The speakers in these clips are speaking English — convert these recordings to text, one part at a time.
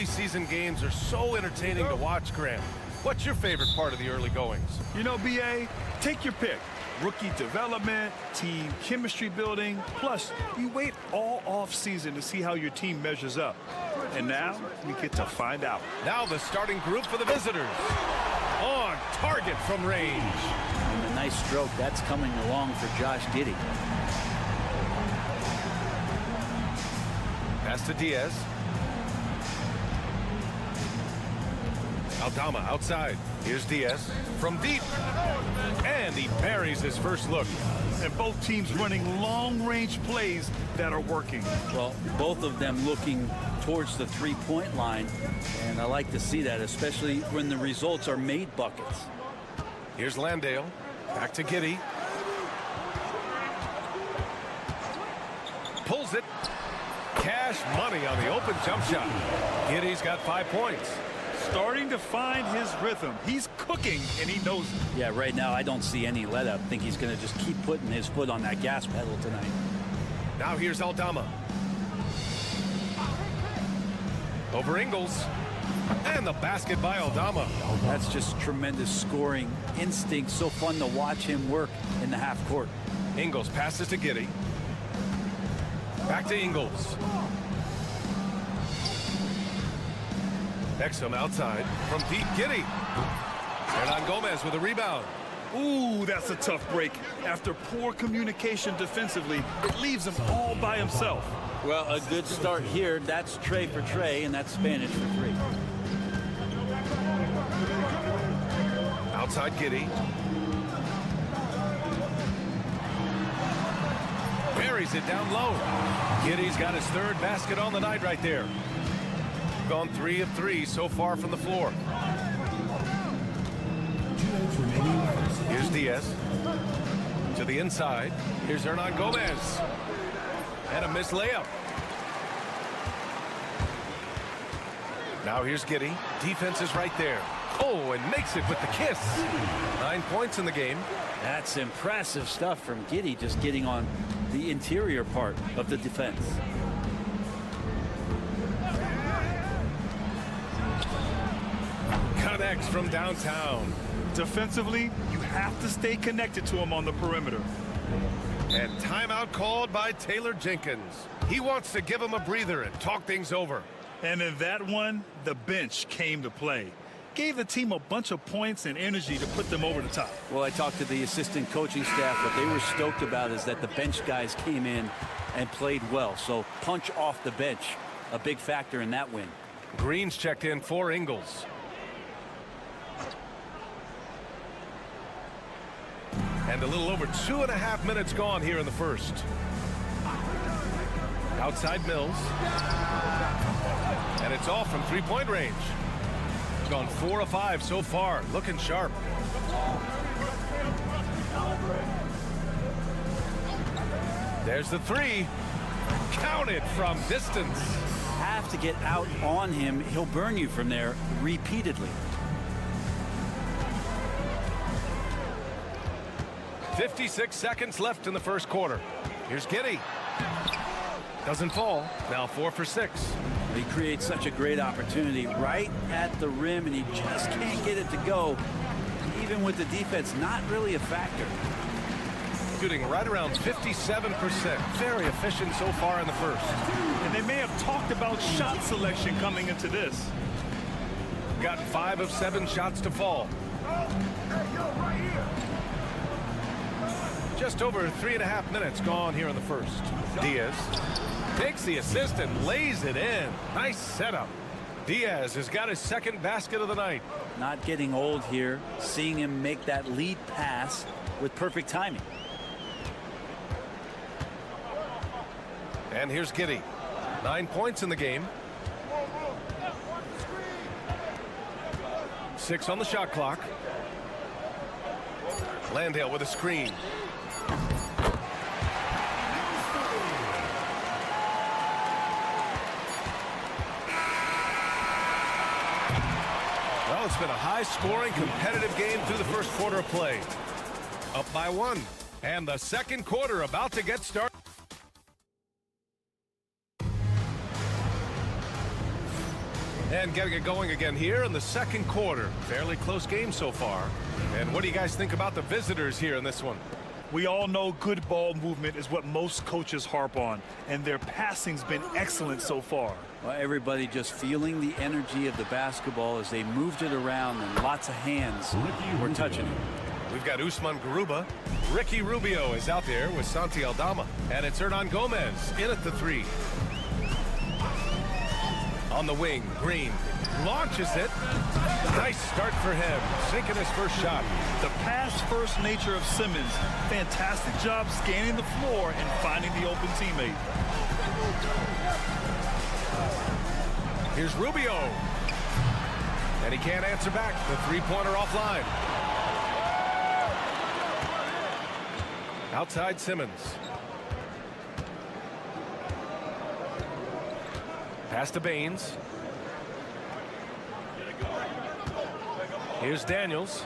Season games are so entertaining to watch, Graham. What's your favorite part of the early goings? You know, BA, take your pick. Rookie development, team chemistry building, plus you wait all off-season to see how your team measures up. And now we get to find out. Now the starting group for the visitors. On target from range. And a nice stroke. That's coming along for Josh Giddey. Pass to Diaz. Aldama outside. Here's Diaz from deep. And he buries his first look. And both teams running long-range plays that are working. Well, both of them looking towards the three-point line. And I like to see that, especially when the results are made buckets. Here's Landale. Back to Giddey. Pulls it. Cash money on the open jump shot. Giddey's got 5 points. Starting to find his rhythm. He's cooking, and he knows it. Yeah, right now I don't see any let-up. I think he's going to just keep putting his foot on that gas pedal tonight. Now here's Aldama. Over Ingles. And the basket by Aldama. That's just tremendous scoring instinct. So fun to watch him work in the half court. Ingles passes to Giddey. Back to Ingles. Exum outside from deep. Giddey. Hernan Gomez with a rebound. Ooh, that's a tough break. After poor communication defensively, it leaves him all by himself. Well, a good start here. That's Trey for Trey, and that's Spanish for 3. Outside Giddey. Buries it down low. Giddey's got his 3rd basket on the night right there. Gone 3 of 3 so far from the floor. Here's Diaz. To the inside. Here's Hernan Gomez. And a missed layup. Now here's Giddey. Defense is right there. Oh, and makes it with the kiss. 9 points in the game. That's impressive stuff from Giddey, just getting on the interior part of the defense. Connects from downtown. Defensively, you have to stay connected to him on the perimeter. And timeout called by Taylor Jenkins. He wants to give him a breather and talk things over. And in that one, the bench came to play. Gave the team a bunch of points and energy to put them over the top. Well, I talked to the assistant coaching staff. What they were stoked about is that the bench guys came in and played well. So punch off the bench, a big factor in that win. Green's checked in for Ingles. And a little over 2.5 minutes gone here in the first. Outside Mills. And it's off from 3-point range. Gone 4 of 5 so far. Looking sharp. There's the 3. Counted from distance. Have to get out on him. He'll burn you from there repeatedly. 56 seconds left in the first quarter. Here's Giddey. Doesn't fall. Now 4 for 6. He creates such a great opportunity right at the rim, and he just can't get it to go. Even with the defense, not really a factor. shooting right around 57%. Very efficient so far in the first. And they may have talked about shot selection coming into this. Got 5 of 7 shots to fall. Just over 3.5 minutes gone here in the first. Diaz takes the assist and lays it in. Nice setup. Diaz has got his second basket of the night. Not getting old here. Seeing him make that lead pass with perfect timing. And here's Giddey. 9 points in the game. 6 on the shot clock. Landale with a screen. Well, it's been a high-scoring, competitive game through the first quarter of play. Up by 1. And the second quarter about to get started. And getting it going again here in the second quarter. Fairly close game so far. And what do you guys think about the visitors here in this one? We all know good ball movement is what most coaches harp on, and their passing's been excellent so far. Well, everybody just feeling the energy of the basketball as they moved it around, and lots of hands were touching it. We've got Usman Garuba. Ricky Rubio is out there with Santi Aldama. And it's Hernan Gomez in at the 3. On the wing, Green launches it. Nice start for him, sinking his first shot. The pass-first nature of Simmons. Fantastic job scanning the floor and finding the open teammate. Here's Rubio. And he can't answer back. The three-pointer offline. Outside Simmons. Pass to Baines. Here's Daniels.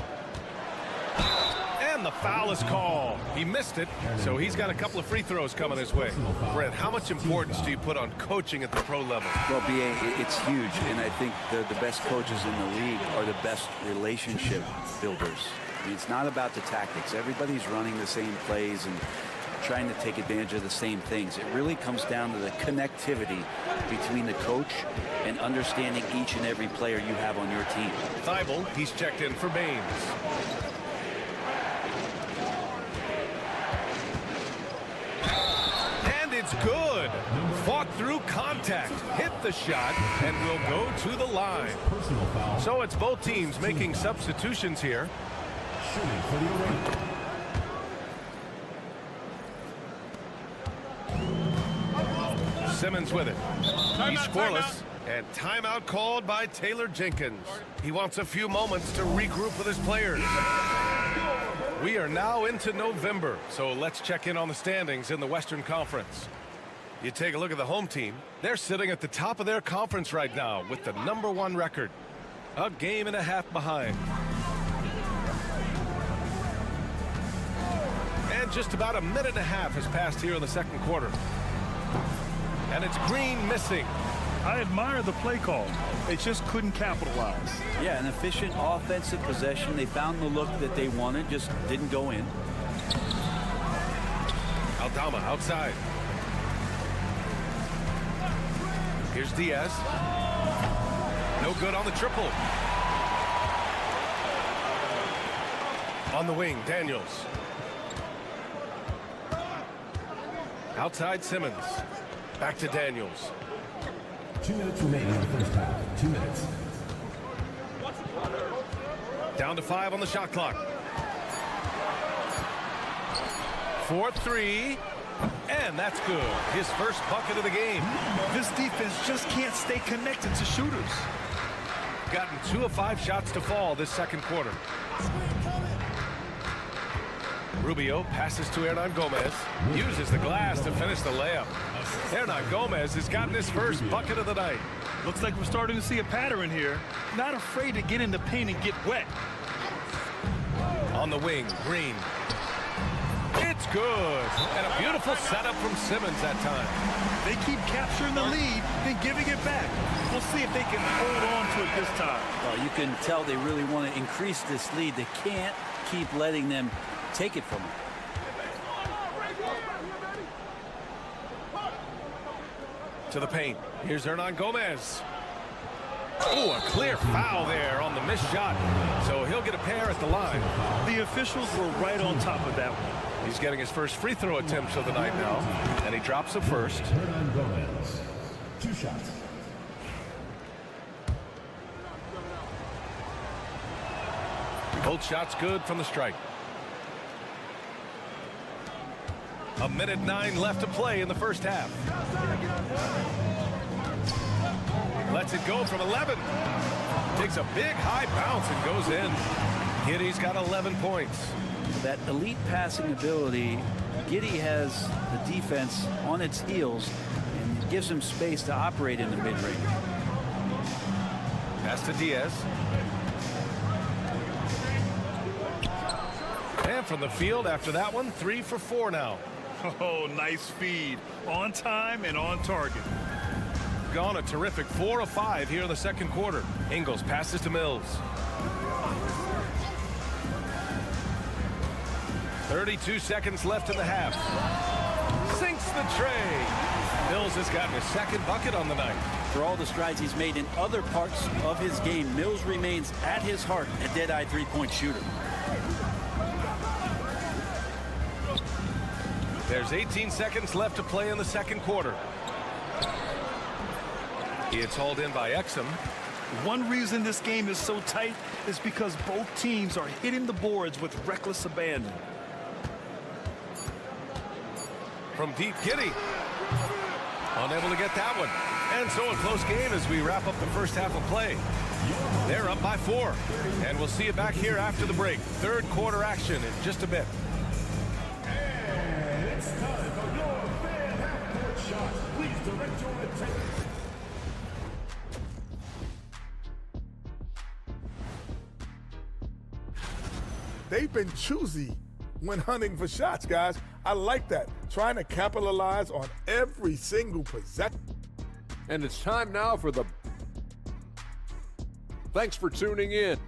And the foul is called. He missed it, so he's got a couple of free throws coming his way. Brent, how much importance do you put on coaching at the pro level? Well, B.A., it's huge, and I think the best coaches in the league are the best relationship builders. I mean, it's not about the tactics. Everybody's running the same plays and trying to take advantage of the same things. It really comes down to the connectivity between the coach and understanding each and every player you have on your team. Thibault, he's checked in for Baines. And it's good. Fought through contact, hit the shot, and will go to the line. So it's both teams making substitutions here. Simmons with it. He's scoreless. And timeout called by Taylor Jenkins. He wants a few moments to regroup with his players. We are now into November, so let's check in on the standings in the Western Conference. You take a look at the home team. They're sitting at the top of their conference right now with the #1 record. A game and a half behind. And just about a minute and a half has passed here in the second quarter. And it's Green missing. I admire the play call. They just couldn't capitalize. Yeah, an efficient offensive possession. They found the look that they wanted, just didn't go in. Aldama outside. Here's Diaz. No good on the triple. On the wing, Daniels. Outside Simmons. Back to Daniels. 2 minutes remaining in the first half. 2 minutes. Down to 5 on the shot clock. 4-3. And that's good. His first bucket of the game. This defense just can't stay connected to shooters. Gotten 2 of 5 shots to fall this second quarter. Rubio passes to Hernan Gomez. Uses the glass to finish the layup. Hernan Gomez has gotten his first bucket of the night. Looks like we're starting to see a pattern here. Not afraid to get in the paint and get wet. On the wing, Green. It's good. And a beautiful setup from Simmons that time. They keep capturing the lead, then giving it back. We'll see if they can hold on to it this time. Well, you can tell they really want to increase this lead. They can't keep letting them take it from them. To the paint. Here's Hernan Gomez. Oh, a clear foul there on the missed shot. So he'll get a pair at the line. The officials were right on top of that one. He's getting his first free throw attempt of the night now. And he drops the first. Hernan Gomez. 2 shots. Both shots good from the strike. 1:09 left to play in the first half. Lets it go from 11. Takes a big high bounce and goes in. Giddey's got 11 points. That elite passing ability, Giddey has the defense on its heels and gives him space to operate in the mid-range. Pass to Diaz. And from the field after that one, 3 for 4 now. Oh, nice feed. On time and on target. Gone a terrific 4 of 5 here in the second quarter. Ingles passes to Mills. 32 seconds left in the half. Sinks the tray. Mills has gotten his second bucket on the night. For all the strides he's made in other parts of his game, Mills remains at his heart a dead-eye three-point shooter. There's 18 seconds left to play in the second quarter. It's hauled in by Exum. One reason this game is so tight is because both teams are hitting the boards with reckless abandon. From deep, Giddey. Unable to get that one. And so a close game as we wrap up the first half of play. They're up by 4. And we'll see you back here after the break. Third quarter action in just a bit. And it's time for your fan half-court shot. Please direct your attention. They've been choosy when hunting for shots, guys. I like that. Trying to capitalize on every single possession. And it's time now for the... Thanks for tuning in.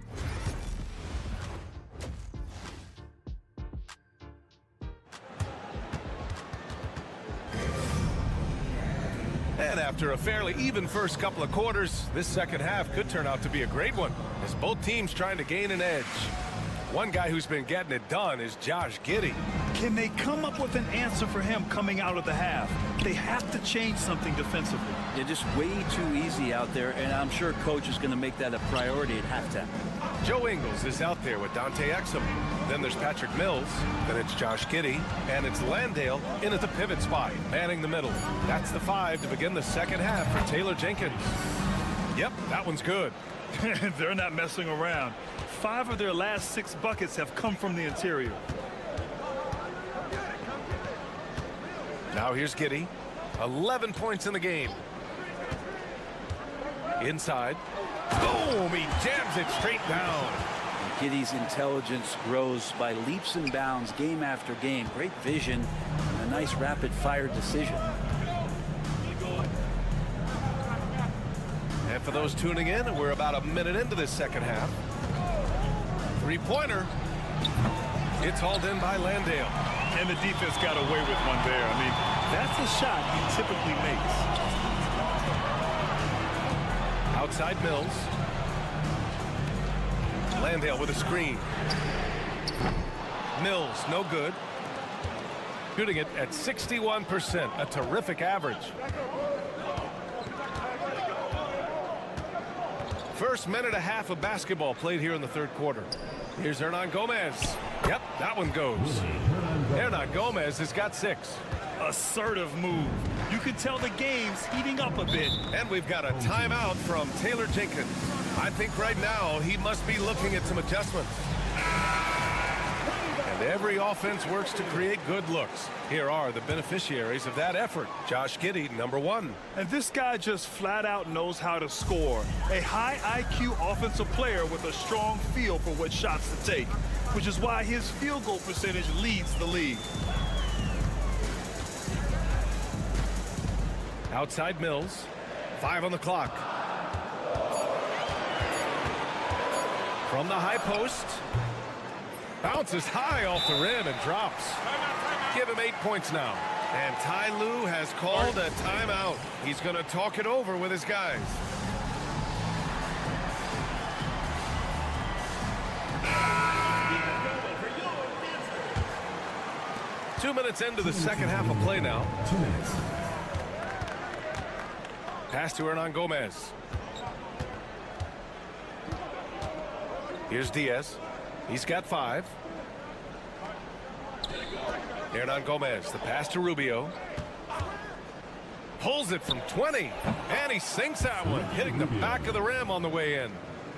And after a fairly even first couple of quarters, this second half could turn out to be a great one as both teams trying to gain an edge. One guy who's been getting it done is Josh Giddey. Can they come up with an answer for him coming out of the half? They have to change something defensively. They're just way too easy out there, and I'm sure coach is going to make that a priority at halftime. Joe Ingles is out there with Dante Exum. Then there's Patrick Mills. Then it's Josh Giddey. And it's Landale in at the pivot spot, manning the middle. That's the 5 to begin the second half for Taylor Jenkins. Yep, that one's good. They're not messing around. 5 of their last 6 buckets have come from the interior. Now here's Giddey. 11 points in the game. Inside. Boom! He jams it straight down. Giddey's intelligence grows by leaps and bounds game after game. Great vision and a nice rapid-fire decision. And for those tuning in, we're about a minute into this second half. Three-pointer. It's hauled in by Landale. And the defense got away with one there. I mean, that's a shot he typically makes. Outside Mills. Landale with a screen. Mills, no good. Shooting it at 61%, a terrific average. First minute and a half of basketball played here in the third quarter. Here's Hernan Gomez. Yep, that one goes. Hernan Gomez has got 6. Assertive move. You can tell the game's heating up a bit. And we've got a timeout from Taylor Jenkins. I think right now he must be looking at some adjustments. And every offense works to create good looks. Here are the beneficiaries of that effort. Josh Giddey, number 1. And this guy just flat out knows how to score. A high IQ offensive player with a strong feel for what shots to take, which is why his field goal percentage leads the league. Outside Mills. 5 on the clock. From the high post. Bounces high off the rim and drops. Give him 8 points now. And Ty Lue has called a timeout. He's going to talk it over with his guys. For 2 minutes into the second half of play now. 2 minutes. Pass to Hernan Gomez. Here's Diaz. He's got 5. Hernan Gomez, the pass to Rubio. Pulls it from 20, and he sinks that one, hitting the back of the rim on the way in.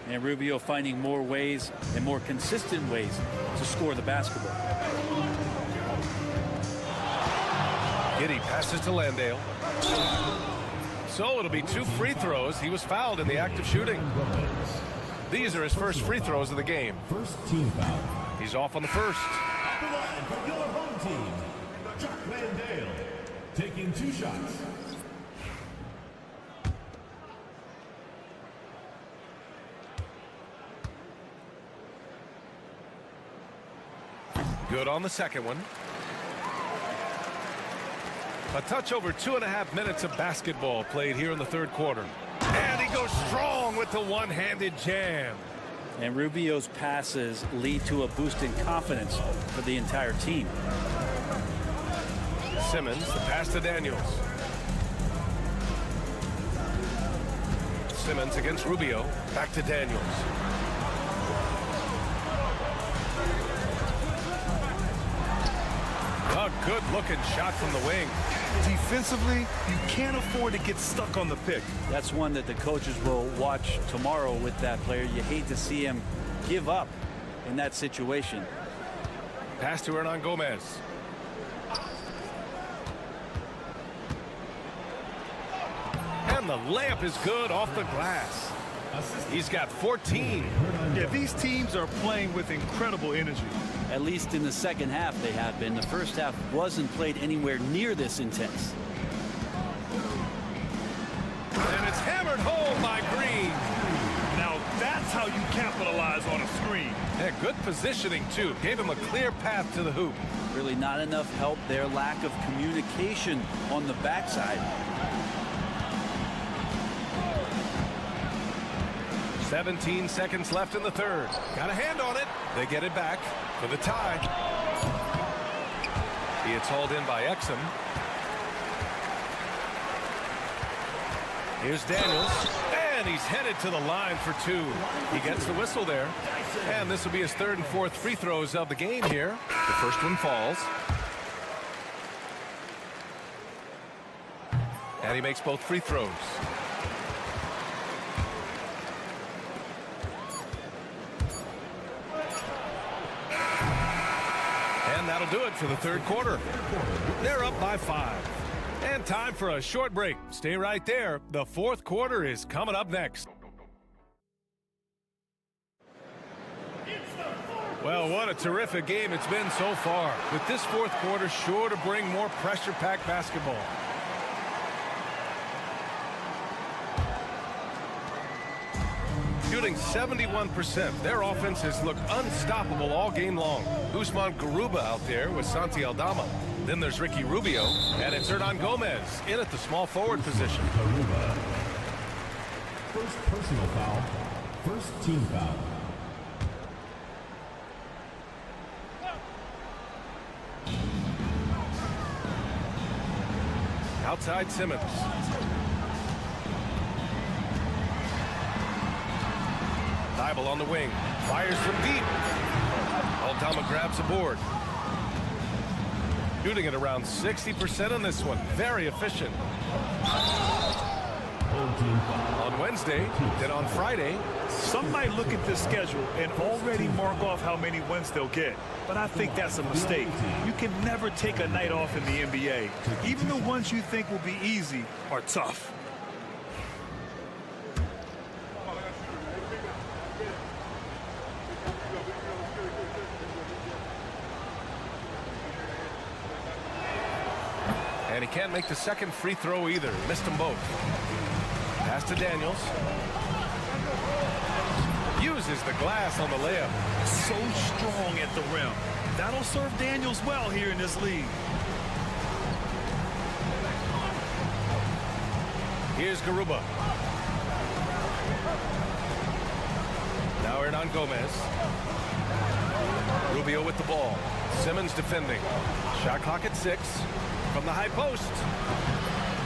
And Rubio finding more ways and more consistent ways to score the basketball. Giddey passes to Landale. So it'll be 2 free throws. He was fouled in the act of shooting. These are his first free throws of the game. First team foul. He's off on the first. The line for your home team, Chuck Landale, taking 2 shots. Good on the second one. A touch over 2.5 minutes of basketball played here in the third quarter. And he goes strong with the one-handed jam. And Rubio's passes lead to a boost in confidence for the entire team. Simmons, the pass to Daniels. Simmons against Rubio. Back to Daniels. A good-looking shot from the wing. Defensively, you can't afford to get stuck on the pick. That's one that the coaches will watch tomorrow with that player. You hate to see him give up in that situation. Pass to Hernan Gomez. And the layup is good off the glass. He's got 14. Yeah, these teams are playing with incredible energy. At least in the second half they have been. The first half wasn't played anywhere near this intense. And it's hammered home by Green. Now that's how you capitalize on a screen. Yeah, good positioning, too. Gave him a clear path to the hoop. Really not enough help there. Lack of communication on the backside. 17 seconds left in the third. Got a hand on it. They get it back for the tie. He gets hauled in by Exum. Here's Daniels. And he's headed to the line for 2. He gets the whistle there. And this will be his 3rd and 4th free throws of the game here. The first one falls. And he makes both free throws. And that'll do it for the third quarter. They're up by 5. And time for a short break. Stay right there. The fourth quarter is coming up next. Well, what a terrific game it's been so far. With this fourth quarter sure to bring more pressure-packed basketball. Shooting 71%. Their offense has looked unstoppable all game long. Usman Garuba out there with Santi Aldama. Then there's Ricky Rubio, and it's Hernan Gomez in at the small forward position. Garuba. First personal foul. First team foul. Outside Simmons. Thibault on the wing. Fires from deep. Aldama grabs the board. Shooting at around 60% on this one. Very efficient. On Wednesday, then on Friday. Some might look at this schedule and already mark off how many wins they'll get. But I think that's a mistake. You can never take a night off in the NBA. Even the ones you think will be easy are tough. And he can't make the second free throw either. Missed them both. Pass to Daniels. Uses the glass on the layup. So strong at the rim. That'll serve Daniels well here in this league. Here's Garuba. Now Hernan Gomez. Rubio with the ball. Simmons defending. Shot clock at 6. From the high post.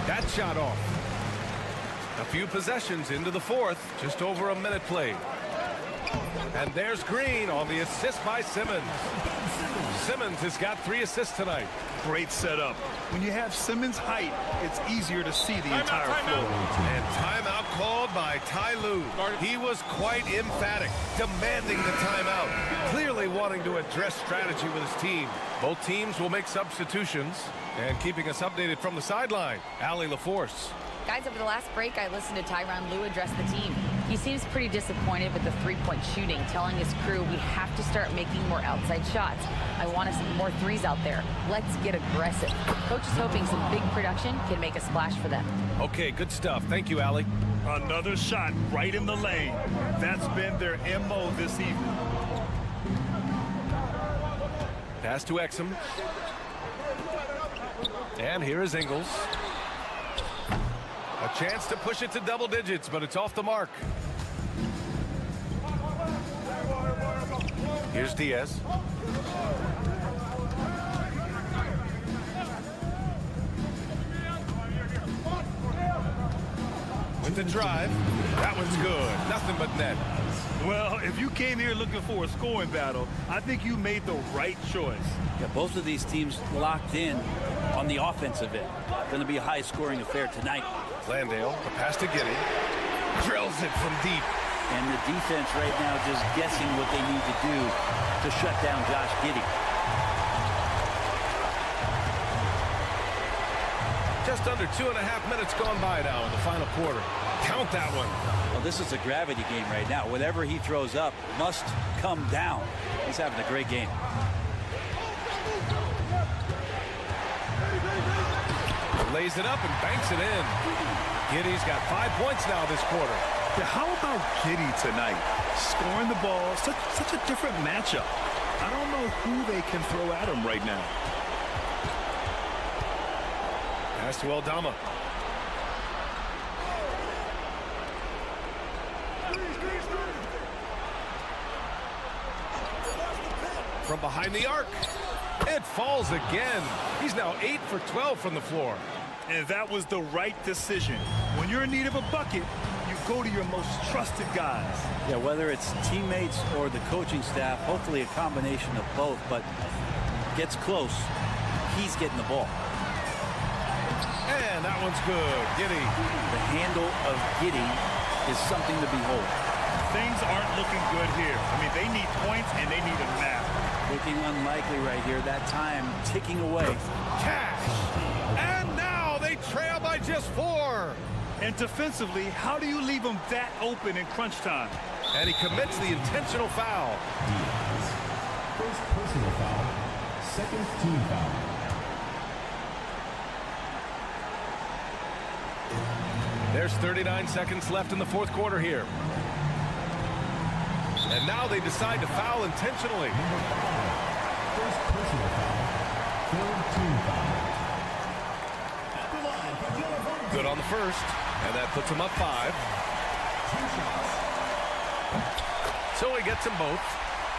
That shot off. A few possessions into the fourth. Just over a minute played. And there's Green on the assist by Simmons. Simmons has got 3 assists tonight. Great setup. When you have Simmons' height, it's easier to see the entire floor. And timeout called by Ty Lue. He was quite emphatic, demanding the timeout, clearly wanting to address strategy with his team. Both teams will make substitutions, and keeping us updated from the sideline, Allie LaForce. Guys, over the last break, I listened to Tyronn Lue address the team. He seems pretty disappointed with the three-point shooting, telling his crew we have to start making more outside shots. I want to see more threes out there. Let's get aggressive. Coach is hoping some big production can make a splash for them. Okay, good stuff. Thank you, Allie. Another shot right in the lane. That's been their MO this evening. Pass to Exum. And here is Ingles. A chance to push it to double digits, but it's off the mark. Here's Diaz. With the drive. That one's good. Nothing but net. Well, if you came here looking for a scoring battle, I think you made the right choice. Yeah, both of these teams locked in on the offensive end. Going to be a high-scoring affair tonight. Landale, the pass to Giddey. Drills it from deep. And the defense right now just guessing what they need to do to shut down Josh Giddey. Just under 2.5 minutes gone by now in the final quarter. Count that one. Well, this is a gravity game right now. Whatever he throws up must come down. He's having a great game. Lays it up and banks it in. Giddey's got 5 points now this quarter. Yeah, how about Giddey tonight? Scoring the ball, such a different matchup. I don't know who they can throw at him right now. Pass to Aldama. From behind the arc. It falls again. He's now 8 for 12 from the floor. And that was the right decision. When you're in need of a bucket, you go to your most trusted guys. Yeah, whether it's teammates or the coaching staff, hopefully a combination of both, but gets close, he's getting the ball. And that one's good. Giddey. The handle of Giddey is something to behold. Things aren't looking good here. I mean, they need points and they need a nap. Looking unlikely right here. That time ticking away. Cash. And now they trail by just 4. And defensively, how do you leave them that open in crunch time? And he commits the intentional foul. Diaz. First personal foul. Second team foul. There's 39 seconds left in the fourth quarter here. And now they decide to foul intentionally. First personal foul. Third team foul. At the line for your home Good on the first. And that puts him up 5. So he gets them both.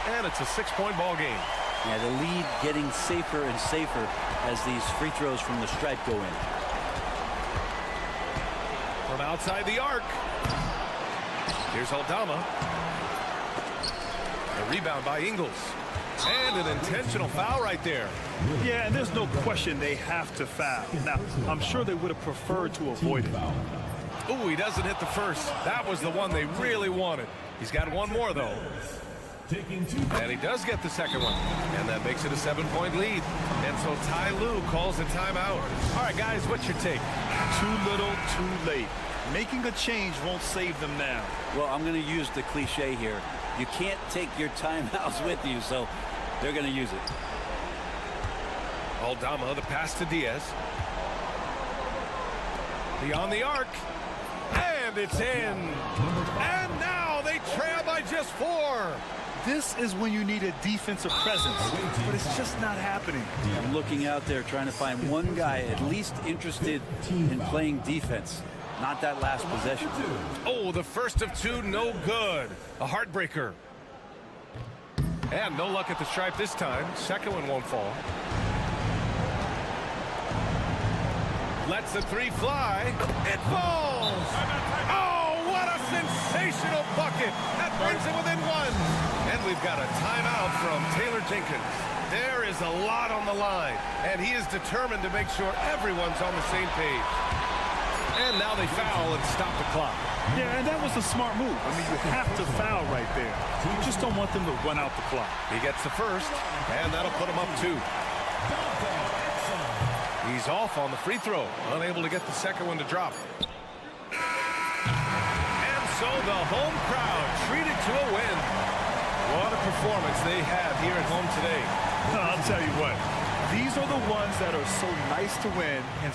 And it's a 6-point ball game. Yeah, the lead getting safer and safer as these free throws from the stripe go in. From outside the arc. Here's Aldama. A rebound by Ingles. And an intentional foul right there. Yeah, and there's no question they have to foul. Now, I'm sure they would have preferred to avoid it. Ooh, he doesn't hit the first. That was the one they really wanted. He's got one more, though. taking 2. And he does get the second one. And that makes it a 7-point lead. And so Ty Lue calls a timeout. All right, guys, what's your take? Too little, too late. Making a change won't save them now. Well, I'm going to use the cliche here. You can't take your timeouts with you, so they're going to use it. Aldama, the pass to Diaz. Beyond the arc. And it's in. And now they trail by just 4. This is when you need a defensive presence, but it's just not happening. I'm looking out there trying to find one guy at least interested in playing defense. not that last possession. Oh, the first of two, no good. A heartbreaker. And no luck at the stripe this time. Second one won't fall. Lets the three fly. It falls! Oh, what a sensational bucket! That brings it within one. And we've got a timeout from Taylor Jenkins. There is a lot on the line, and he is determined to make sure everyone's on the same page. And now they foul and stop the clock. Yeah, and that was a smart move. I mean, you have to foul right there. You just don't want them to run out the clock. He gets the first, and that'll put him up 2. He's off on the free throw, unable to get the second one to drop. And so the home crowd treated to a win. What a performance they have here at home today. I'll tell you what, these are the ones that are so nice to win. And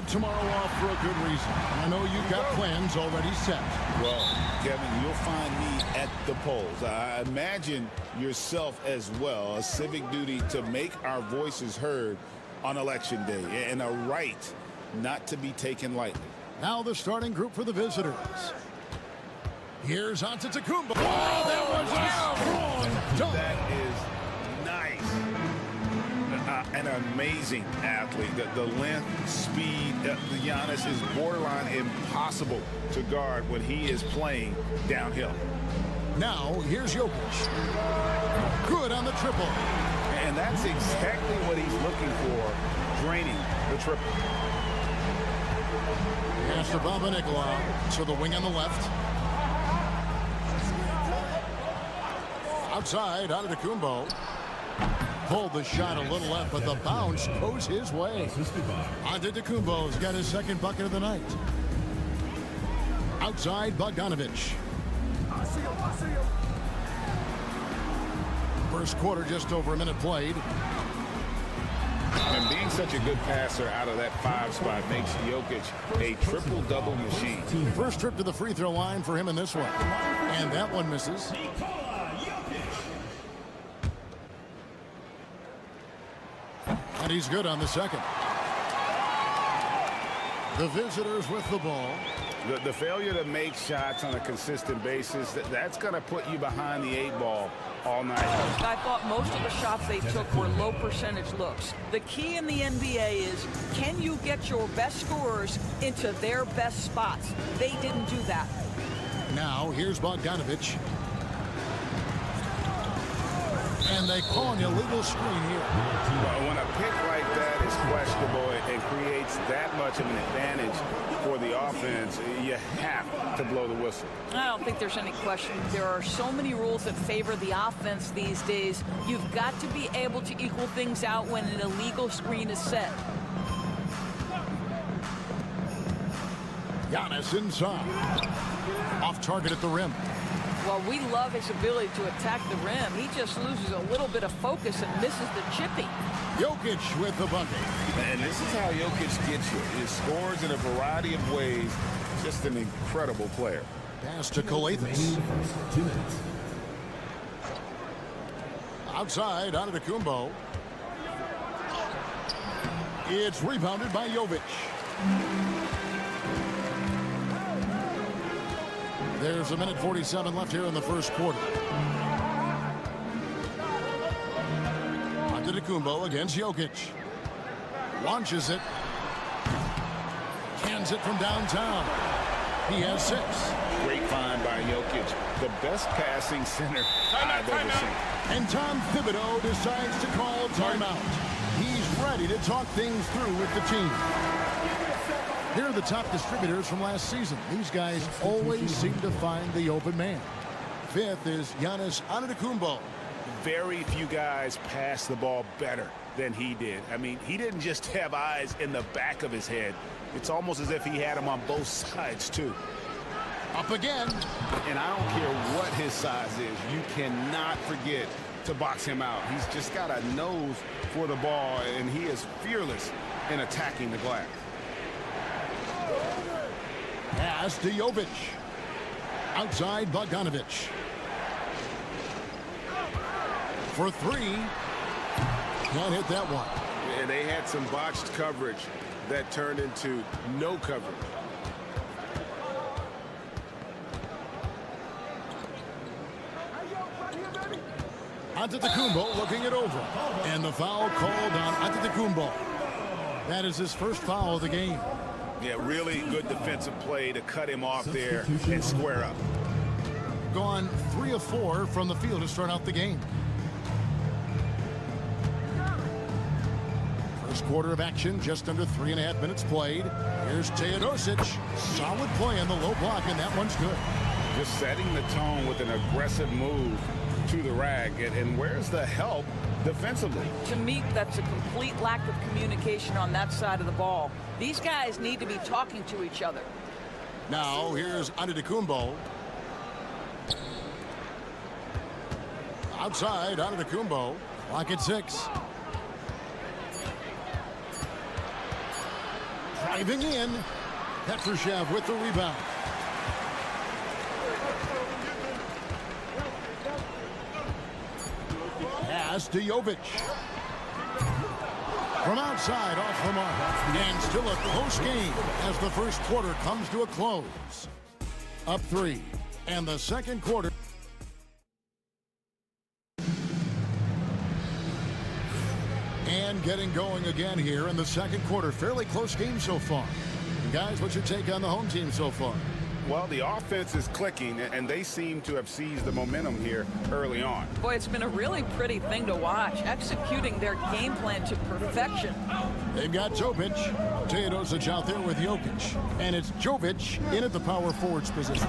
have tomorrow off for a good reason. I know you've got plans already set. Well, Kevin, you'll find me at the polls. I imagine yourself as well. A civic duty to make our voices heard on Election Day, and a right not to be taken lightly. Now the starting group for the visitors. Here's Antetokounmpo. Oh, that was a strong dunk. That is nice. An amazing athlete. The length, speed, the Giannis is borderline impossible to guard when he is playing downhill. Now here's Jokic. Good on the triple. And that's exactly what he's looking for, draining the triple. Pass to Bamba Nicolau to the wing on the left. Outside, Antetokounmpo. Pulled the shot a little left, but the bounce goes his way. Antetokounmpo's got his second bucket of the night. Outside, Bogdanovic. First quarter, just over a minute played. And being such a good passer out of that 5 spot makes Jokic a triple-double machine. First trip to the free throw line for him in this one. And that one misses. And he's good on the second. The visitors with the ball. The failure to make shots on a consistent basis, that's going to put you behind the 8 ball all night. I thought most of the shots they took were low percentage looks. The key in the NBA is, can you get your best scorers into their best spots? They didn't do that. Now here's Bogdanovic. And they call an illegal screen here. Well, when a pick like that is questionable and creates that much of an advantage for the offense, you have to blow the whistle. I don't think there's any question. There are so many rules that favor the offense these days. You've got to be able to equal things out when an illegal screen is set. Giannis inside. Off target at the rim. Well, we love his ability to attack the rim. He just loses a little bit of focus and misses the chippy. Jokic with the bucket. And this is how Jokic gets you. He scores in a variety of ways. Just an incredible player. Pass to Kalathis. Outside, Antetokounmpo. It's rebounded by Jovic. There's a minute 47 left here in the first quarter. Antetokounmpo against Jokic. Launches it. Cans it from downtown. He has 6. Great find by Jokic. The best passing center I've ever seen. And Tom Thibodeau decides to call timeout. He's ready to talk things through with the team. Here are the top distributors from last season. These guys always seem to find the open man. 5th is Giannis Antetokounmpo. Very few guys pass the ball better than he did. I mean, he didn't just have eyes in the back of his head. It's almost as if he had them on both sides, too. Up again. And I don't care what his size is. You cannot forget to box him out. He's just got a nose for the ball, and he is fearless in attacking the glass. Pass to Jovic. Outside, Bogdanovic. For 3. Can't hit that one. And they had some botched coverage that turned into no coverage. Antetokounmpo looking it over. And the foul called on Antetokounmpo. That is his first foul of the game. Yeah, really good defensive play to cut him off there and square up. Gone 3 of 4 from the field to start out the game. First quarter of action, just under 3.5 minutes played. Here's Teodosic. Solid play on the low block, and that one's good. Just setting the tone with an aggressive move to the rack. And where's the help defensively? To me, that's a complete lack of communication on that side of the ball. These guys need to be talking to each other. Now, here's Antetokounmpo. Outside, Antetokounmpo. Clock at 6. Driving in. Petrushev with the rebound. Pass to Jovic. From outside, off the mark. And still a close game as the first quarter comes to a close. Up 3. And the second quarter. And getting going again here in the second quarter. Fairly close game so far. Guys, what's your take on the home team so far? Well, the offense is clicking, and they seem to have seized the momentum here early on. Boy, it's been a really pretty thing to watch, executing their game plan to perfection. They've got Jovic. Teodosic out there with Jokic. And it's Jovic in at the power forwards position.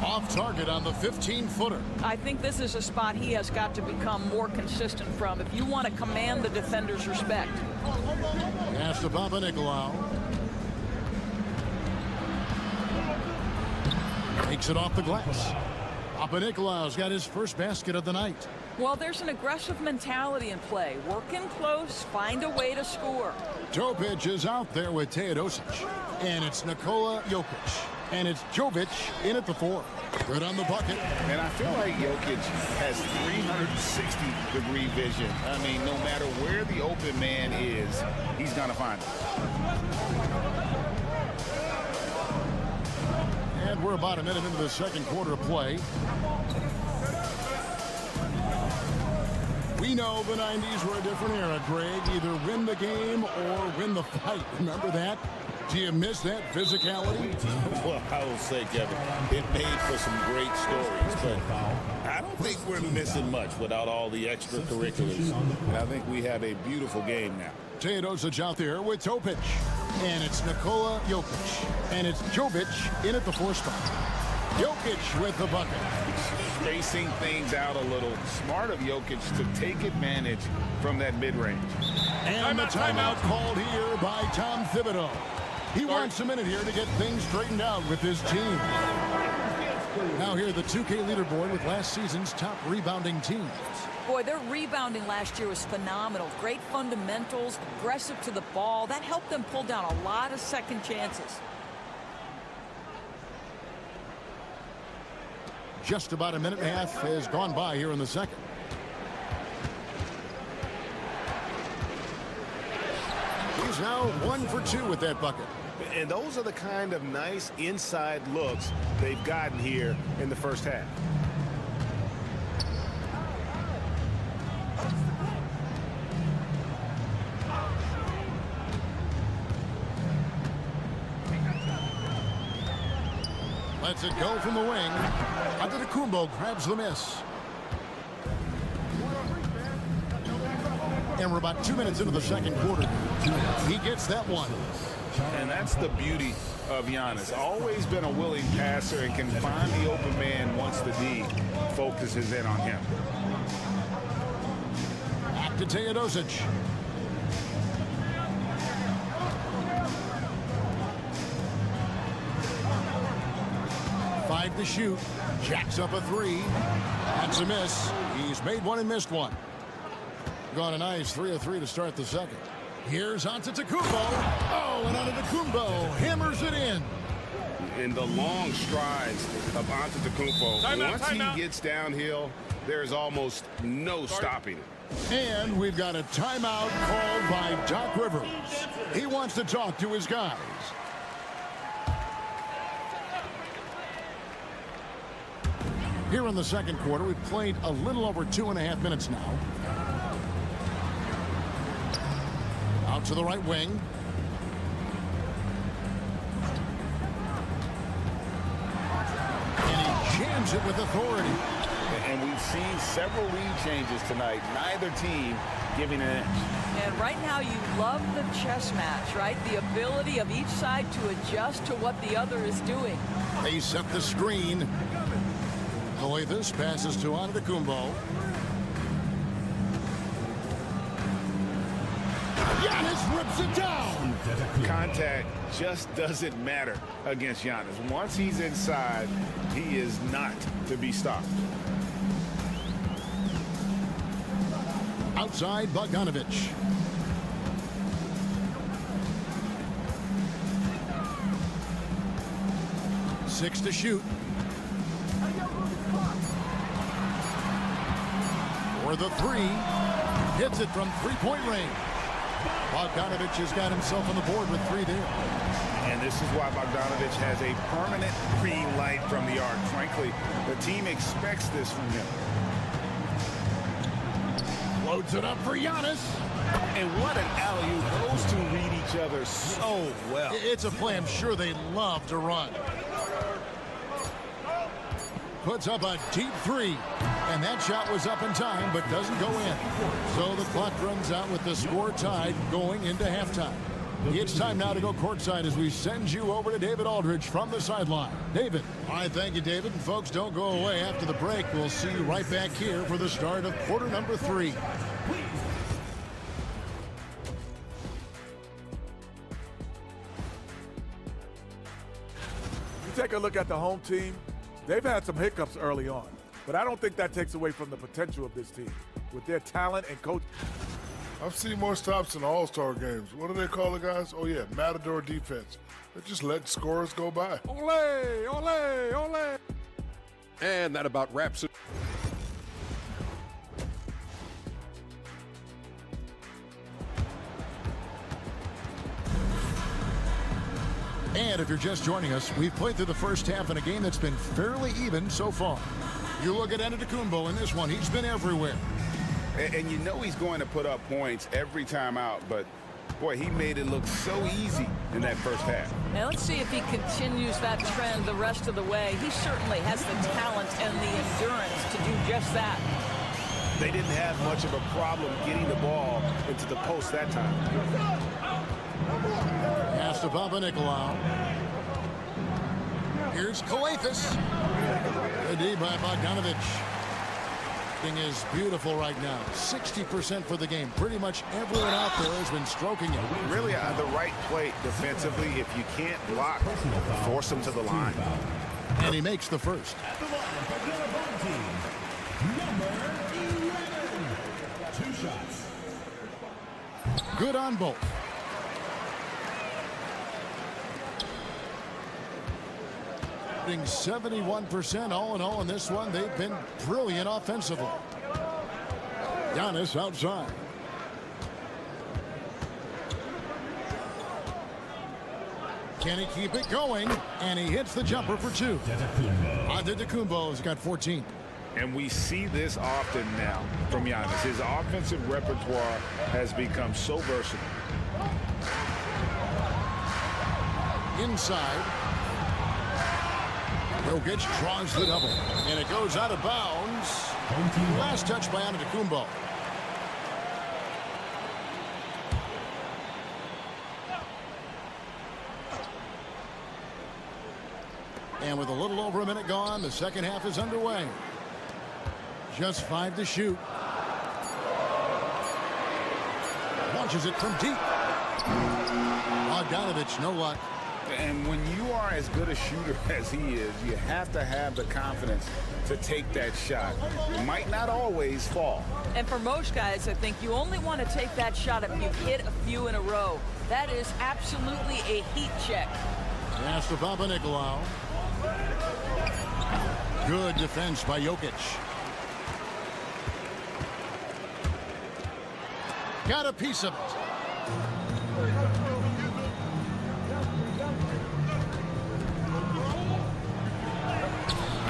Off target on the 15-footer. I think this is a spot he has got to become more consistent from if you want to command the defender's respect. Pass to Papanikolaou. Takes it off the glass. Papanikolaou's got his first basket of the night. Well, there's an aggressive mentality in play. Work in close, find a way to score. Jovic is out there with Teodosic. And it's Nikola Jokic. And it's Jovic in at the 4. Good on the bucket. And I feel like Jokic has 360-degree vision. I mean, no matter where the open man is, he's going to find it. And we're about a minute into the second quarter of play. We know the 90s were a different era, Greg. Either win the game or win the fight. Remember that? Do you miss that physicality? Well, I will say, Kevin, it made for some great stories, but I don't think we're missing much without all the extracurriculars. And I think we have a beautiful game now. Teodosic out there with Topic. And it's Nikola Jokic. And it's Jovic in at the 4 spot. Jokic with the bucket. Spacing things out a little. Smart of Jokic to take advantage from that mid-range. And the timeout called here by Tom Thibodeau. He wants a minute here to get things straightened out with his team. Now here the 2K leaderboard with last season's top rebounding teams. Boy, their rebounding last year was phenomenal. Great fundamentals, aggressive to the ball. That helped them pull down a lot of second chances. Just about a minute and a half has gone by here in the second. He's now 1 for 2 with that bucket. And those are the kind of nice inside looks they've gotten here in the first half. Lets it go from the wing. Antetokounmpo grabs the miss. And we're about 2 minutes into the second quarter. He gets that one. And that's the beauty of Giannis. Always been a willing passer and can find the open man once the D focuses in on him. Back to Teodosic. Five to shoot. Jacks up a 3. That's a miss. He's made one and missed one. Gone a nice 3 of 3 to start the second. Here's Antetokounmpo. Oh, and Antetokounmpo hammers it in. In the long strides of Antetokounmpo, once he gets downhill, there's almost no stopping it. And we've got a timeout called by Doc Rivers. He wants to talk to his guys. Here in the second quarter, we've played a little over 2.5 minutes now. Out to the right wing. And he jams it with authority. And we've seen several lead changes tonight. Neither team giving an inch. And right now you love the chess match, right? The ability of each side to adjust to what the other is doing. They set the screen. The way this passes to Antetokounmpo. Giannis rips it down. Contact just doesn't matter against Giannis. Once he's inside, he is not to be stopped. Outside, Bogdanovic. 6 to shoot. For the 3. Hits it from three-point range. Bogdanovich has got himself on the board with 3 there. And this is why Bogdanovich has a permanent green light from the arc. Frankly, the team expects this from him. Loads it up for Giannis. And what an alley-oop. Those two read each other so well. It's a play I'm sure they love to run. Puts up a deep 3. And that shot was up in time, but doesn't go in. So the clock runs out with the score tied going into halftime. It's time now to go courtside as we send you over to David Aldridge from the sideline. David. All right, thank you, David. And folks, don't go away. After the break, we'll see you right back here for the start of quarter number 3. You take a look at the home team, they've had some hiccups early on, but I don't think that takes away from the potential of this team with their talent and coach. I've seen more stops in All-Star games. What do they call it, guys? Oh, yeah, Matador defense. They're just letting scorers go by. Ole, ole, ole. And that about wraps it. And if you're just joining us, we've played through the first half in a game that's been fairly even so far. You look at Antetokounmpo in this one. He's been everywhere. And you know he's going to put up points every time out, but boy, he made it look so easy in that first half. Now let's see if he continues that trend the rest of the way. He certainly has the talent and the endurance to do just that. They didn't have much of a problem getting the ball into the post that time. Pass to Papanikolaou. Here's Kalathis. The D by Bogdanovich. Thing is beautiful right now. 60% for the game. Pretty much everyone out there has been stroking it. Really the right play defensively. If you can't block, force him to the line. And he makes the first. At the line for the other home team, number 11. 2 shots. Good on both. Shooting 71% all in all in this one. They've been brilliant offensively. Giannis outside. Can he keep it going? And he hits the jumper for 2. Antetokounmpo has got 14. And we see this often now from Giannis. His offensive repertoire has become so versatile. Inside. Jokic draws the double. And it goes out of bounds. Last touch by Antetokounmpo. And with a little over a minute gone, the second half is underway. Just 5 to shoot. Launches it from deep. Bogdanovich, no luck. And when you are as good a shooter as he is, you have to have the confidence to take that shot. It might not always fall. And for most guys, I think you only want to take that shot if you've hit a few in a row. That is absolutely a heat check. Pass to Papanikolaou. Good defense by Jokic. Got a piece of it.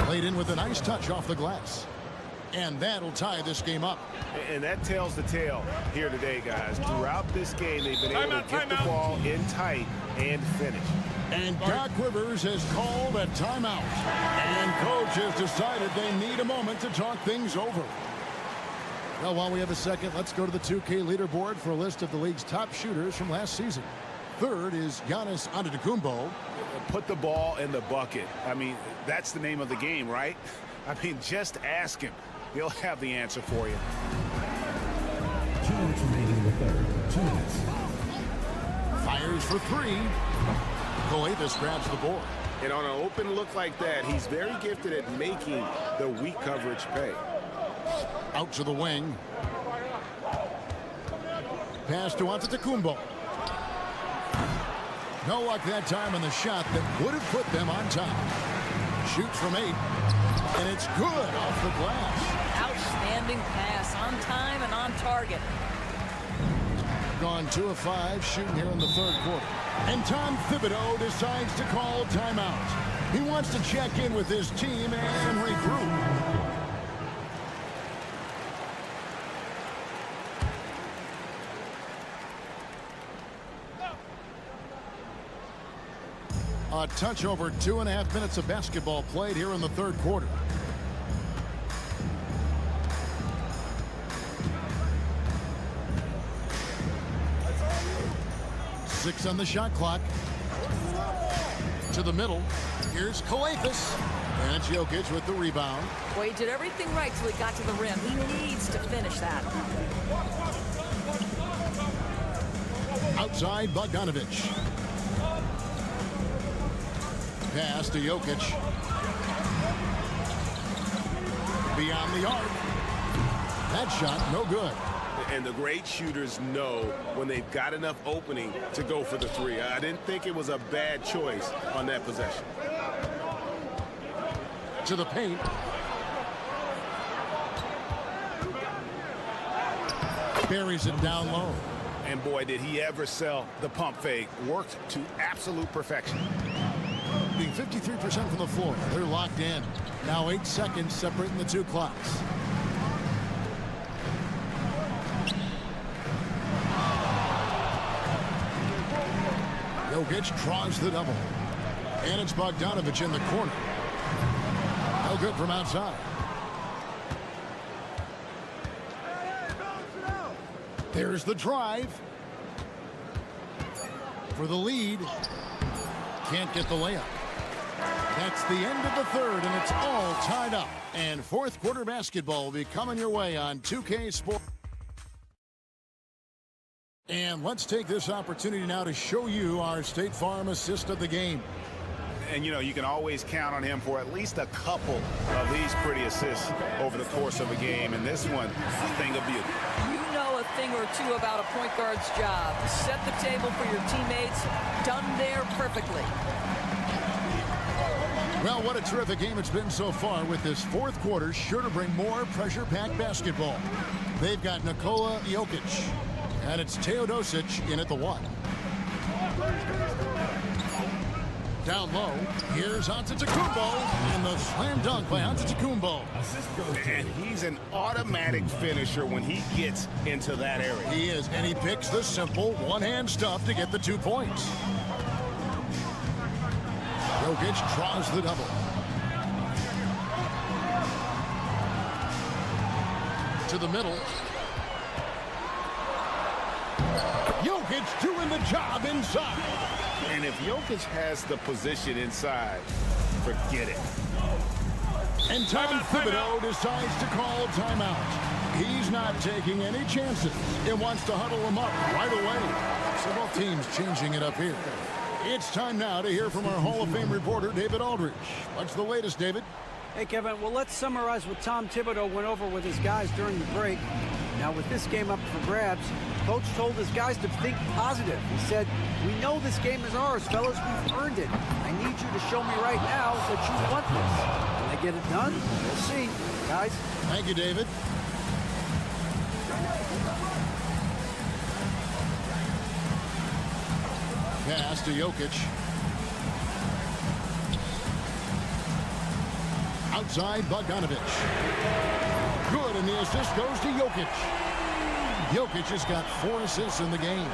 Played in with a nice touch off the glass. And that'll tie this game up. And that tells the tale here today, guys. Throughout this game, they've been able to get the ball in tight and finish. And Doc Rivers has called a timeout. And coach has decided they need a moment to talk things over. Well, while we have a second, let's go to the 2K leaderboard for a list of the league's top shooters from last season. Third is Giannis Antetokounmpo. Put the ball in the bucket. I mean, that's the name of the game, right? I mean, just ask him. He'll have the answer for you. 2 minutes remaining in the third. 2 minutes. Fires for 3. Kalathis grabs the board. And on an open look like that, he's very gifted at making the weak coverage pay. Out to the wing. Pass to Antetokounmpo. No luck that time on the shot that would have put them on top. Shoots from 8. And it's good off the glass. Outstanding pass, on time and on target. Gone 2 of 5 shooting here in the third quarter. And Tom Thibodeau decides to call timeout. He wants to check in with his team and regroup. A touch over 2.5 minutes of basketball played here in the third quarter. Six on the shot clock. To the middle. Here's Kalafis. And it's Jokic with the rebound. Well, he did everything right till he got to the rim. He needs to finish that. Outside, Bogdanovic. Pass to Jokic. Beyond the arc. That shot, no good. And the great shooters know when they've got enough opening to go for the three. I didn't think it was a bad choice on that possession. To the paint. Buries it down low. And boy, did he ever sell the pump fake. Worked to absolute perfection. Being 53% from the floor. They're locked in. Now 8 seconds separating the two clocks. Jokic draws the double. And it's Bogdanovic in the corner. No good from outside. There's the drive. For the lead. Can't get the layup. That's the end of the third, and it's all tied up. And fourth quarter basketball will be coming your way on 2K Sports. And let's take this opportunity now to show you our State Farm assist of the game. And, you know, you can always count on him for at least a couple of these pretty assists over the course of a game. And this one, a thing of beauty. You know a thing or two about a point guard's job. Set the table for your teammates. Done there perfectly. Well, what a terrific game it's been so far, with this fourth quarter sure to bring more pressure-packed basketball. They've got Nikola Jokic, and it's Teodosic in at the 1. Down low, here's Antetokounmpo, and the slam dunk by Antetokounmpo. And he's an automatic finisher when he gets into that area. He is, and he picks the simple one-hand stuff to get the 2 points. Jokic draws the double. To the middle. Jokic doing the job inside. And if Jokic has the position inside, forget it. And Tom Thibodeau decides to call timeout. He's not taking any chances. He wants to huddle them up right away. So both teams changing it up here. It's time now to hear from our Hall of Fame reporter, David Aldridge. What's the latest, David? Hey, Kevin. Well, let's summarize what Tom Thibodeau went over with his guys during the break. Now, with this game up for grabs, Coach told his guys to think positive. He said, "We know this game is ours, fellas. We've earned it. I need you to show me right now that you want this. Can they get it done? We'll see, guys." Thank you, David. Pass to Jokic. Outside, Bogdanovic. Good, and the assist goes to Jokic. Jokic has got 4 assists in the game.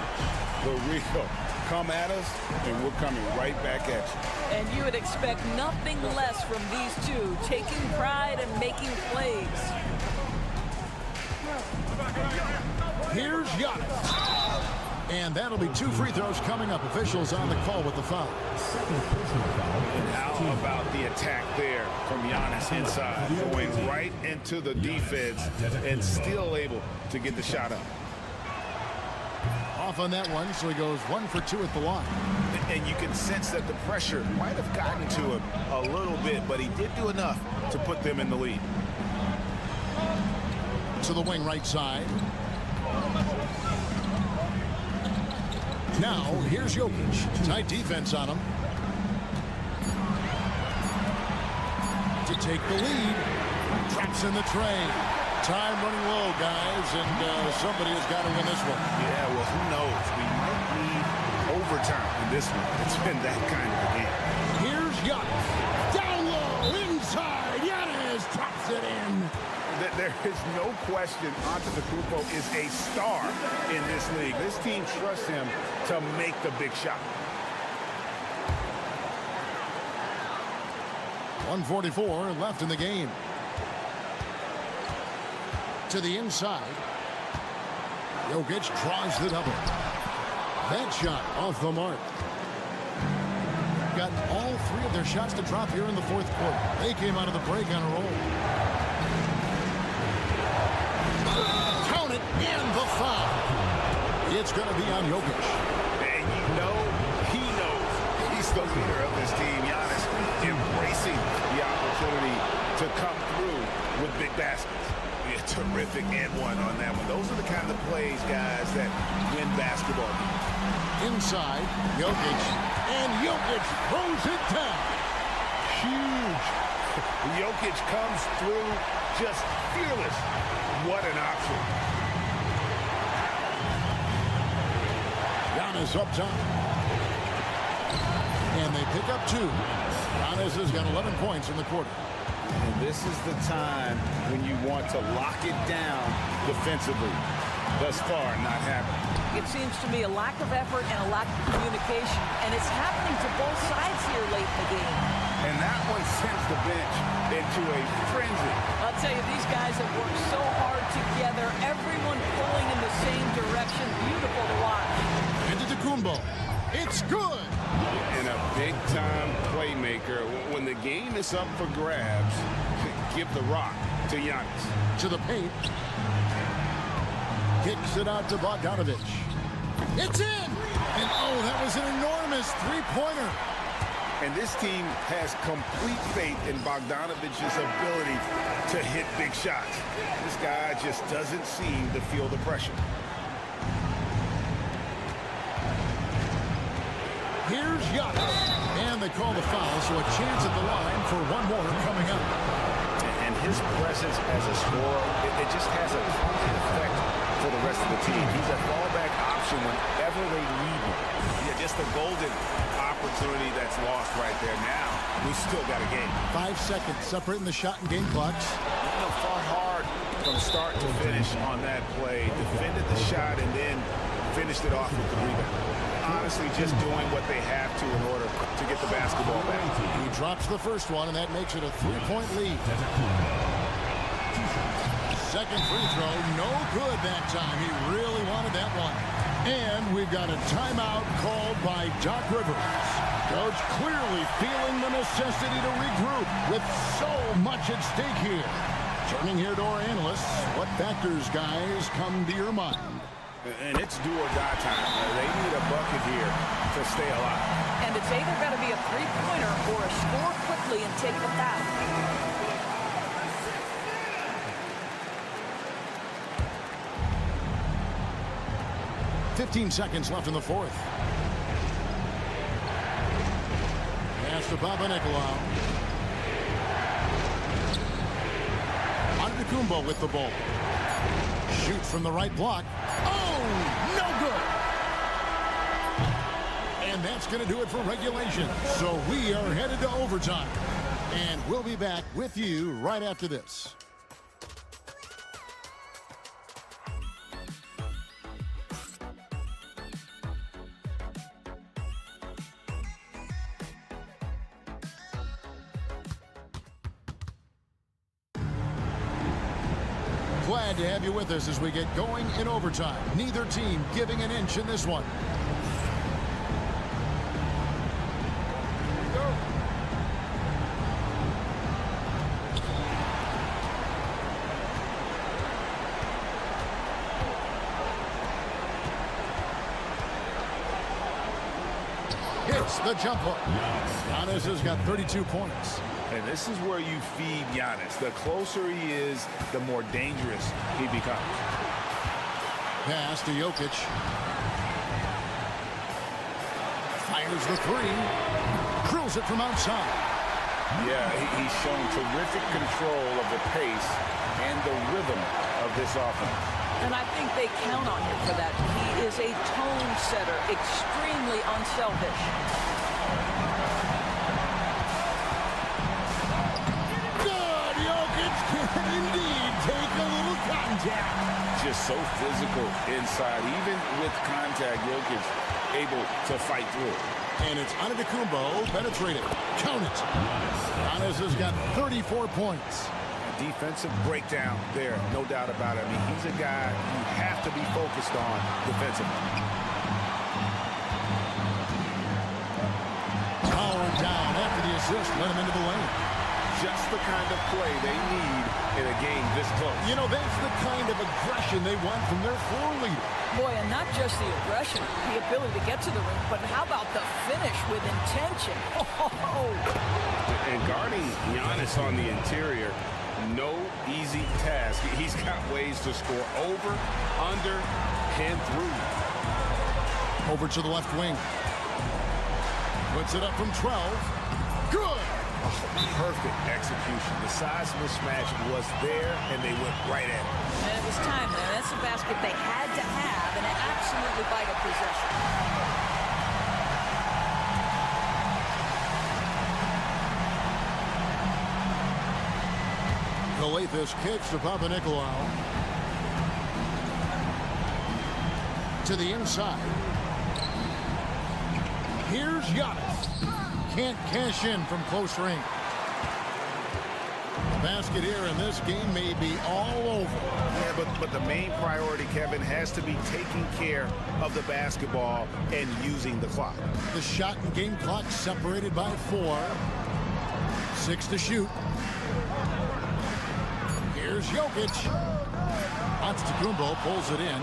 The Rico, come at us, and we're coming right back at you. And you would expect nothing less from these two, taking pride and making plays. Here's Giannis. And that'll be 2 free throws coming up. Officials on the call with the foul. And how about the attack there from Giannis inside, going right into the defense and still able to get the shot up. Off on that one, so he goes 1 for 2 at the line. And you can sense that the pressure might have gotten to him a little bit, but he did do enough to put them in the lead. To the wing right side. Now, here's Jokic. Tight defense on him. take the lead. Drops in the tray. Time running low, guys, and somebody has got to win this one. Yeah, well, who knows? We might need overtime in this one. It's been that kind of a game. Here's Giannis. Down low, inside. Giannis drops it in. There is no question Antetokounmpo is a star in this league. This team trusts him to make the big shot. 1:44 left in the game. To the inside. Jokic draws the double. That shot off the mark. Got all three of their shots to drop here in the fourth quarter. They came out of the break on a roll. Count it, and the foul. It's going to be on Jokic. And you know he knows he's the leader of this team. Giannis embracing the opportunity to come through with big baskets. Yeah, terrific and one on that one. Those are the kind of plays, guys, that win basketball games. Inside, Jokic. And Jokic throws it down. Huge. Jokic comes through just fearless. What an option. Giannis up top. And they pick up 2. Giannis has got 11 points in the quarter. And this is the time when you want to lock it down defensively. Thus far, not happening. It seems to me a lack of effort and a lack of communication, and it's happening to both sides here late in the game. And that one sends the bench into a frenzy. I'll tell you, these guys have worked so hard together, everyone pulling in the same direction. Beautiful to watch. Antetokounmpo. It's good. And a big-time playmaker. When the game is up for grabs, give the rock to Giannis. To the paint. Kicks it out to Bogdanovic. It's in! And oh, that was an enormous three-pointer. And this team has complete faith in Bogdanovic's ability to hit big shots. This guy just doesn't seem to feel the pressure. Here's Giannis. And they call the foul, so a chance at the line for one more coming up. And his presence as a scorer, it just has a calming effect for the rest of the team. He's a fallback option whenever they need him. Yeah, just a golden opportunity that's lost right there. Now, we still got a game. 5 seconds separating the shot and game clocks. You know, fought hard from start to finish on that play. Defended the shot and then finished it off with the rebound. Honestly, just doing what they have to in order to get the basketball back. He drops the first one, and that makes it a 3-point lead. Second free throw, no good that time. He really wanted that one. And we've got a timeout called by Doc Rivers. Coach clearly feeling the necessity to regroup with so much at stake here. Turning here to our analysts, what factors, guys, come to your mind? And it's do or die time. They need a bucket here to stay alive. And it's either got to be a three-pointer or a score quickly and take the foul. .15 seconds left in the fourth. Pass to Papanikolaou. Antetokounmpo with the ball. Shoot from the right block. Oh, no good. And that's going to do it for regulation. So we are headed to overtime. And we'll be back with you right after this. Glad to have you with us as we get going in overtime. Neither team giving an inch in this one. Hits the jump hook. Giannis has got 32 points. And this is where you feed Giannis. The closer he is, the more dangerous he becomes. Pass to Jokic. Fires the three. Drills it from outside. Yeah, he's shown terrific control of the pace and the rhythm of this offense. And I think they count on him for that. He is a tone setter, extremely unselfish. Good. Jokic can indeed take a little contact. Just so physical inside. Even with contact, Jokic able to fight through. And it's Antetokounmpo penetrated. Count it. Giannis has got 34 points. Defensive breakdown there, no doubt about it. I mean, he's a guy you have to be focused on defensively. Powered down after the assist, let him into the lane. Just the kind of play they need in a game this close. You know, that's the kind of aggression they want from their floor leader. Boy, and not just the aggression, the ability to get to the ring, but how about the finish with intention? Oh. And guarding Giannis on the interior, no easy task. He's got ways to score over, under, and through. Over to the left wing. Puts it up from 12. Good. Perfect execution. The size mismatch was there, and they went right at it. And it was time there. That's a basket they had to have, and an absolutely vital possession. Calathes kicks to Papanikolaou. To the inside. Here's Giannis. Can't cash in from close range. The basket here in this game may be all over. Yeah, but the main priority, Kevin, has to be taking care of the basketball and using the clock. The shot and game clock separated by 4. 6 to shoot. Here's Jokic. Antetokounmpo pulls it in.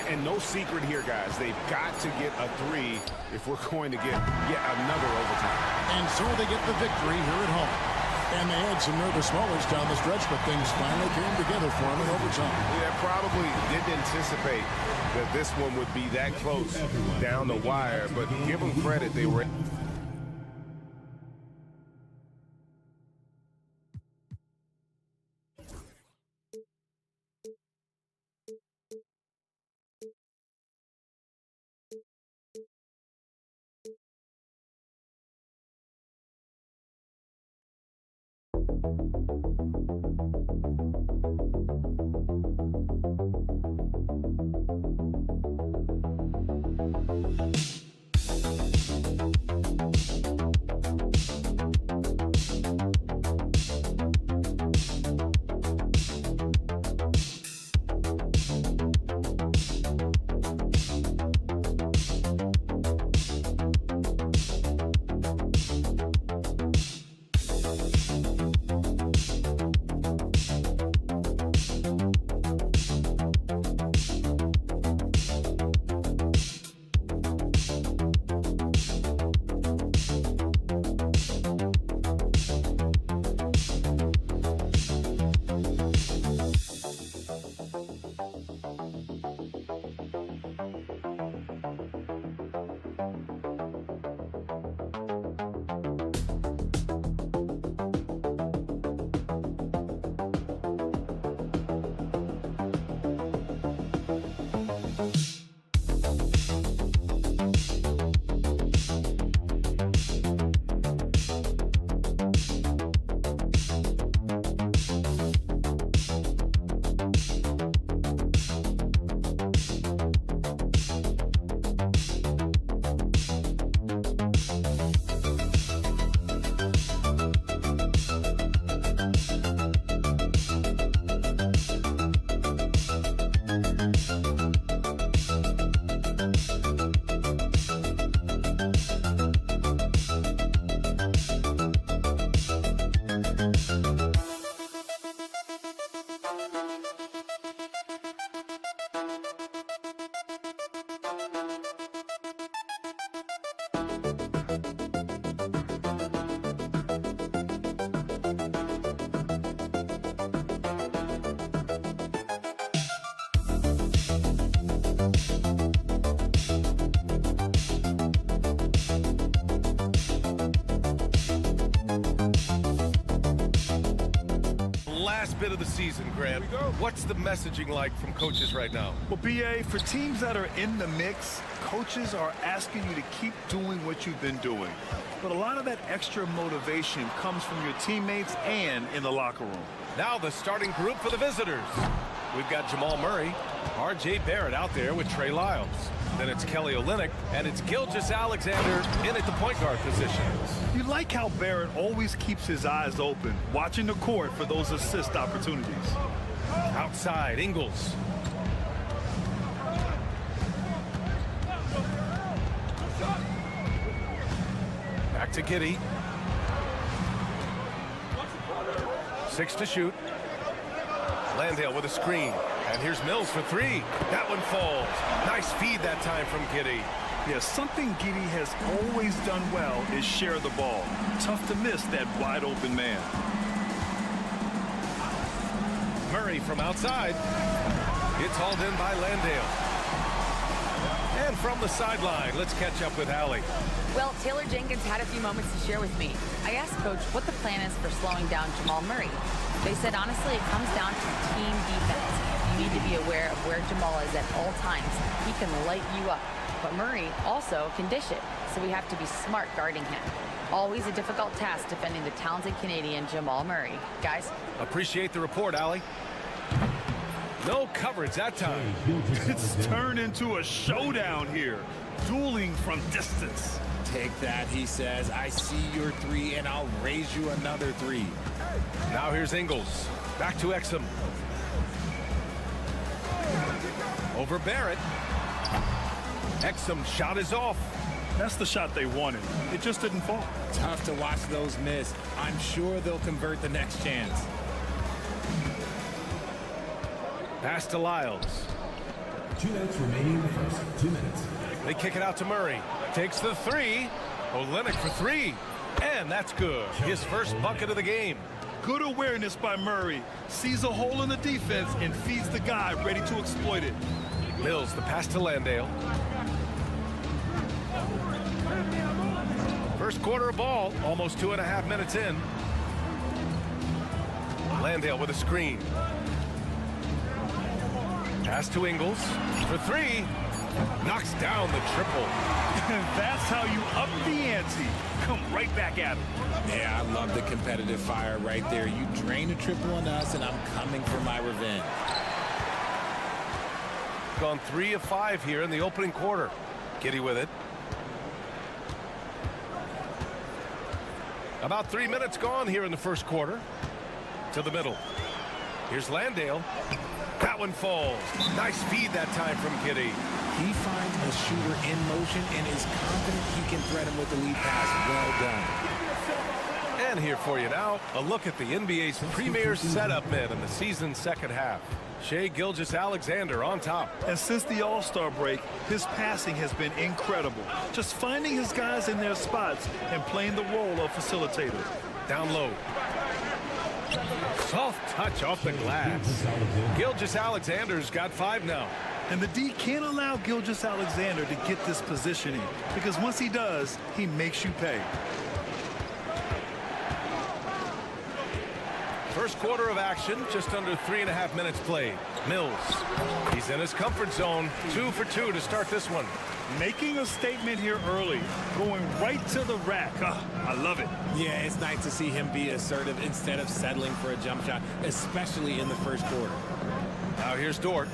And no secret here, guys. They've got to get a 3 if we're going to get yet another overtime. And so they get the victory here at home. And they had some nervous moments down the stretch, but things finally came together for them in overtime. Yeah, probably didn't anticipate that this one would be that close down the wire, but give them credit, they were... the season, Grant. What's the messaging like from coaches right now? Well, BA, for teams that are in the mix, coaches are asking you to keep doing what you've been doing. But a lot of that extra motivation comes from your teammates and in the locker room. Now the starting group for the visitors. We've got Jamal Murray, R.J. Barrett out there with Trey Lyles. Then it's Kelly Olynyk, and it's Gilgeous-Alexander in at the point guard position. You like how Barrett always keeps his eyes open, watching the court for those assist opportunities. Outside, Ingles. Back to Giddey. 6 to shoot. Landale with a screen. And here's Mills for 3. That one falls. Nice feed that time from Giddey. Yeah, something Giddey has always done well is share the ball. Tough to miss that wide open man. Murray from outside. It's hauled in by Landale. And from the sideline, let's catch up with Allie. Well, Taylor Jenkins had a few moments to share with me. I asked Coach what the plan is for slowing down Jamal Murray. They said, honestly, it comes down to team defense. You need to be aware of where Jamal is at all times. He can light you up, but Murray also can dish it, so we have to be smart guarding him. Always a difficult task defending the talented Canadian Jamal Murray. Guys? Appreciate the report, Allie. No coverage that time. It's turned into a showdown here. Dueling from distance. Take that, he says. I see your 3, and I'll raise you another 3. Now here's Ingles. Back to Exum. Over Barrett. Exum shot is off. That's the shot they wanted. It just didn't fall. Tough to watch those miss. I'm sure they'll convert the next chance. Pass to Lyles. 2 minutes remaining in the first. 2 minutes. They kick it out to Murray. Takes the 3. Olynyk for 3. And that's good. His first bucket of the game. Good awareness by Murray. Sees a hole in the defense and feeds the guy ready to exploit it. Mills, the pass to Landale. First quarter of ball, almost 2.5 minutes in. Landale with a screen. Pass to Ingles for 3. Knocks down the triple. That's how you up the ante. Come right back at him. Yeah, I love the competitive fire right there. You drain a triple on us, and I'm coming for my revenge. Gone 3 of 5 here in the opening quarter. Giddey with it. About 3 minutes gone here in the first quarter. To the middle. Here's Landale. That one falls. Nice feed that time from Giddey. He finds a shooter in motion and is confident he can thread him with the lead pass. Well done. And here for you now, a look at the NBA's premier setup men in the season's second half. Shai Gilgeous-Alexander on top. And since the All-Star break, his passing has been incredible. Just finding his guys in their spots and playing the role of facilitator. Down low. Soft touch off the glass. Gilgeous-Alexander's got 5 now. And the D can't allow Gilgeous-Alexander to get this positioning, because once he does, he makes you pay. First quarter of action, just under 3.5 minutes played. Mills, he's in his comfort zone. 2 for 2 to start this one. Making a statement here early, going right to the rack. I love it. Yeah, it's nice to see him be assertive instead of settling for a jump shot, especially in the first quarter. Now here's Dort.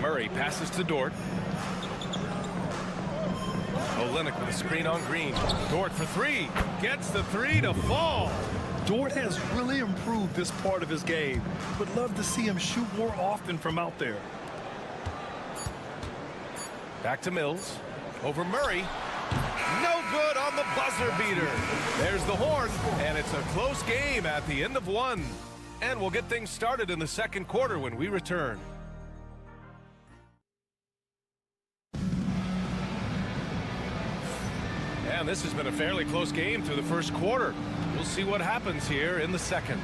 Murray passes to Dort. Olynyk with a screen on Green. Dort for 3. Gets the 3 to fall. Dort has really improved this part of his game. Would love to see him shoot more often from out there. Back to Mills. Over Murray. No good on the buzzer beater. There's the horn, and it's a close game at the end of 1. And we'll get things started in the second quarter when we return. And this has been a fairly close game through the first quarter. We'll see what happens here in the second.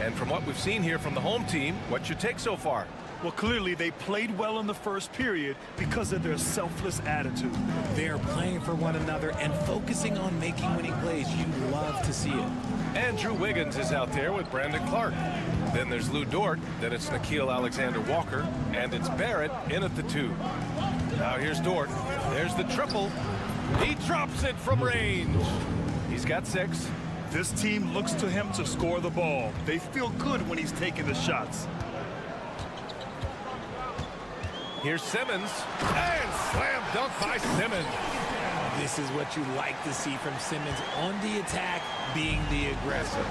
And from what we've seen here from the home team, what's your take so far? Well, clearly they played well in the first period because of their selfless attitude. They are playing for one another and focusing on making winning plays. You love to see it. Andrew Wiggins is out there with Brandon Clark. Then there's Lou Dort. Then it's Nickeil Alexander-Walker. And it's Barrett in at the 2. Now here's Dort. There's the triple. He drops it from range. He's got 6. This team looks to him to score the ball. They feel good when he's taking the shots. Here's Simmons. And slam dunk by Simmons. This is what you like to see from Simmons on the attack, being the aggressor.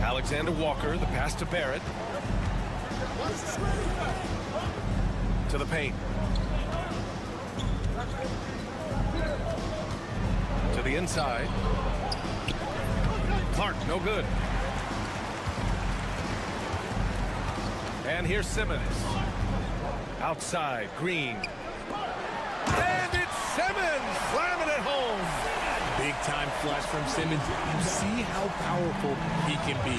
Alexander Walker, the pass to Barrett. To the paint. To the inside. Clark, no good. And here's Simmons. Outside, Green. And it's Simmons slamming it home. Big time flush from Simmons. You see how powerful he can be.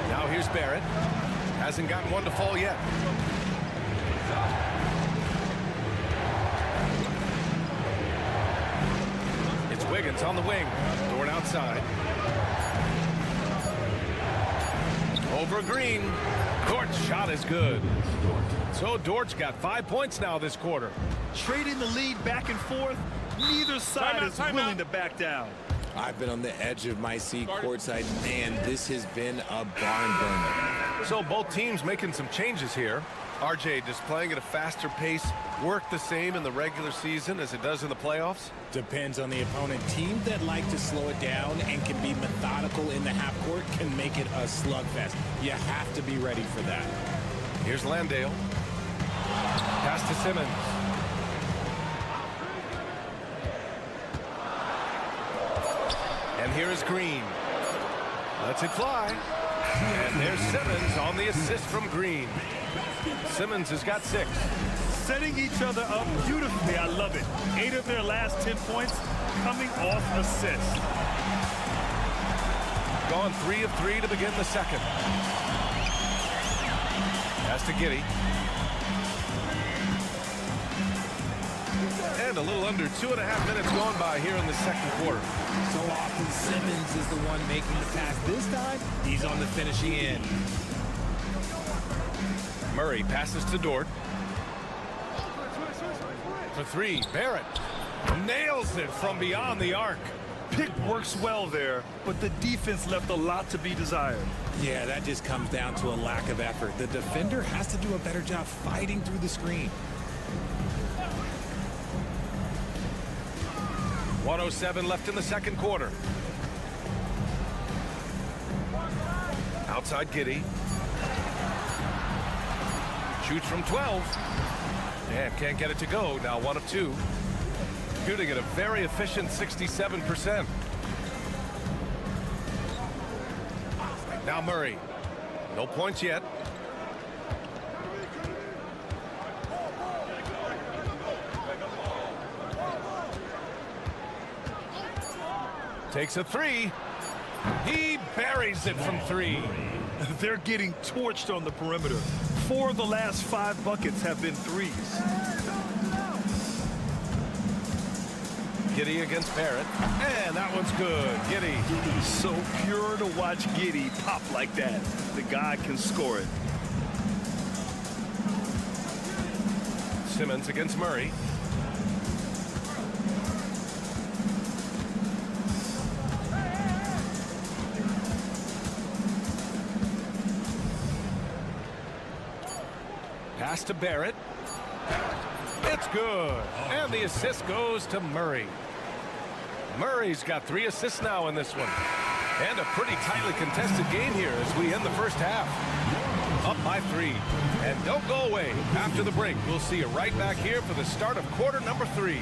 Now here's Barrett. Hasn't gotten one to fall yet. It's Wiggins on the wing. Dort outside. Over Green. Dort's shot is good. So Dort's got 5 points now this quarter. Trading the lead back and forth, neither side is willing to back down. I've been on the edge of my seat courtside. Man, this has been a barn burner. So both teams making some changes here. RJ just playing at a faster pace, work the same in the regular season as it does in the playoffs? Depends on the opponent. Teams that like to slow it down and can be methodical in the half court can make it a slugfest. You have to be ready for that. Here's Landale. Pass to Simmons. And here is Green. Lets it fly. And there's Simmons on the assist from Green. Simmons has got 6. Setting each other up beautifully. I love it. 8 of their last 10 points coming off assists. Gone 3 of 3 to begin the second. Pass to Giddey. And a little under 2.5 minutes gone by here in the second quarter. So often Simmons is the one making the pass. This time, he's on the finishing end. Murray passes to Dort. For 3, Barrett nails it from beyond the arc. Pick works well there, but the defense left a lot to be desired. Yeah, that just comes down to a lack of effort. The defender has to do a better job fighting through the screen. 1:07 left in the second quarter. Outside Giddey. Shoots from 12. And can't get it to go. Now 1 of 2. Shooting at a very efficient 67%. Now Murray. No points yet. Takes a 3. He buries it from 3. They're getting torched on the perimeter. 4 of the last 5 buckets have been 3s. Giddey against Barrett. And that one's good. Giddey. So pure to watch Giddey pop like that. The guy can score it. Simmons against Murray. Pass to Barrett. It's good. And the assist goes to Murray. Murray's got 3 assists now in this one. And a pretty tightly contested game here as we end the first half. Up by 3. And don't go away. After the break, we'll see you right back here for the start of quarter number 3.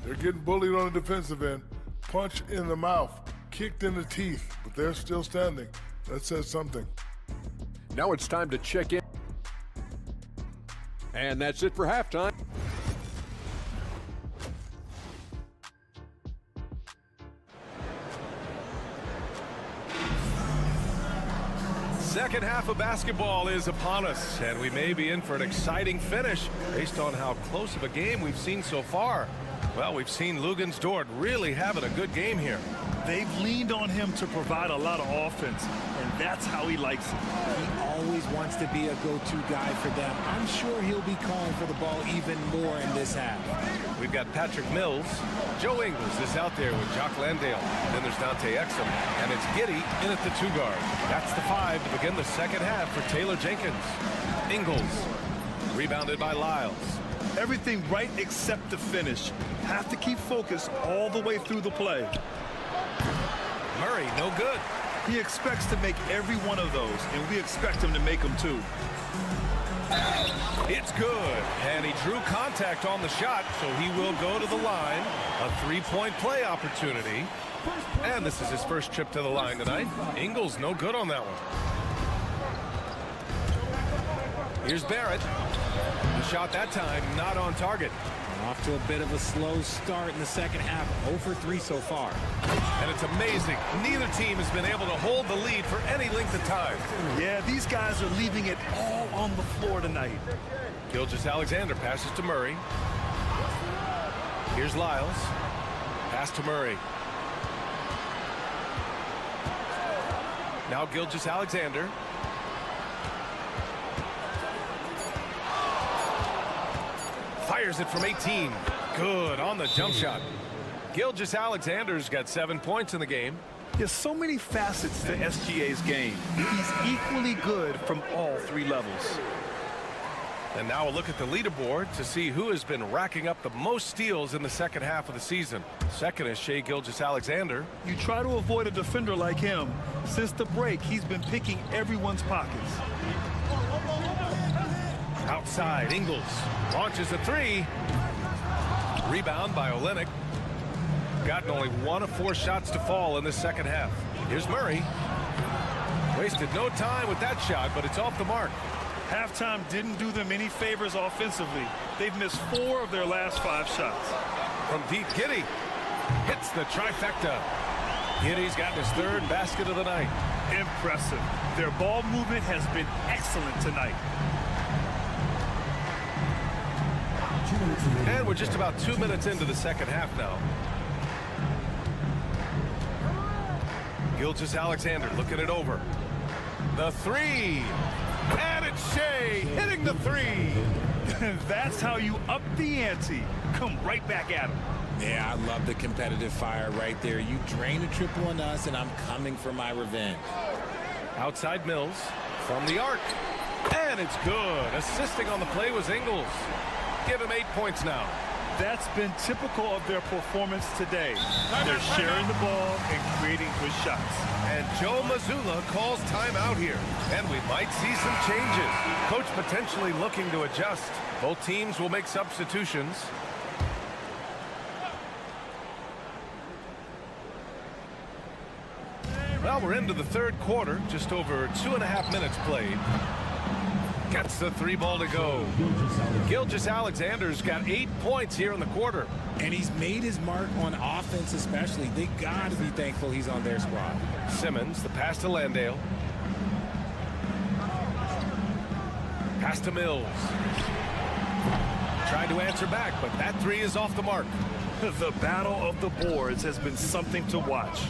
They're getting bullied on the defensive end. Punch in the mouth, kicked in the teeth, but they're still standing. That says something. Now it's time to check in. And that's it for halftime. Second half of basketball is upon us, and we may be in for an exciting finish based on how close of a game we've seen so far. Well, we've seen Lugansdort really having a good game here. They've leaned on him to provide a lot of offense, and that's how he likes it. He always wants to be a go-to guy for them. I'm sure he'll be calling for the ball even more in this half. We've got Patrick Mills. Joe Ingles is out there with Jock Landale. Then there's Dante Exum, and it's Giddy in at the 2 guard. That's the 5 to begin the second half for Taylor Jenkins. Ingles, rebounded by Lyles. Everything right except the finish. Have to keep focused all the way through the play. Murray, no good. He expects to make every one of those, and we expect him to make them too. It's good, and he drew contact on the shot, so he will go to the line. A 3-point play opportunity. And this is his first trip to the line tonight. Ingles no good on that one. Here's Barrett. The shot that time not on target. Off to a bit of a slow start in the second half. 0 for 3 so far. And it's amazing. Neither team has been able to hold the lead for any length of time. Yeah, these guys are leaving it all on the floor tonight. Gilgeous-Alexander passes to Murray. Here's Lyles. Pass to Murray. Now Gilgeous-Alexander. Fires it from 18. Good on the jump shot. Gilgeous-Alexander's got 7 points in the game. There's so many facets to SGA's game. He's equally good from all 3 levels. And now a look at the leaderboard to see who has been racking up the most steals in the second half of the season. Second is Shai Gilgeous-Alexander. You try to avoid a defender like him. Since the break, he's been picking everyone's pockets. Outside, Ingles launches a 3. Rebound by Olynyk. Gotten only 1 of 4 shots to fall in the second half. Here's Murray. Wasted no time with that shot, but it's off the mark. Halftime didn't do them any favors offensively. They've missed 4 of their last 5 shots. From deep, Giddy hits the trifecta. Giddy's gotten his 3rd basket of the night. Impressive. Their ball movement has been excellent tonight. And we're just about 2 minutes into the second half now. Gilgeous-Alexander looking it over. The 3. And it's Shai hitting the 3. That's how you up the ante. Come right back at him. Yeah, I love the competitive fire right there. You drain a triple on us, and I'm coming for my revenge. Outside Mills from the arc. And it's good. Assisting on the play was Ingles. Give him 8 points now. That's been typical of their performance today. They're sharing the ball and creating good shots. And Joe Mazzulla calls timeout here. And we might see some changes. Coach potentially looking to adjust. Both teams will make substitutions. Well, we're into the 3rd quarter. Just over 2.5 minutes played. Gets the 3 ball to go. Gilgeous-Alexander's got 8 points here in the quarter. And he's made his mark on offense especially. They got to be thankful he's on their squad. Simmons, the pass to Landale. Pass to Mills. Tried to answer back, but that 3 is off the mark. The battle of the boards has been something to watch.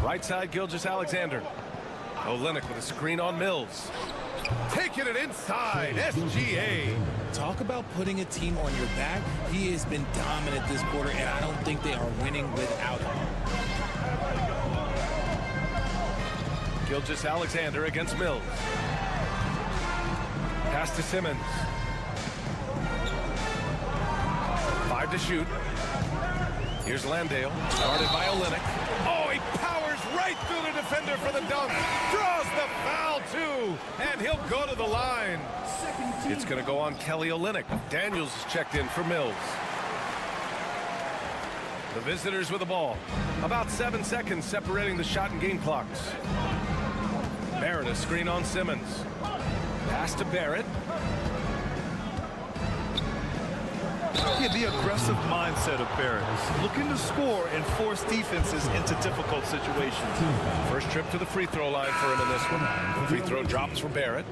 Right side, Gilgeous-Alexander. Olynyk with a screen on Mills. Taking it inside, SGA. Talk about putting a team on your back. He has been dominant this quarter, and I don't think they are winning without him. Gilgeous-Alexander against Mills. Pass to Simmons. 5 to shoot. Here's Landale. Guarded by Olynyk. Oh, he powers right through the defender for the dunk. Draws the foul, too. And he'll go to the line. It's going to go on Kelly Olynyk. Daniels is checked in for Mills. The visitors with the ball. About 7 seconds separating the shot and game clocks. Barrett a screen on Simmons. Pass to Barrett. Yeah, the aggressive mindset of Barrett. Looking to score and force defenses into difficult situations. First trip to the free throw line for him in this one. The free throw drops for Barrett.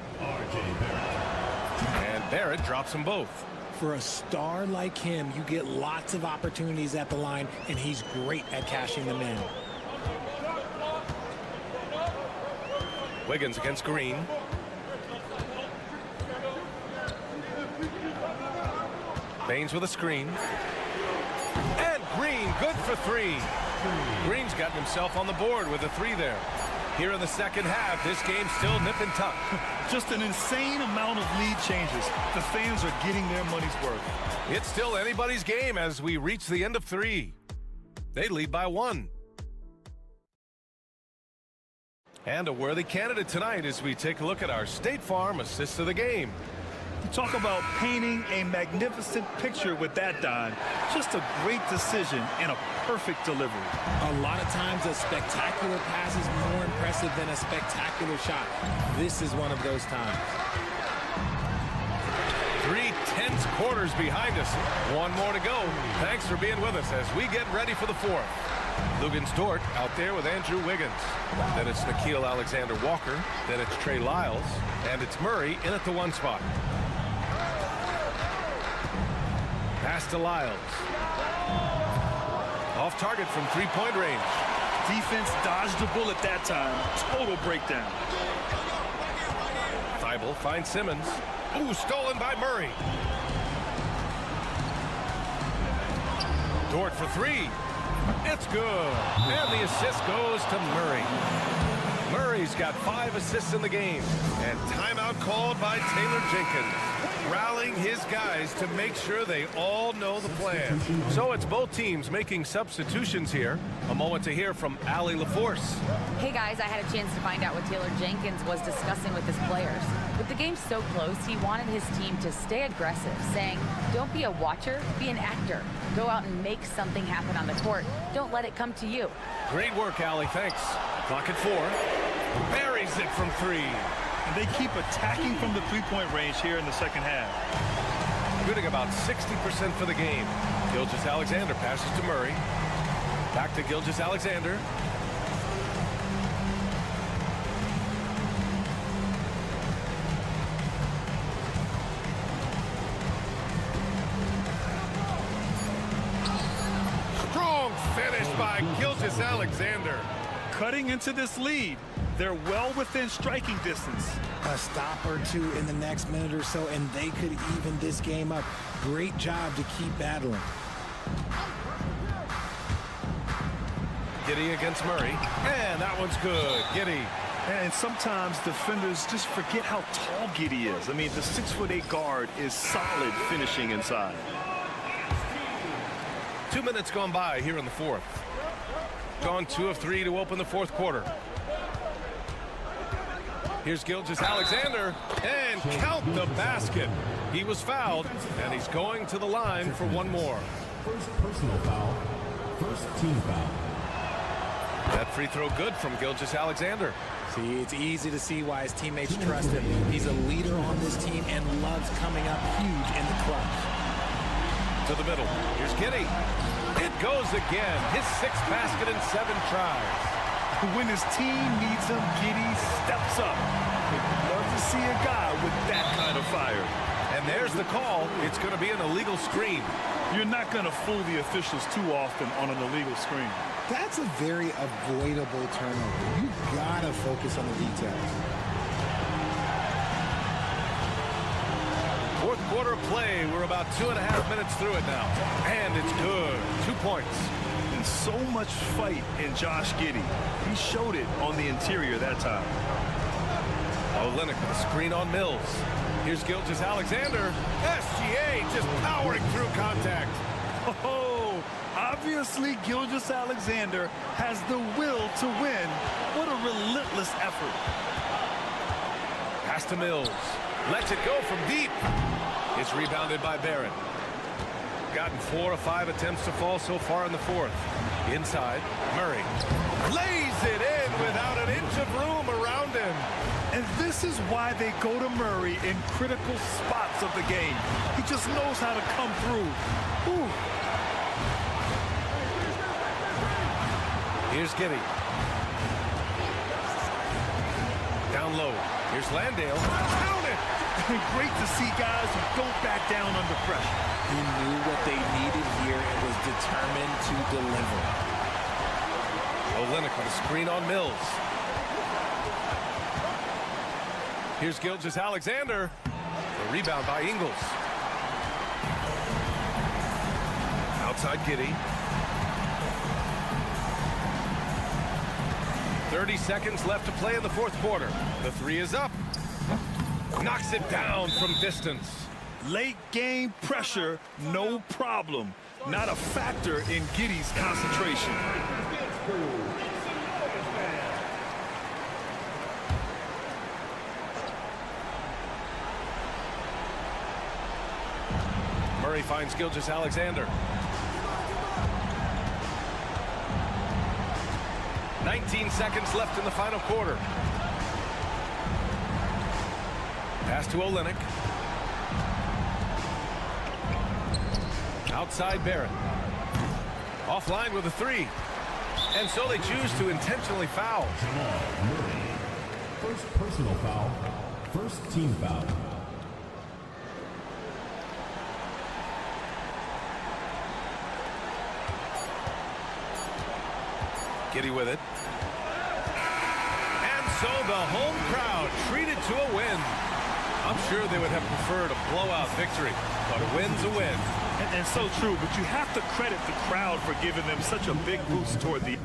And Barrett drops them both. For a star like him, you get lots of opportunities at the line, and he's great at cashing them in. Wiggins against Green. Baines with a screen. And Green, good for three. Green's gotten himself on the board with a three there. Here in the second half, this game's still nip and tuck. Just an insane amount of lead changes. The fans are getting their money's worth. It's still anybody's game as we reach the end of three. They lead by 1. And a worthy candidate tonight as we take a look at our State Farm assist of the game. You talk about painting a magnificent picture with that, Don. Just a great decision and a perfect delivery. A lot of times a spectacular pass is more impressive than a spectacular shot. This is one of those times. 3 tense quarters behind us. One more to go. Thanks for being with us as we get ready for the fourth. Lugens Dort out there with Andrew Wiggins. Then it's Nickeil Alexander-Walker. Then it's Trey Lyles. And it's Murray in at the 1 spot. Pass to Lyles. Off target from 3-point range. Defense dodged the bullet that time. Total breakdown. Thibault finds Simmons. Ooh, stolen by Murray. Dort for 3. It's good. And the assist goes to Murray. Murray's got 5 assists in the game. And timeout called by Taylor Jenkins, rallying his guys to make sure they all know the plan. So it's both teams making substitutions here. A moment to hear from Allie LaForce. Hey guys, I had a chance to find out what Taylor Jenkins was discussing with his players. With the game so close, he wanted his team to stay aggressive, saying, don't be a watcher, be an actor. Go out and make something happen on the court. Don't let it come to you. Great work, Allie. Thanks. Clock at 4. Buries it from 3. And they keep attacking from the 3-point range here in the second half. Shooting about 60% for the game. Gilgeous-Alexander passes to Murray. Back to Gilgeous-Alexander. Strong finish by Gilgeous-Alexander. Cutting into this lead. They're well within striking distance. A stop or two in the next minute or so, and they could even this game up. Great job to keep battling. Giddey against Murray. And that one's good. Giddey. And sometimes defenders just forget how tall Giddey is. I mean, the 6'8" guard is solid finishing inside. 2 minutes gone by here in the fourth. Gone 2 of 3 to open the fourth quarter. Here's Gilgeous-Alexander, and count the basket. He was fouled, and he's going to the line for one more. First personal foul. First team foul. That free throw good from Gilgeous-Alexander. See, it's easy to see why his teammates trust him. He's a leader on this team and loves coming up huge in the clutch. To the middle. Here's Giddey. It goes again. His 6th basket in 7 tries. When his team needs him, Giddey steps up. Love to see a guy with that kind of fire. And there's the call. It's going to be an illegal screen. You're not going to fool the officials too often on an illegal screen. That's a very avoidable turnover. You gotta focus on the details. Fourth quarter play. We're about 2.5 minutes through it now. And it's good. 2 points. And so much fight in Josh Giddey. He showed it on the interior that time. Olynyk with a screen on Mills. Here's Gilgeous-Alexander. SGA just powering through contact. Oh, obviously Gilgeous-Alexander has the will to win. What a relentless effort. Pass to Mills. Lets it go from deep. It's rebounded by Barrett. Gotten 4 of 5 attempts to fall so far in the fourth. Inside, Murray lays it in without an inch of room around him. And this is why they go to Murray in critical spots of the game. He just knows how to come through. Ooh. Here's Giddy. Down low. Here's Landale. Count it! Great to see guys who don't back down under pressure. He knew what they needed here and was determined to deliver. Olynyk with a screen on Mills. Here's Gilgeous-Alexander. The rebound by Ingles. Outside Giddy. 30 seconds left to play in the fourth quarter. The three is up. Knocks it down from distance. Late game pressure, no problem. Not a factor in Giddy's concentration. Murray finds Gilgeous-Alexander. 19 seconds left in the final quarter. Pass to Olynyk. Outside Barrett. Offline with a three. And so they choose to intentionally foul. Murray. First personal foul. First team foul. Giddy with it. And so the home crowd treated to a win. I'm sure they would have preferred a blowout victory, but a win's a win. And so true, but you have to credit the crowd for giving them such a big boost toward the...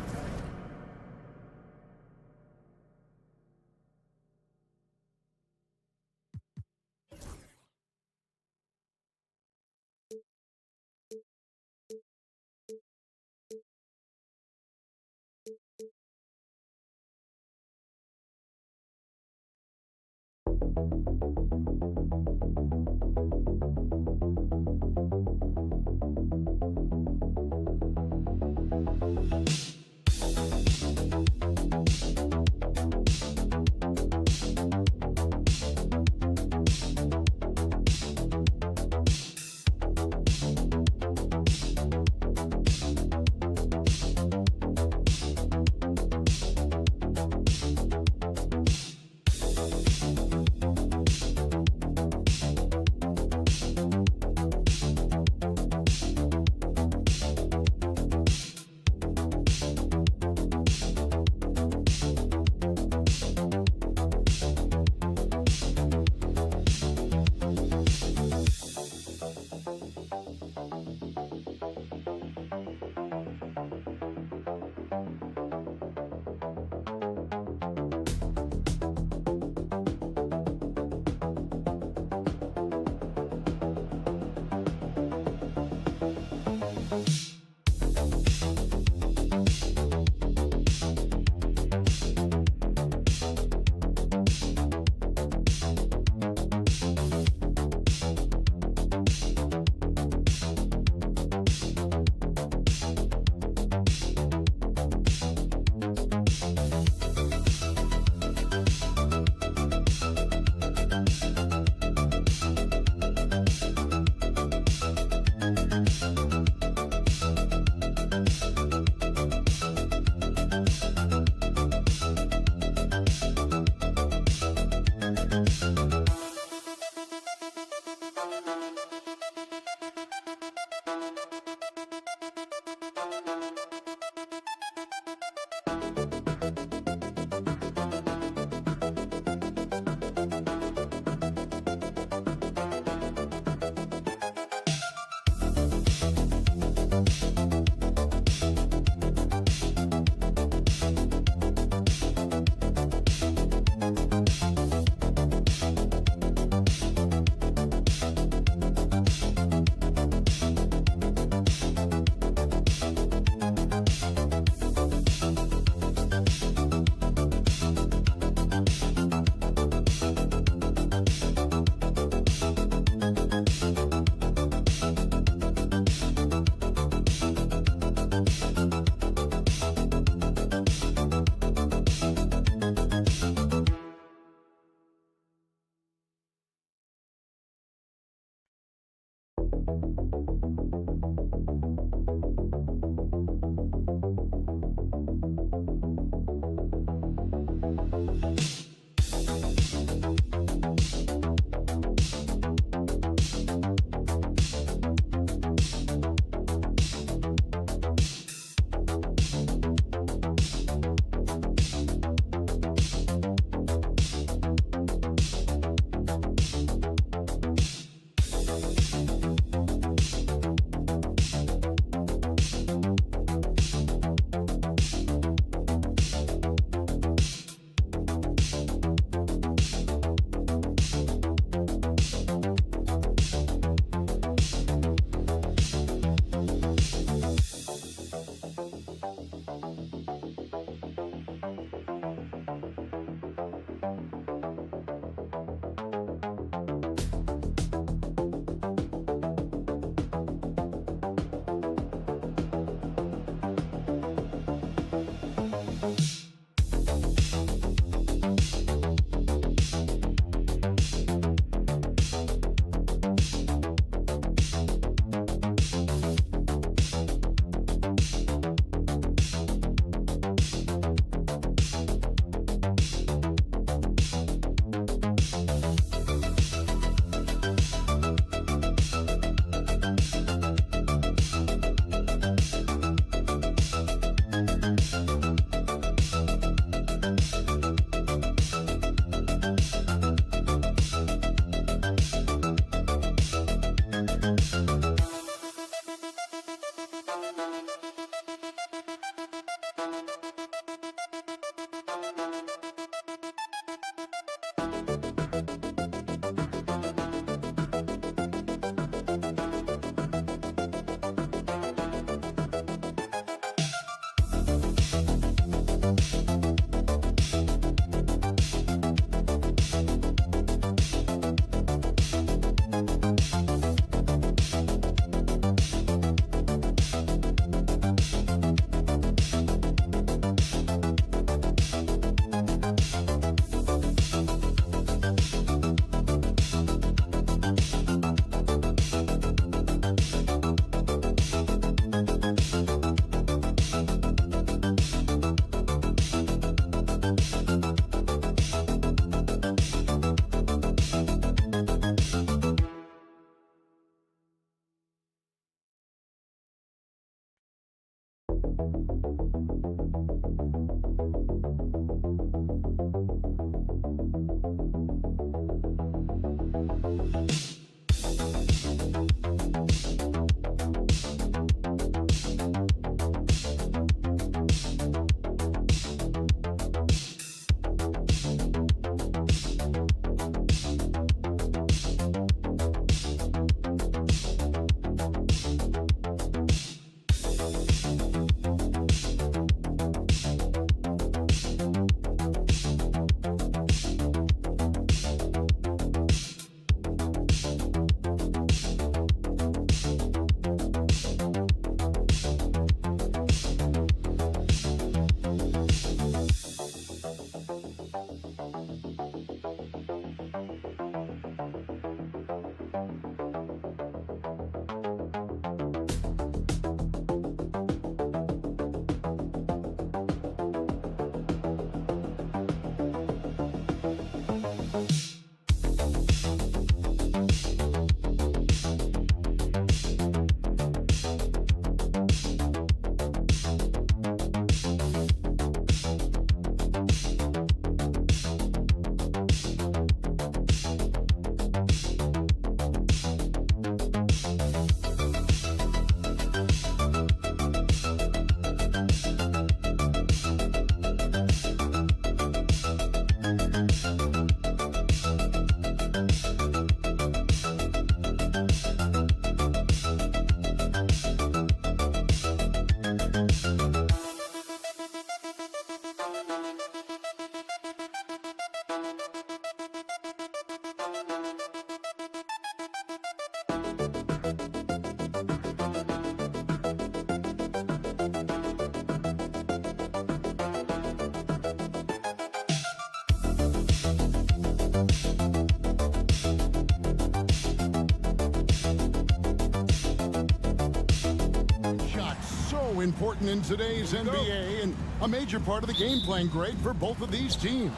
important in today's NBA and a major part of the game plan, Greg, for both of these teams.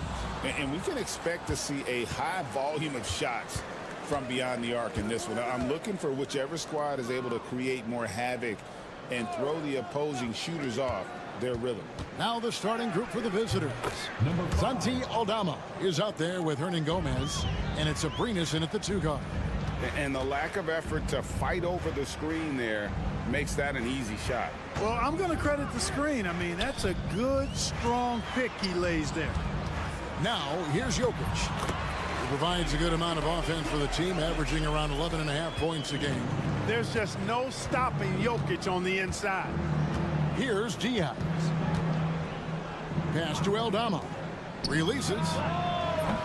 And we can expect to see a high volume of shots from beyond the arc in this one. I'm looking for whichever squad is able to create more havoc and throw the opposing shooters off their rhythm. Now the starting group for the visitors. Santi Aldama is out there with Hernan Gomez, and it's Abrinas in at the 2 guard. And the lack of effort to fight over the screen there makes that an easy shot. Well, I'm going to credit the screen. I mean, that's a good, strong pick he lays there. Now, here's Jokic. He provides a good amount of offense for the team, averaging around 11.5 points a game. There's just no stopping Jokic on the inside. Here's Diaz. Pass to Aldama. Releases.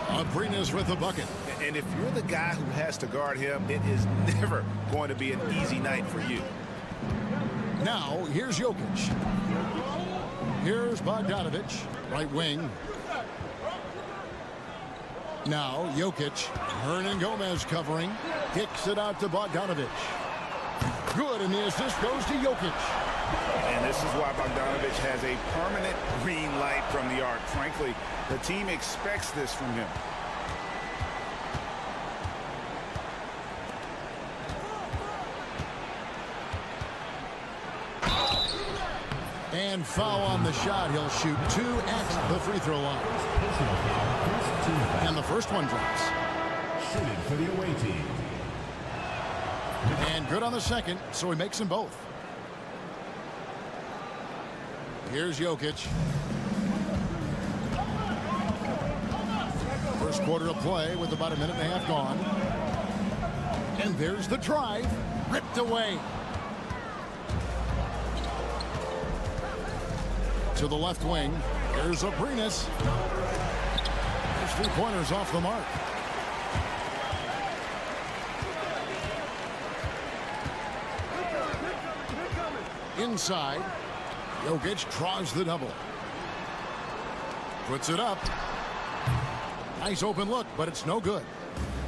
Abrinas with the bucket. And if you're the guy who has to guard him, it is never going to be an easy night for you. Now, here's Jokic. Here's Bogdanovic, right wing. Now, Jokic. Hernan Gomez covering. Kicks it out to Bogdanovic. Good, and the assist goes to Jokic. And this is why Bogdanovic has a permanent green light from the arc. Frankly, the team expects this from him. And foul on the shot. He'll shoot 2 at the free throw line. And the first one drops. Shooting for the away team. And good on the second, so he makes them both. Here's Jokic. First quarter of play with about 1.5 minutes gone. And there's the drive. Ripped away. To the left wing. Here's Abrinas. There's 3-pointers off the mark. Inside. Jokic draws the double. Puts it up. Nice open look, but it's no good.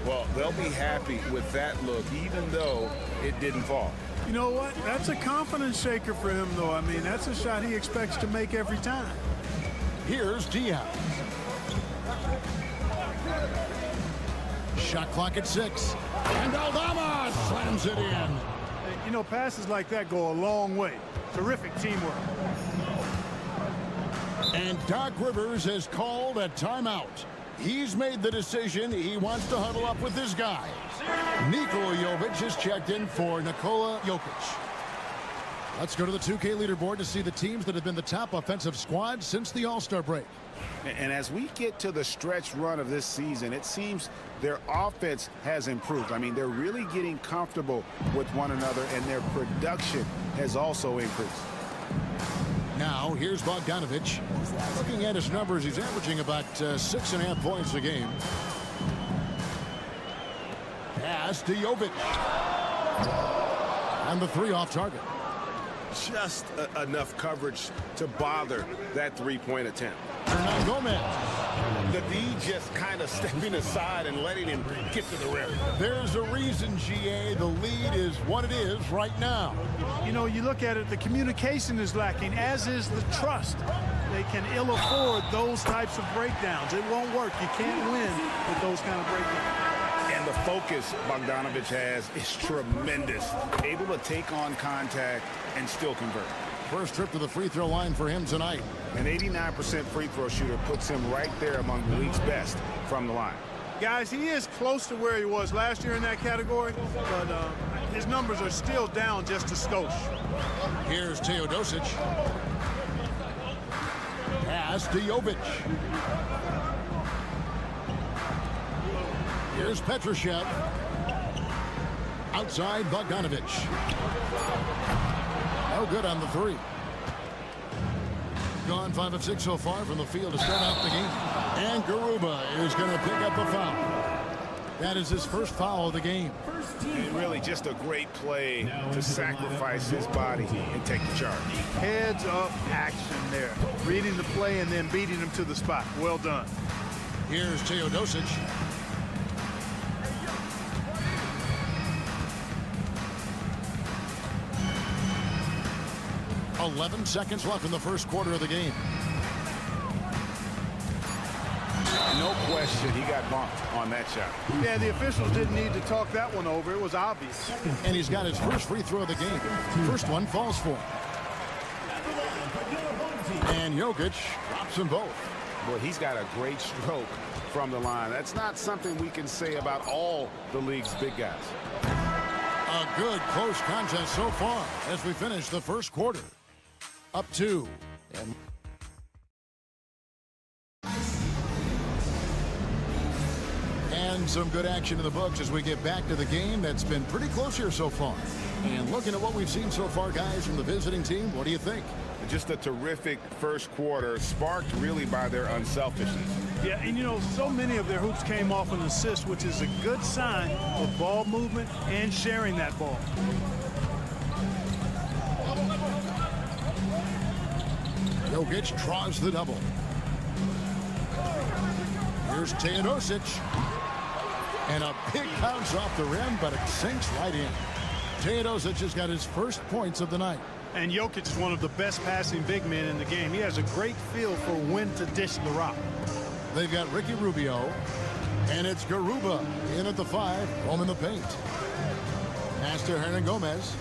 Well, they'll be happy with that look, even though it didn't fall. You know what? That's a confidence shaker for him, though. I mean, that's a shot he expects to make every time. Here's Diaz. Shot clock at 6. And Aldama slams it in. You know, passes like that go a long way. Terrific teamwork. And Doc Rivers has called a timeout. He's made the decision. He wants to huddle up with his guys. Nikola Jovic has checked in for Nikola Jokic. Let's go to the 2K leaderboard to see the teams that have been the top offensive squad since the All-Star break. And as we get to the stretch run of this season, it seems their offense has improved. I mean, they're really getting comfortable with one another, and their production has also increased. Now, here's Bogdanovic. Looking at his numbers, he's averaging about 6.5 points a game. Pass to Jovic. And the 3 off target. Just enough coverage to bother that 3-point attempt. Hernan Gomez. The D just kind of stepping aside and letting him get to the rim. There's a reason, GA, the lead is what it is right now. You know, you look at it, the communication is lacking, as is the trust. They can ill afford those types of breakdowns. It won't work. You can't win with those kind of breakdowns. And the focus Bogdanovic has is tremendous. Able to take on contact and still convert. First trip to the free throw line for him tonight. An 89% free throw shooter puts him right there among the league's best from the line. Guys, he is close to where he was last year in that category, but his numbers are still down just a skosh. Here's Teodosic. Pass to Jovic. Here's Petrushev. Outside Bogdanovic. No good on the 3. Gone 5 of 6 so far from the field to start out the game. And Garuba is going to pick up the foul. That is his first foul of the game. And really just a great play to sacrifice his body and take the charge. Heads up action there. Reading the play and then beating him to the spot. Well done. Here's Teodosic. 11 seconds left in the first quarter of the game. No question, he got bumped on that shot. Yeah, the officials didn't need to talk that one over. It was obvious. And he's got his first free throw of the game. First one falls for him. And Jokic drops them both. Well, he's got a great stroke from the line. That's not something we can say about all the league's big guys. A good close contest so far as we finish the first quarter. Up 2. And some good action in the books as we get back to the game that's been pretty close here so far. And looking at what we've seen so far, guys, from the visiting team, what do you think? Just a terrific first quarter, sparked really by their unselfishness. Yeah, and you know, so many of their hoops came off an assist, which is a good sign of ball movement and sharing that ball. Jokic draws the double. Here's Teodosic. And a big bounce off the rim, but it sinks right in. Teodosic has got his first points of the night. And Jokic is one of the best passing big men in the game. He has a great feel for when to dish the rock. They've got Ricky Rubio. And it's Garuba in at the 5, home in the paint. Pass to Hernan Gomez.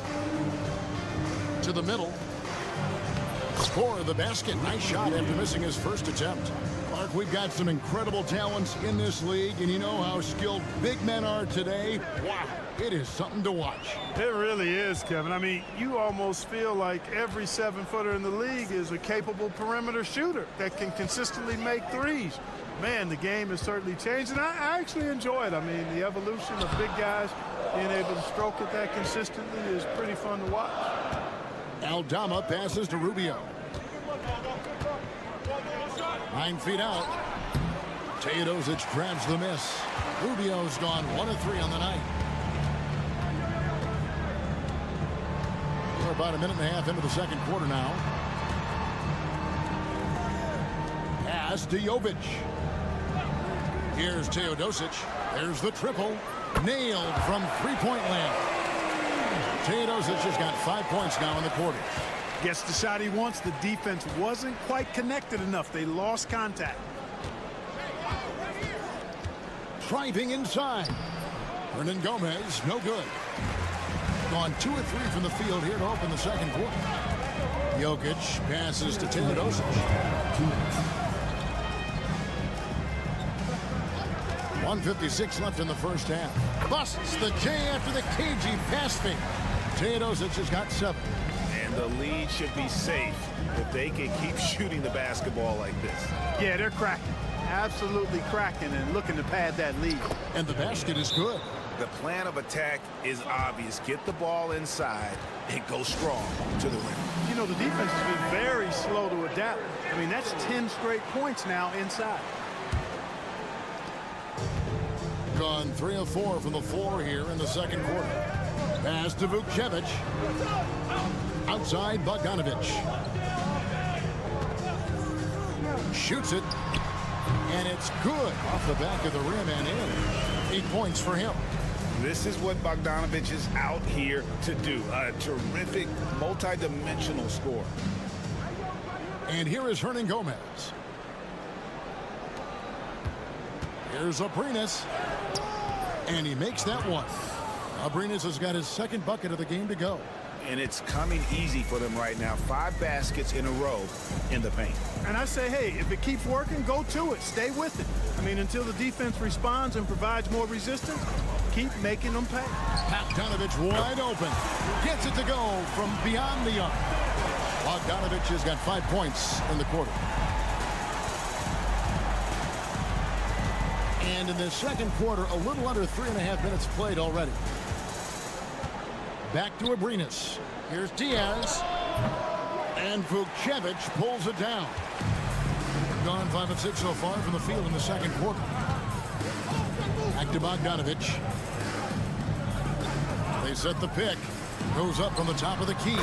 To the middle. Score the basket. Nice shot after missing his first attempt. Mark, we've got some incredible talents in this league, and you know how skilled big men are today. Wow, it is something to watch. It really is, Kevin. I mean, you almost feel like every 7-footer in the league is a capable perimeter shooter that can consistently make threes. Man, the game has certainly changed, and I actually enjoy it. I mean, the evolution of big guys being able to stroke it that consistently is pretty fun to watch. Aldama passes to Rubio. 9 feet out. Teodosic grabs the miss. Rubio's gone 1 of 3 on the night. We're about a minute and a half into the second quarter now. Pass to Jovic. Here's Teodosic. There's the triple. Nailed from three-point land. Teodosic has got 5 points now in the quarter. Gets the shot he wants. The defense wasn't quite connected enough. They lost contact. Driving inside. Hernan Gomez, no good. Gone 2 of 3 from the field here to open the second quarter. Jokic passes to Teodosic. 1:56 left in the first half. Busts the J after the cagey pass fake. Teodosic has got 7. And the lead should be safe if they can keep shooting the basketball like this. Yeah, they're cracking. Absolutely cracking and looking to pad that lead. And the basket is good. The plan of attack is obvious. Get the ball inside and go strong to the rim. You know, the defense has been very slow to adapt. I mean, that's 10 straight points now inside. Gone 3 of 4 from the floor here in the second quarter. Pass to Vukcevic. Outside Bogdanovic. Shoots it. And it's good off the back of the rim and in. 8 points for him. This is what Bogdanovic is out here to do. A terrific, multi-dimensional score. And here is Hernan Gomez. Here's Abrinas. And he makes that one. Abrinas has got his second bucket of the game to go. And it's coming easy for them right now. 5 baskets in a row in the paint. And I say, hey, if it keeps working, go to it. Stay with it. I mean, until the defense responds and provides more resistance, keep making them pay. Bogdanovic wide open. Gets it to go from beyond the arc. Bogdanovic has got 5 points in the quarter. And in the second quarter, a little under 3.5 minutes played already. Back to Abrinas. Here's Diaz. And Vukcevic pulls it down. Gone 5 of 6 so far from the field in the second quarter. Back to Bogdanovic. They set the pick. Goes up from the top of the key.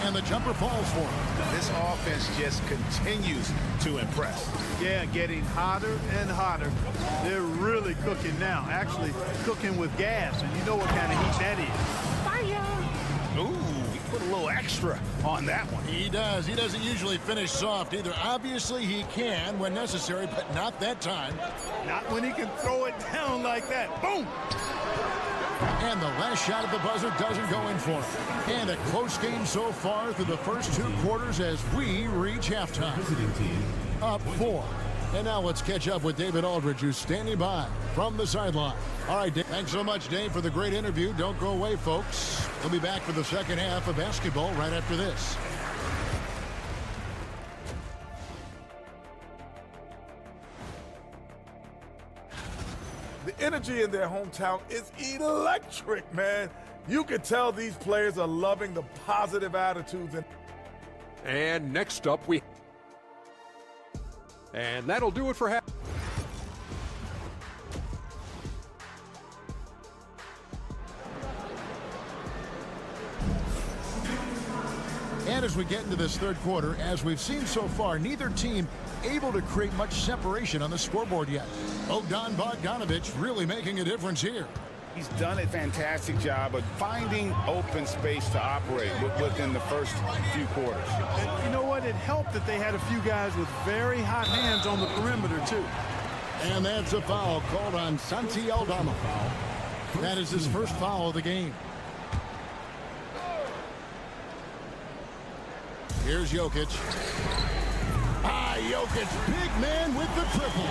And the jumper falls for him. This offense just continues to impress. Yeah, getting hotter and hotter. They're really cooking now. Actually cooking with gas. And you know what kind of heat that is. Ooh, put a little extra on that one. He does. He doesn't usually finish soft either. Obviously, he can when necessary, but not that time. Not when he can throw it down like that. Boom! And the last shot at the buzzer doesn't go in for him. And a close game so far through the first 2 quarters as we reach halftime. Up 4. And now let's catch up with David Aldridge, who's standing by from the sideline. All right, Dave, thanks so much, Dave, for the great interview. Don't go away, folks. We'll be back for the second half of basketball right after this. The energy in their hometown is electric, man. You can tell these players are loving the positive attitudes. And next up, and that'll do it for half. And as we get into this third quarter, as we've seen so far, neither team able to create much separation on the scoreboard yet. Bogdanovic really making a difference here. He's done a fantastic job of finding open space to operate within the first few quarters. And you know what? It helped that they had a few guys with very hot hands on the perimeter, too. And that's a foul called on Santi Aldama. That is his first foul of the game. Here's Jokic. Jokic, big man with the triple.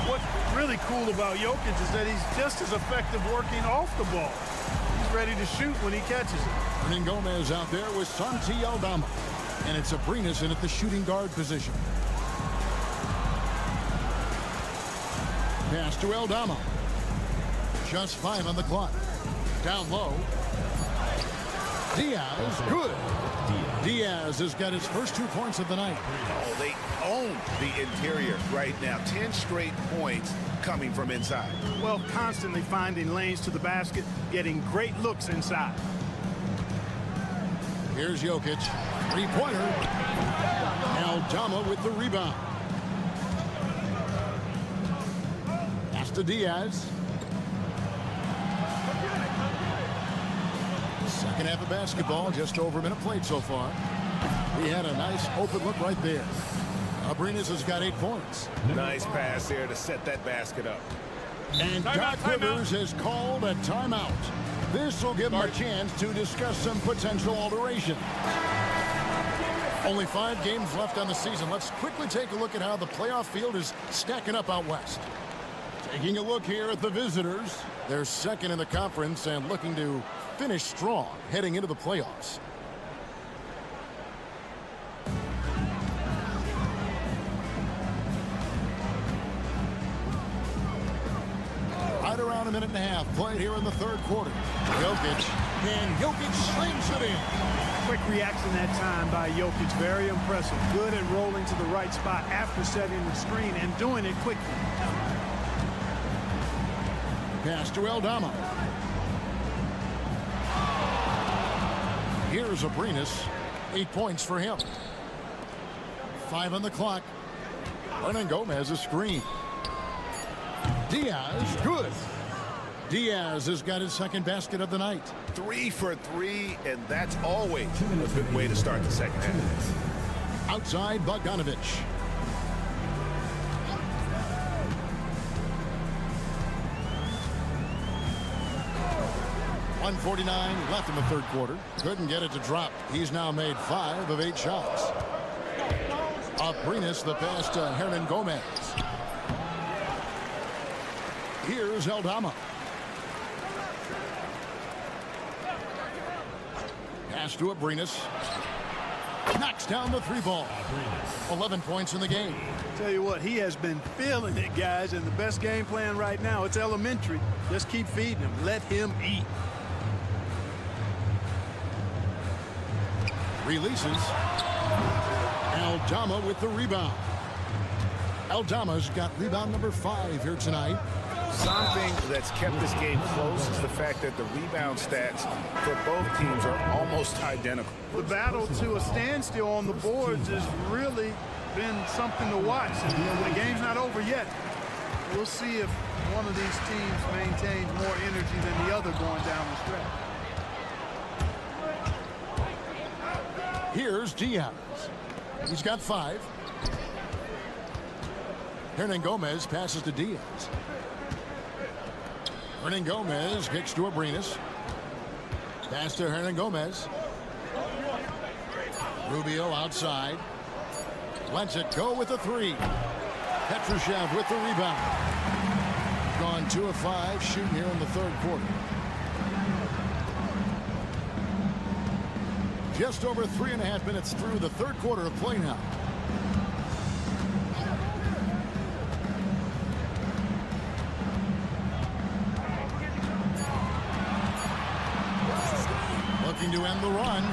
What's really cool about Jokic is that he's just as effective working off the ball. He's ready to shoot when he catches it. Hernan Gomez out there with Santi Aldama. And it's Abrines in at the shooting guard position. Pass to Aldama. Just 5 on the clock. Down low. Diaz, good. Diaz has got his first 2 points of the night. Oh, they own the interior right now. 10 straight points coming from inside. Well, constantly finding lanes to the basket, getting great looks inside. Here's Jokic. 3-pointer. Aldama with the rebound. Pass to Diaz. Second half of basketball, just over a minute played so far. He had a nice open look right there. Abrines has got 8 points. Nice pass there to set that basket up. And Doc Rivers has called a timeout. This will give him a chance to discuss some potential alteration. Only 5 games left on the season. Let's quickly take a look at how the playoff field is stacking up out west. Taking a look here at the visitors. They're second in the conference and looking to finish strong heading into the playoffs. Right around a minute and a half played here in the third quarter. Jokic, and Jokic slings it in. Quick reaction that time by Jokic. Very impressive. Good at rolling to the right spot after setting the screen and doing it quickly. Pass to Aldama. Here's Abrines. 8 points for him. 5 on the clock. Hernan Gomez a screen. Diaz, good. Diaz has got his second basket of the night. 3 for 3, and that's always a good way to start the second half. Outside Bogdanovic. .149 left in the third quarter. Couldn't get it to drop. He's now made 5 of 8 shots. Abrines the pass to Hernan Gomez. Here's Aldama. Pass to Abrines. Knocks down the 3 ball. 11 points in the game. Tell you what, he has been feeling it, guys, and the best game plan right now, it's elementary. Just keep feeding him. Let him eat. Releases. Aldama with the rebound. Aldama's got rebound number 5 here tonight. Something that's kept this game close is the fact that the rebound stats for both teams are almost identical. The battle to a standstill on the boards has really been something to watch. The game's not over yet. We'll see if one of these teams maintains more energy than the other going down the stretch. Here's Diaz. He's got 5. Hernan Gomez passes to Diaz. Hernan Gomez kicks to Abrinas. Pass to Hernan Gomez. Rubio outside. Lets it go with the 3. Petrushev with the rebound. Gone 2 of 5 shooting here in the third quarter. Just over 3.5 minutes through the third quarter of play now. Looking to end the run.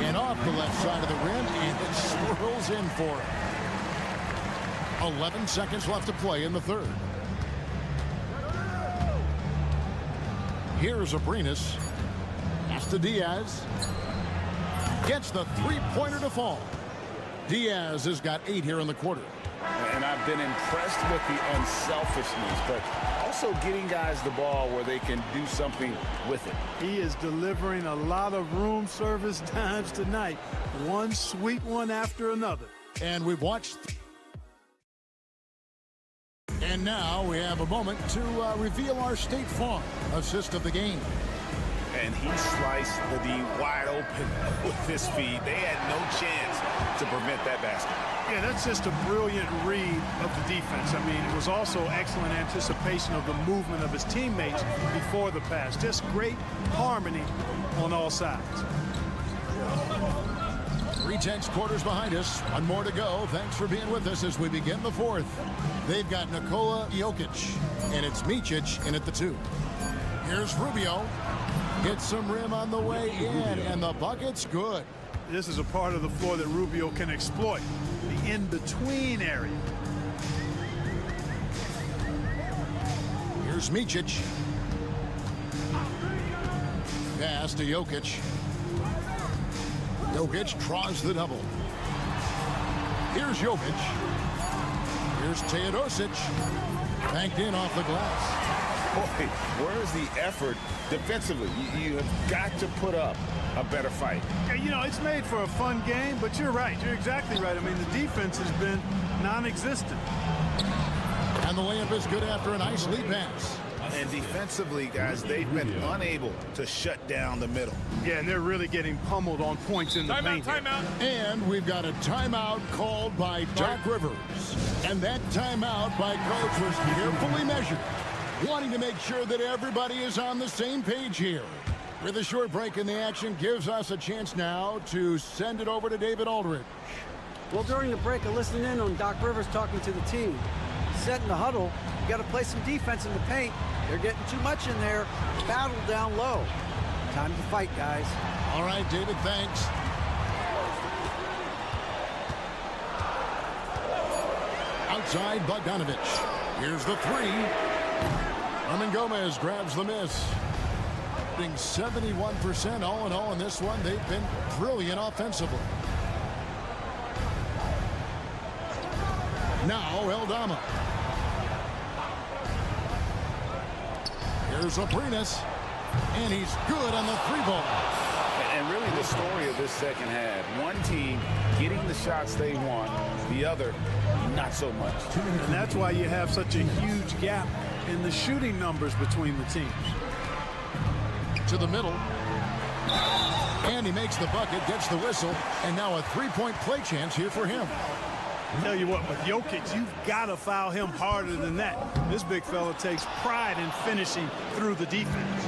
And off the left side of the rim, and it swirls in for it. 11 seconds left to play in the third. Here's Abrinas. Pass to Diaz. Gets the three-pointer to fall. Diaz has got 8 here in the quarter. And I've been impressed with the unselfishness, but also getting guys the ball where they can do something with it. He is delivering a lot of room service times tonight. One sweet one after another. And we've watched. And now we have a moment to reveal our State Farm assist of the game. And he sliced the D wide open with his feet. They had no chance to prevent that basket. Yeah, that's just a brilliant read of the defense. I mean, it was also excellent anticipation of the movement of his teammates before the pass. Just great harmony on all sides. 3/10 quarters behind us. One more to go. Thanks for being with us as we begin the fourth. They've got Nikola Jokic, and it's Micic in at the 2. Here's Rubio. Gets some rim on the way in, and the bucket's good. This is a part of the floor that Rubio can exploit, the in-between area. Here's Micic. Pass to Jokic. Jokic draws the double. Here's Jokic. Here's Teodosic. Banked in off the glass. Boy, where's the effort defensively? You have got to put up a better fight. Yeah, you know, it's made for a fun game, but you're right. You're exactly right. I mean, the defense has been non-existent. And the layup is good after a nice lead pass. And defensively, guys, they've been unable to shut down the middle. Yeah, and they're really getting pummeled on points in the paint. Timeout. And we've got a timeout called by Doc Rivers. And that timeout by Coach was carefully measured, wanting to make sure that everybody is on the same page here. With a short break in the action gives us a chance now to send it over to David Aldridge. Well, during the break, I listened in on Doc Rivers talking to the team. Setting the huddle, you got to play some defense in the paint. They're getting too much in there. Battle down low. Time to fight, guys. All right, David, thanks. Outside, Bogdanovich. Here's the 3. Hernan Gomez grabs the miss. 71% all in all in this one. They've been brilliant offensively. Now Eldama. Here's Abrinas, and he's good on the 3-ball. And really the story of this second half, one team getting the shots they want, the other not so much. And that's why you have such a huge gap in the shooting numbers between the teams. To the middle. And he makes the bucket, gets the whistle, and now a 3-point play chance here for him. Tell you what, with Jokic, you've got to foul him harder than that. This big fella takes pride in finishing through the defense.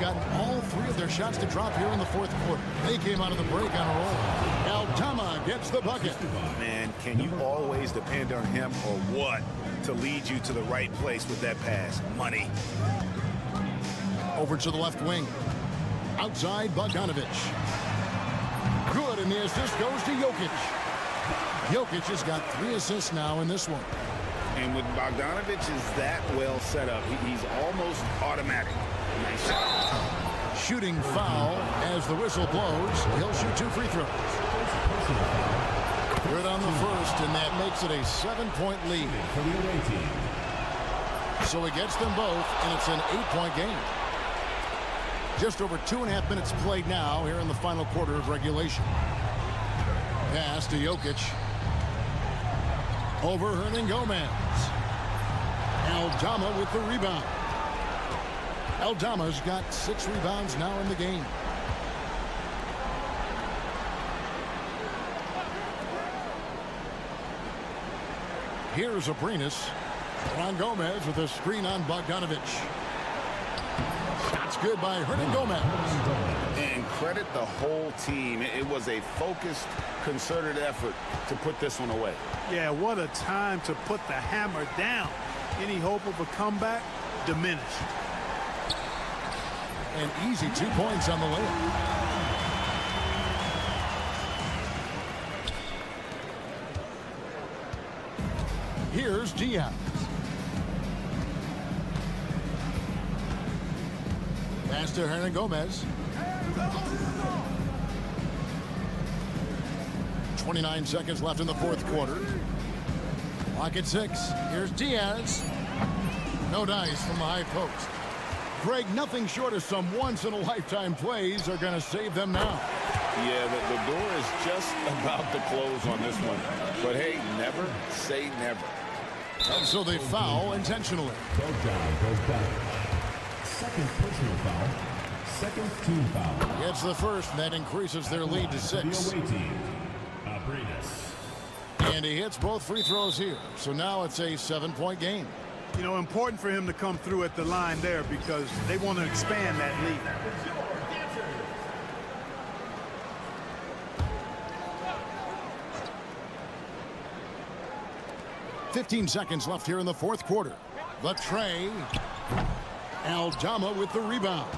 Gotten all 3 of their shots to drop here in the fourth quarter. They came out of the break on a roll. Eldama gets the bucket. Man, can you always depend on him or what to lead you to the right place with that pass? Money. Over to the left wing. Outside, Bogdanovich. Good, and the assist goes to Jokic. Jokic has got 3 assists now in this one. And with Bogdanovich is that well set up, he's almost automatic. Nice shot. Shooting foul as the whistle blows. He'll shoot 2 free throws. Good on the first, and that makes it a 7-point lead. So he gets them both, and it's an 8-point game. Just over 2.5 minutes played now here in the final quarter of regulation. Pass to Jokic. Over Hernangomez. Aldama with the rebound. Aldama's got 6 rebounds now in the game. Here's Abrinas. Hernangomez with a screen on Bogdanovic. Shot's good by Hernangomez. And credit the whole team. It was a focused, concerted effort to put this one away. Yeah, what a time to put the hammer down. Any hope of a comeback diminished. An easy 2 points on the layup. Here's Diaz. Pass to Hernangomez. 29 seconds left in the fourth quarter. Clock at 6. Here's Diaz. No dice from the high post. Greg, nothing short of some once-in-a-lifetime plays are going to save them now. Yeah, the door is just about to close on this one. But hey, never say never. And so they foul intentionally. Goes down. Second personal foul. Second team foul. Gets the first, and that increases their lead to 6. The away team, Abrinas. And he hits both free throws here. So now it's a 7-point game. You know, important for him to come through at the line there because they want to expand that lead. 15 seconds left here in the fourth quarter. The tray. Aldama with the rebound.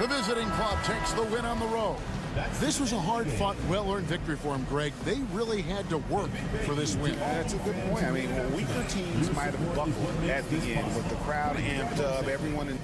The visiting club takes the win on the road. This was a hard-fought, well-earned victory for him, Greg. They really had to work for this win. That's a good point. I mean, weaker teams might have buckled at the end with the crowd amped up, everyone in.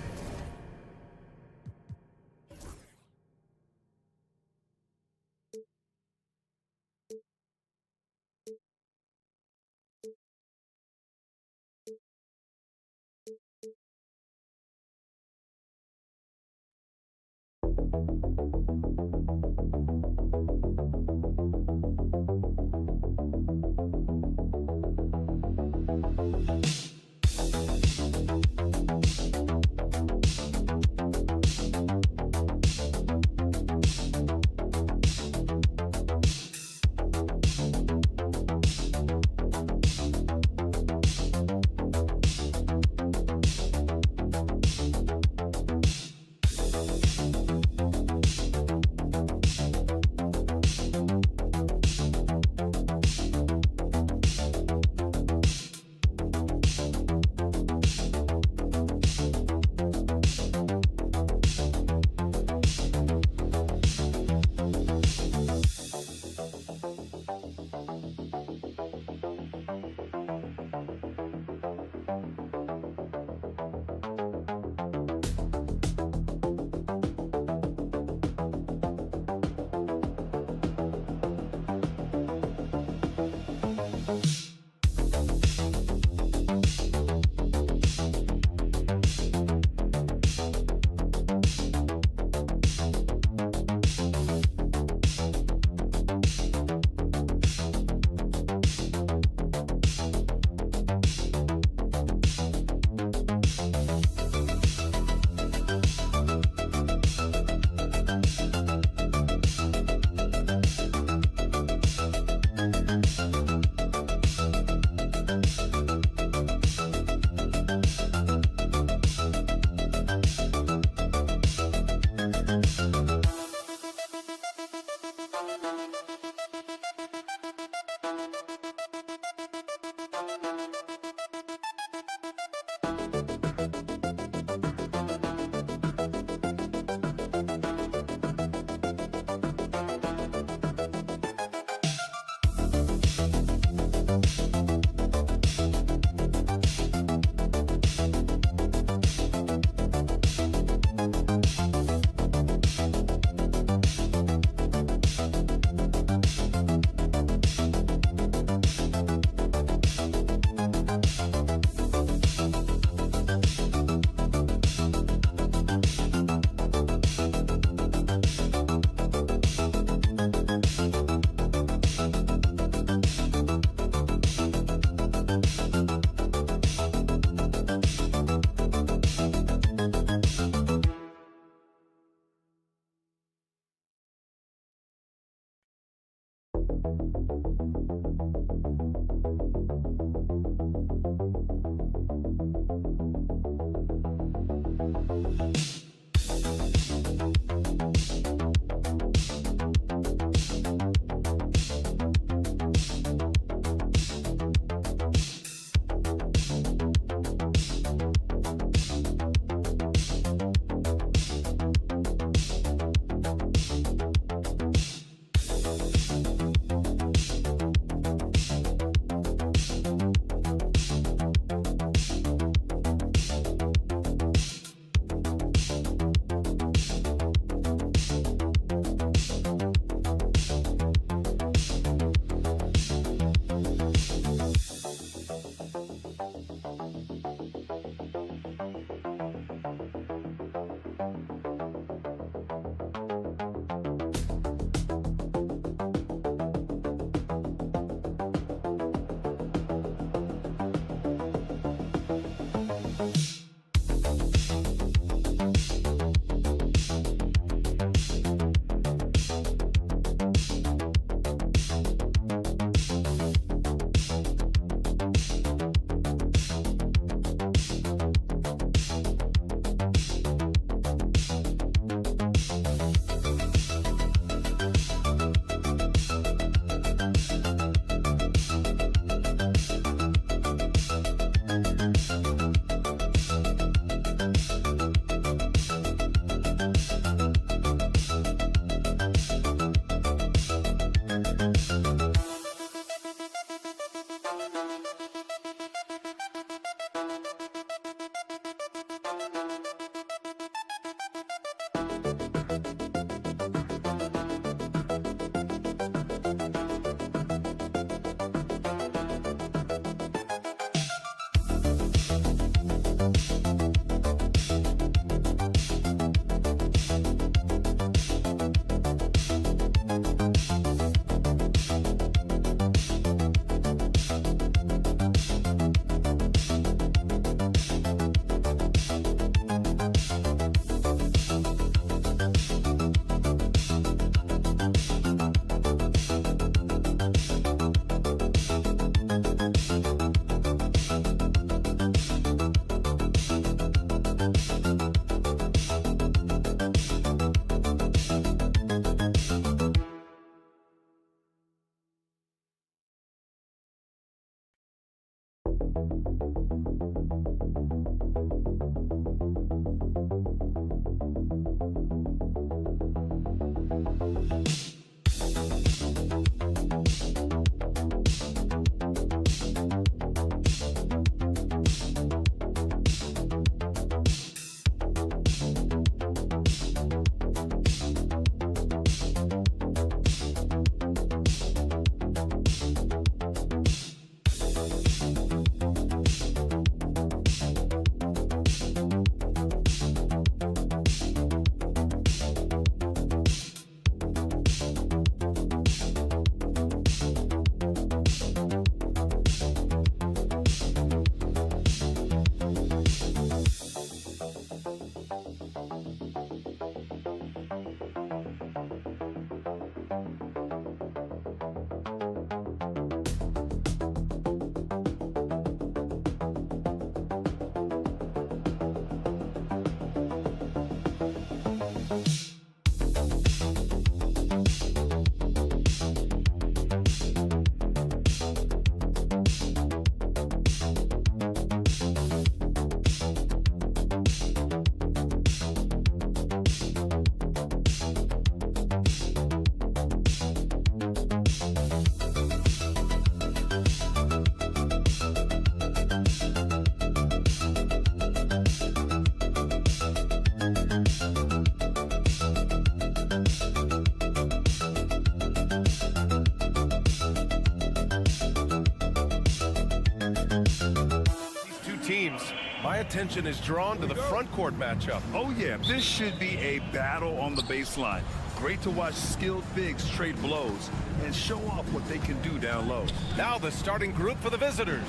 My attention is drawn to the front court matchup. Oh, yeah, this should be a battle on the baseline. Great to watch skilled bigs trade blows and show off what they can do down low. Now the starting group for the visitors.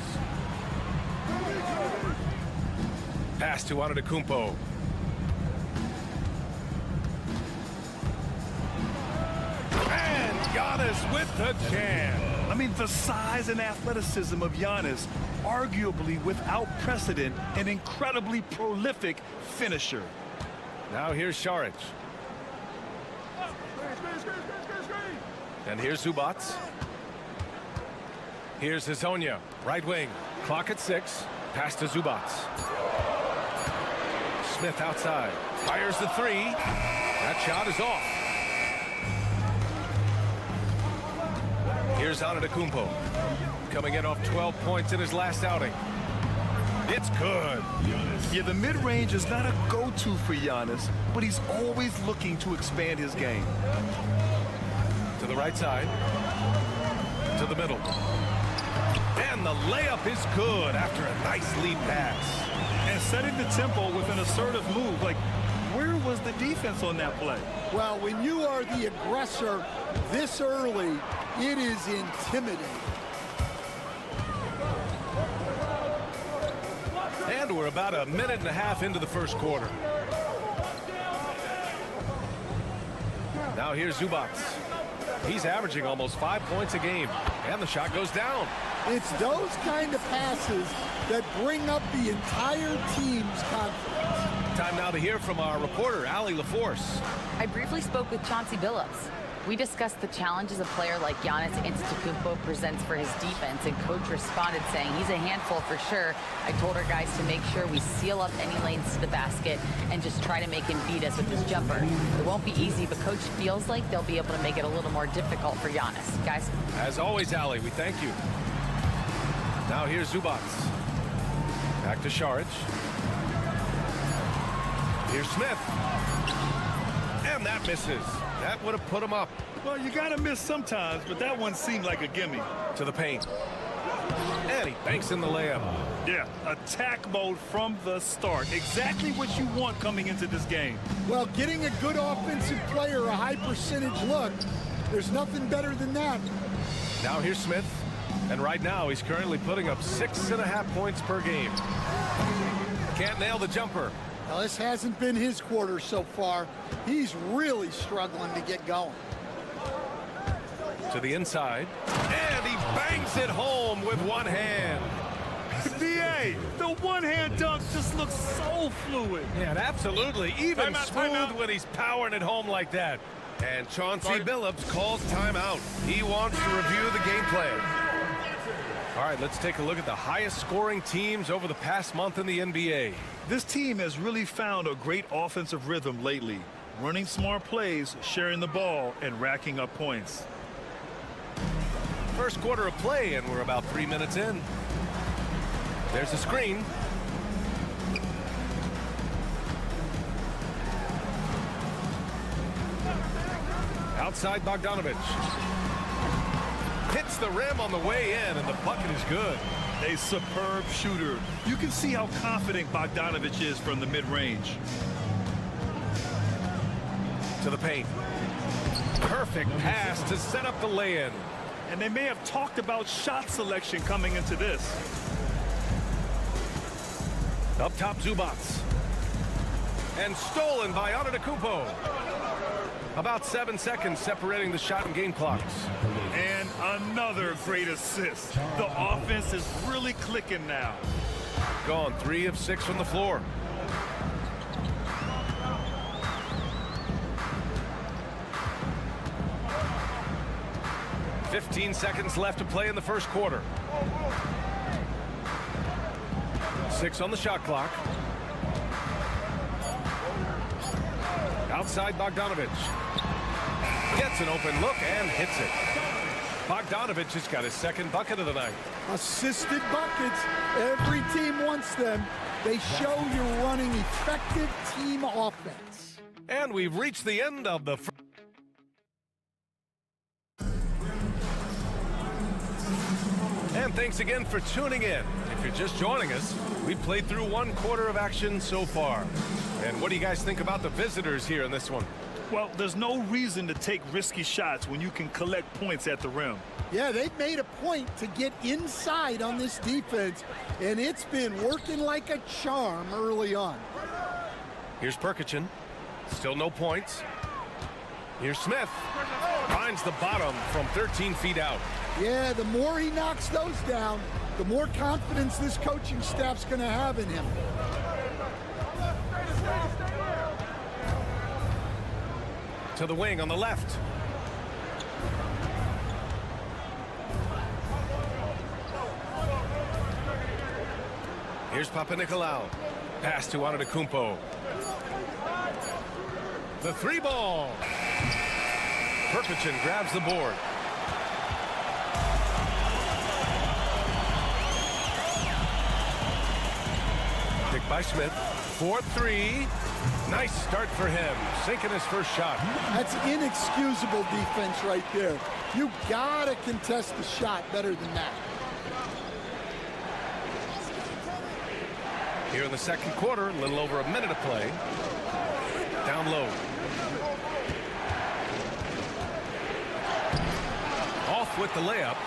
Pass to Antetokounmpo. And got Giannis with the jam. I mean, the size and athleticism of Giannis, arguably without precedent, an incredibly prolific finisher. Now here's Šarić. And here's Zubats. Here's Hezonja, right wing. Clock at 6. Pass to Zubats. Smith outside. Fires the 3. That shot is off. Here's Antetokounmpo. Coming in off 12 points in his last outing. It's good. Yeah, the mid-range is not a go-to for Giannis, but he's always looking to expand his game. To the right side. To the middle. And the layup is good after a nice lead pass. And setting the tempo with an assertive move. Like, where was the defense on that play? Well, when you are the aggressor this early, it is intimidating. And we're about a minute and a half into the first quarter. Now here's Zubats. He's averaging almost 5 points a game. And the shot goes down. It's those kind of passes that bring up the entire team's confidence. Time now to hear from our reporter, Allie LaForce. I briefly spoke with Chauncey Billups. We discussed the challenges a player like Giannis Antetokounmpo presents for his defense, and coach responded saying he's a handful for sure. I told our guys to make sure we seal up any lanes to the basket and just try to make him beat us with his jumper. It won't be easy, but coach feels like they'll be able to make it a little more difficult for Giannis. Guys? As always, Allie, we thank you. Now here's Zubats. Back to Šarić. Here's Smith. And that misses. That would have put him up. Well, you got to miss sometimes, but that one seemed like a gimme. To the paint. And he banks in the layup. Yeah, attack mode from the start. Exactly what you want coming into this game. Well, getting a good offensive player a high percentage look, there's nothing better than that. Now here's Smith. And right now, he's currently putting up 6.5 points per game. Can't nail the jumper. Now, this hasn't been his quarter so far. He's really struggling to get going. To the inside. And he bangs it home with one hand. B.A., the one-hand dunk just looks so fluid. Yeah, absolutely. Even smooth when he's powering it home like that. And Chauncey Billups calls timeout. He wants to review the game plan. All right, let's take a look at the highest scoring teams over the past month in the NBA. This team has really found a great offensive rhythm lately. Running smart plays, sharing the ball, and racking up points. First quarter of play, and we're about 3 minutes in. There's a screen. Outside Bogdanović. Hits the rim on the way in, and the bucket is good. A superb shooter. You can see how confident Bogdanović is from the mid-range. To the paint. Perfect pass to set up the lay-in. And they may have talked about shot selection coming into this. Up top, Zubats. And stolen by Antetokounmpo. About 7 seconds separating the shot and game clocks. And another great assist. The offense is really clicking now. Gone 3 of 6 from the floor. $15 seconds left to play in the first quarter. 6 on the shot clock. Outside Bogdanović. Gets an open look and hits it. Bogdanović has got his second bucket of the night. Assisted buckets. Every team wants them. They show you're running effective team offense. And we've reached the end of the first. And thanks again for tuning in. If you're just joining us, we've played through 1 quarter of action so far. And what do you guys think about the visitors here in this one? Well, there's no reason to take risky shots when you can collect points at the rim. Yeah, they've made a point to get inside on this defense, and it's been working like a charm early on. Here's Perkichin. Still no points. Here's Smith. Finds the bottom from 13 feet out. Yeah, the more he knocks those down, the more confidence this coaching staff's going to have in him. To the wing on the left. Here's Papanikolaou. Pass to Antetokounmpo. The three ball. Perkichin grabs the board. Pick by Smith. 4-3. Nice start for him. Sinking his first shot. That's inexcusable defense right there. You gotta contest the shot better than that. Here in the second quarter, a little over a minute of play. Down low. Off with the layup.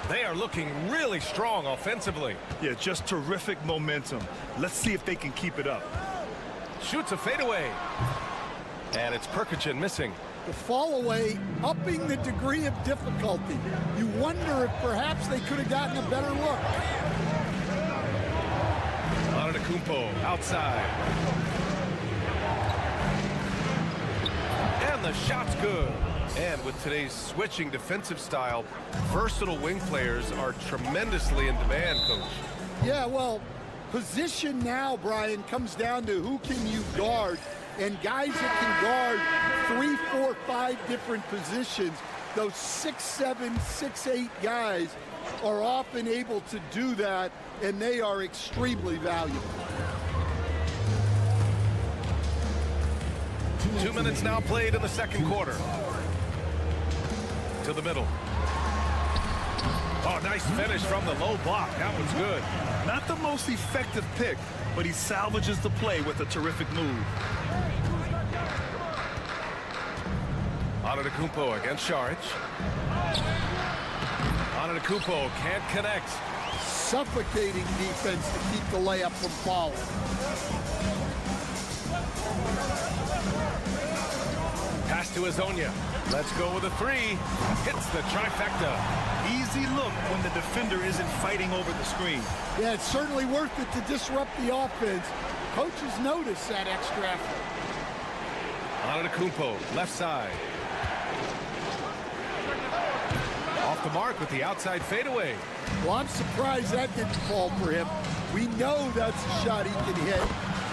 They are looking really strong offensively. Yeah, just terrific momentum. Let's see if they can keep it up. Shoots a fadeaway. And it's Perkichin missing. The fall away, upping the degree of difficulty. You wonder if perhaps they could have gotten a better look. Antetokounmpo outside. And the shot's good. And with today's switching defensive style, versatile wing players are tremendously in demand, Coach. Yeah, well, position now, Brian, comes down to who can you guard. And guys that can guard 3, 4, 5 different positions, those 6'7", 6'8" guys are often able to do that, and they are extremely valuable. 2 minutes now played in the second quarter. To the middle. Oh, nice finish from the low block. That was good. Not the most effective pick, but he salvages the play with a terrific move. Antetokounmpo against Šarić. Antetokounmpo can't connect. Suffocating defense to keep the layup from falling. Pass to Azonia. Let's go with a three. Hits the trifecta. Easy look when the defender isn't fighting over the screen. Yeah, it's certainly worth it to disrupt the offense. Coaches notice that extra effort. Antetokounmpo, left side. Off the mark with the outside fadeaway. Well, I'm surprised that didn't fall for him. We know that's a shot he can hit,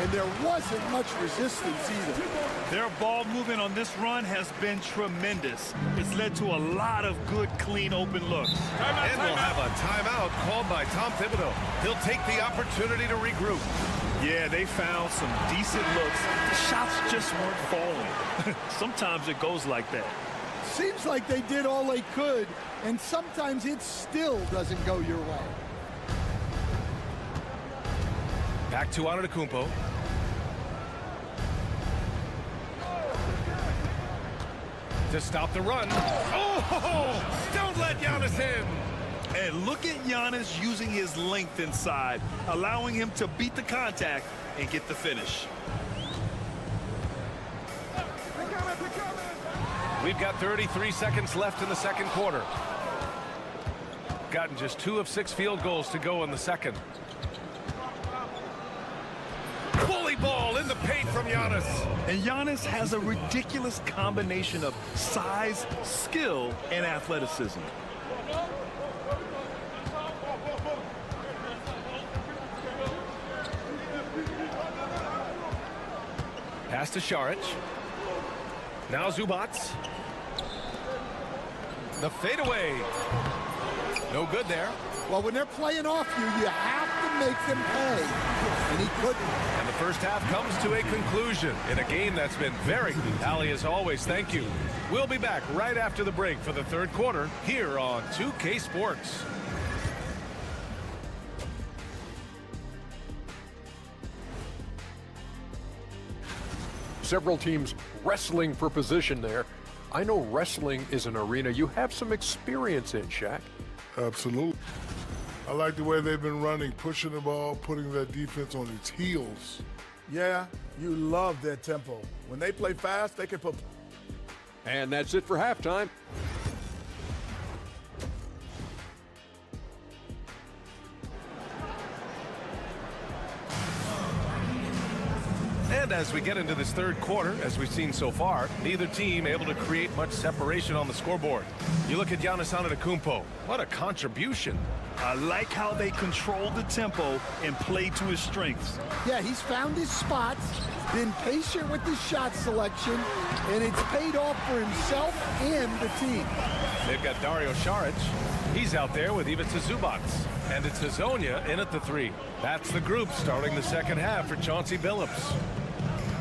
and there wasn't much resistance either. Their ball movement on this run has been tremendous. It's led to a lot of good, clean, open looks. And we'll have a timeout called by Tom Thibodeau. He'll take the opportunity to regroup. Yeah, they found some decent looks. The shots just weren't falling. Sometimes it goes like that. Seems like they did all they could, and sometimes it still doesn't go your way. Back to Antetokounmpo. To stop the run. Oh, don't let Giannis in. And look at Giannis using his length inside, allowing him to beat the contact and get the finish. We've got 33 seconds left in the second quarter. Gotten just 2 of 6 field goals to go in the second. Bully ball in the paint from Giannis. And Giannis has a ridiculous combination of size, skill, and athleticism. Pass to Šarić. Now Zubac. The fadeaway. No good there. Well, when they're playing off you, you have to make them pay. And he couldn't. And the first half comes to a conclusion in a game that's been very good. Ali, as always, thank you. We'll be back right after the break for the third quarter here on 2K Sports. Several teams wrestling for position there. I know wrestling is an arena you have some experience in, Shaq. Absolutely. I like the way they've been running, pushing the ball, putting that defense on its heels. Yeah, you love their tempo. When they play fast, they can put... And that's it for halftime. And as we get into this third quarter, as we've seen so far, neither team able to create much separation on the scoreboard. You look at Giannis Antetokounmpo. What a contribution. I like how they control the tempo and play to his strengths. Yeah, he's found his spots, been patient with his shot selection, and it's paid off for himself and the team. They've got Dario Saric. He's out there with Ivica Zubac. And it's Hazonia in at the 3. That's the group starting the second half for Chauncey Billups.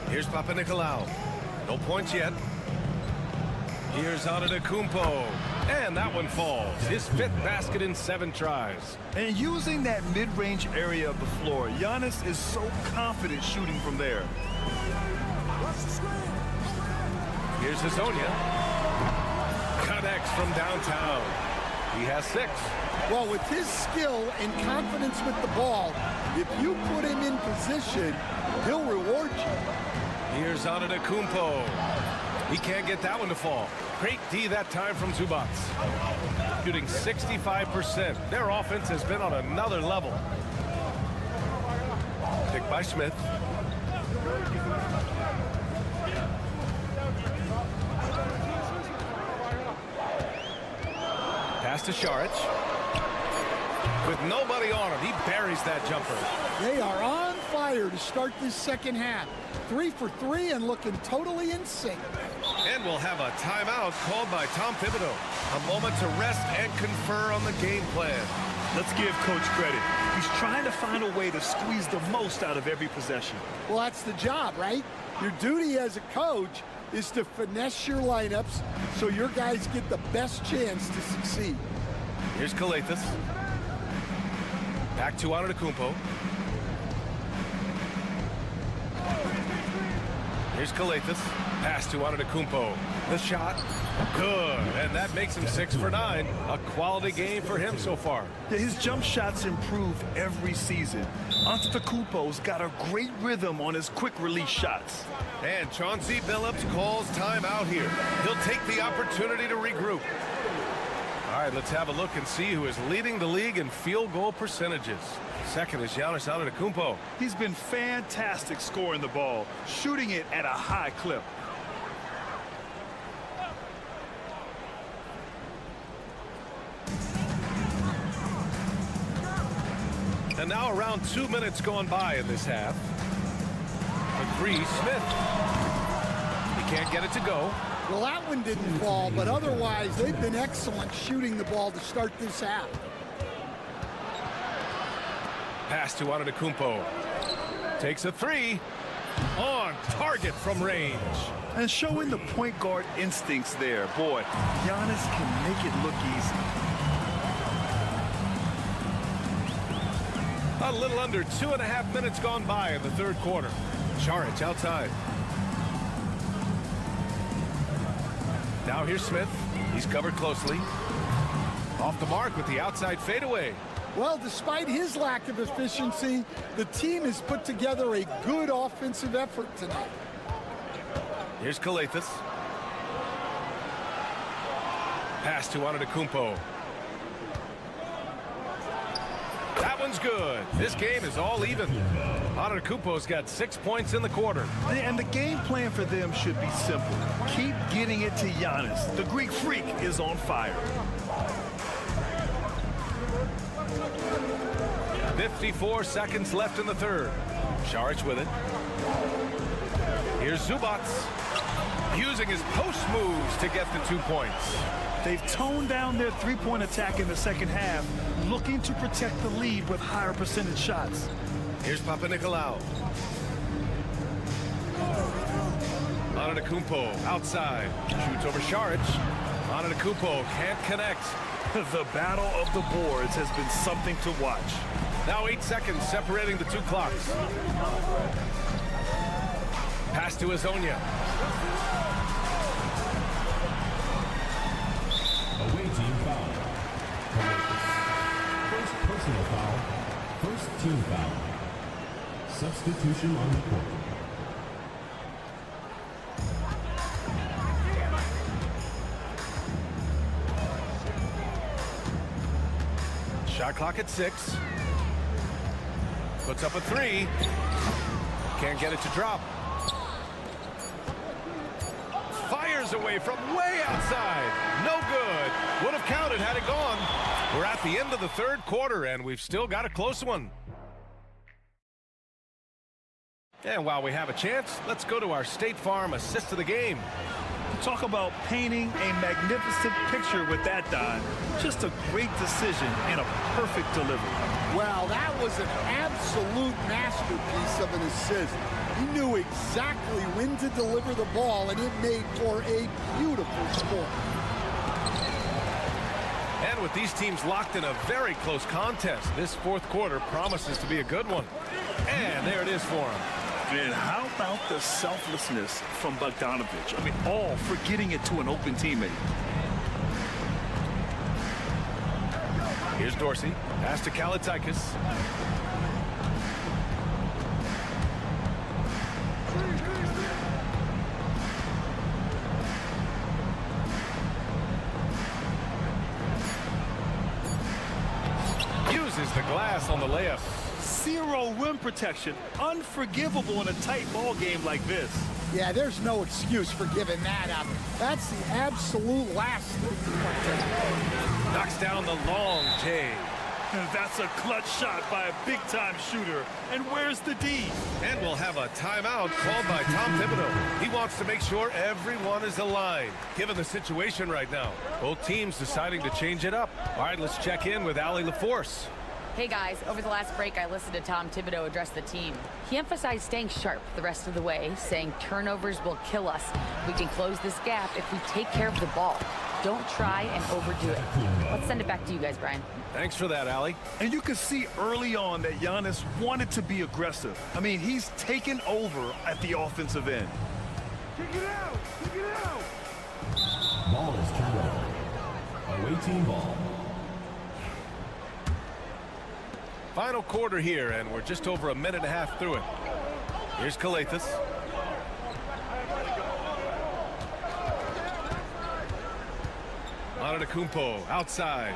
Here's Papanikolaou. No points yet. Here's Antetokounmpo. And that one falls. His 5th basket in 7 tries. And using that mid-range area of the floor, Giannis is so confident shooting from there. Here's Hazonia. Connects from downtown. He has 6. Well, with his skill and confidence with the ball, if you put him in position, he'll reward you. Here's Antetokounmpo. He can't get that one to fall. Great D that time from Zubac. Shooting 65%. Their offense has been on another level. Picked by Smith. Pass to Saric. With nobody on him, he buries that jumper. They are on fire to start this second half. 3 for 3 and looking totally in sync. And we'll have a timeout called by Tom Thibodeau. A moment to rest and confer on the game plan. Let's give Coach credit. He's trying to find a way to squeeze the most out of every possession. Well, that's the job, right? Your duty as a coach is to finesse your lineups so your guys get the best chance to succeed. Here's Calathes. Back to Antetokounmpo. Here's Calathes. Pass to Antetokounmpo. The shot. Good. And that makes him 6 for 9. A quality game for him so far. Yeah, his jump shots improve every season. Antetokounmpo's got a great rhythm on his quick release shots. And Chauncey Billups calls timeout here. He'll take the opportunity to regroup. All right, let's have a look and see who is leading the league in field goal percentages. Second is Giannis Antetokounmpo. He's been fantastic scoring the ball, shooting it at a high clip. And now around 2 minutes gone by in this half. For 3, Smith. He can't get it to go. Well, that one didn't fall, but otherwise they've been excellent shooting the ball to start this half. Pass to Antetokounmpo. Takes a 3. On target from range. And showing the point guard instincts there. Boy, Giannis can make it look easy. A little under 2.5 minutes gone by in the third quarter. Saric outside. Now here's Smith. He's covered closely. Off the mark with the outside fadeaway. Well, despite his lack of efficiency, the team has put together a good offensive effort tonight. Here's Calathes. Pass to Antetokounmpo. That one's good. This game is all even. Antetokounmpo's got 6 points in the quarter. And the game plan for them should be simple. Keep getting it to Giannis. The Greek freak is on fire. 54 seconds left in the third. Saric with it. Here's Zubac. Using his post moves to get the 2 points. They've toned down their three-point attack in the second half, looking to protect the lead with higher percentage shots. Here's Papanikolaou. Antetokounmpo outside. Shoots over Saric. Antetokounmpo can't connect. The battle of the boards has been something to watch. Now 8 seconds separating the 2 clocks. Pass to Hazonia. Away team foul. First personal foul. First team foul. substitution on the court. Shot clock at 6. Puts up a 3. Can't get it to drop. Fires away from way outside. No good. Would have counted had it gone. We're at the end of the third quarter, and we've still got a close one. And while we have a chance, let's go to our State Farm assist of the game. Talk about painting a magnificent picture with that dive. Just a great decision and a perfect delivery. Wow, that was an absolute masterpiece of an assist. He knew exactly when to deliver the ball, and it made for a beautiful score. And with these teams locked in a very close contest, this fourth quarter promises to be a good one. And there it is for him. And how about the selflessness from Bogdanovich? I mean, all for getting it to an open teammate. Here's Dorsey. Pass to Kalaitzakis. Uses the glass on the layup. Zero rim protection. Unforgivable in a tight ball game like this. Yeah, there's no excuse for giving that up. That's the absolute last thing you want to do. Knocks down the long J. That's a clutch shot by a big-time shooter. And where's the D? And we'll have a timeout called by Tom Thibodeau. He wants to make sure everyone is aligned, given the situation right now. Both teams deciding to change it up. All right, let's check in with Allie LaForce. Hey guys, over the last break I listened to Tom Thibodeau address the team. He emphasized staying sharp the rest of the way, saying turnovers will kill us. We can close this gap if we take care of the ball. Don't try and overdo it. Let's send it back to you guys, Brian. Thanks for that, Allie. And you can see early on that Giannis wanted to be aggressive. I mean, he's taken over at the offensive end. Kick it out! Kick it out! Ball is turned over. Away team ball. Final quarter here, and we're just over a minute and a half through it. Here's Kalaitis. Antetokounmpo outside.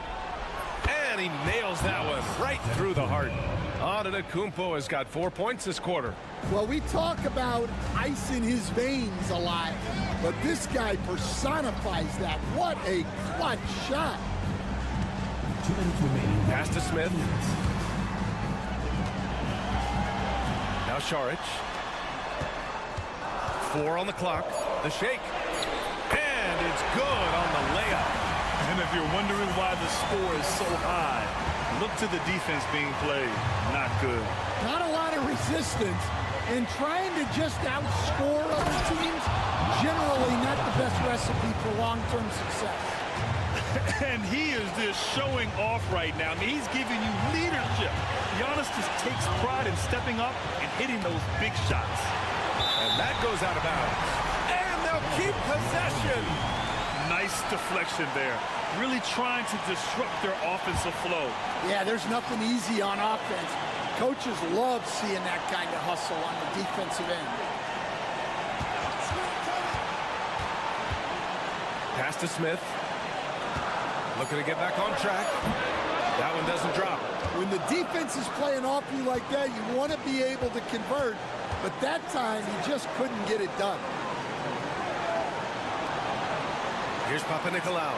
And he nails that one right through the heart. Antetokounmpo has got 4 points this quarter. Well, we talk about ice in his veins a lot, but this guy personifies that. What a clutch shot. 2 minutes remaining. Pass to Smith. Now Šarić. 4 on the clock. The shake. And it's good on the layup. And if you're wondering why the score is so high, look to the defense being played. Not good. Not a lot of resistance, and trying to just outscore other teams, generally not the best recipe for long-term success. And he is just showing off right now. I mean, he's giving you leadership. Giannis just takes pride in stepping up and hitting those big shots. And that goes out of bounds. And they'll keep possession. Nice deflection there. Really trying to disrupt their offensive flow. Yeah, there's nothing easy on offense. Coaches love seeing that kind of hustle on the defensive end. Pass to Smith. Looking to get back on track. That one doesn't drop. When the defense is playing off you like that, you want to be able to convert, but that time he just couldn't get it done. Here's Papanikolaou.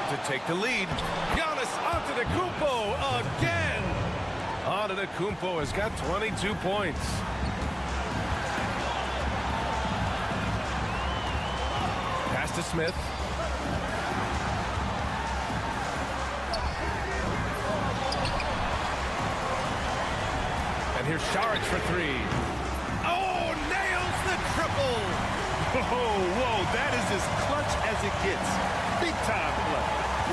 To take the lead. Giannis Antetokounmpo again. Antetokounmpo has got 22 points. Pass to Smith. And here's Šarić for 3. Oh, nails the triple. Oh, whoa, that is as clutch as it gets. Big time play.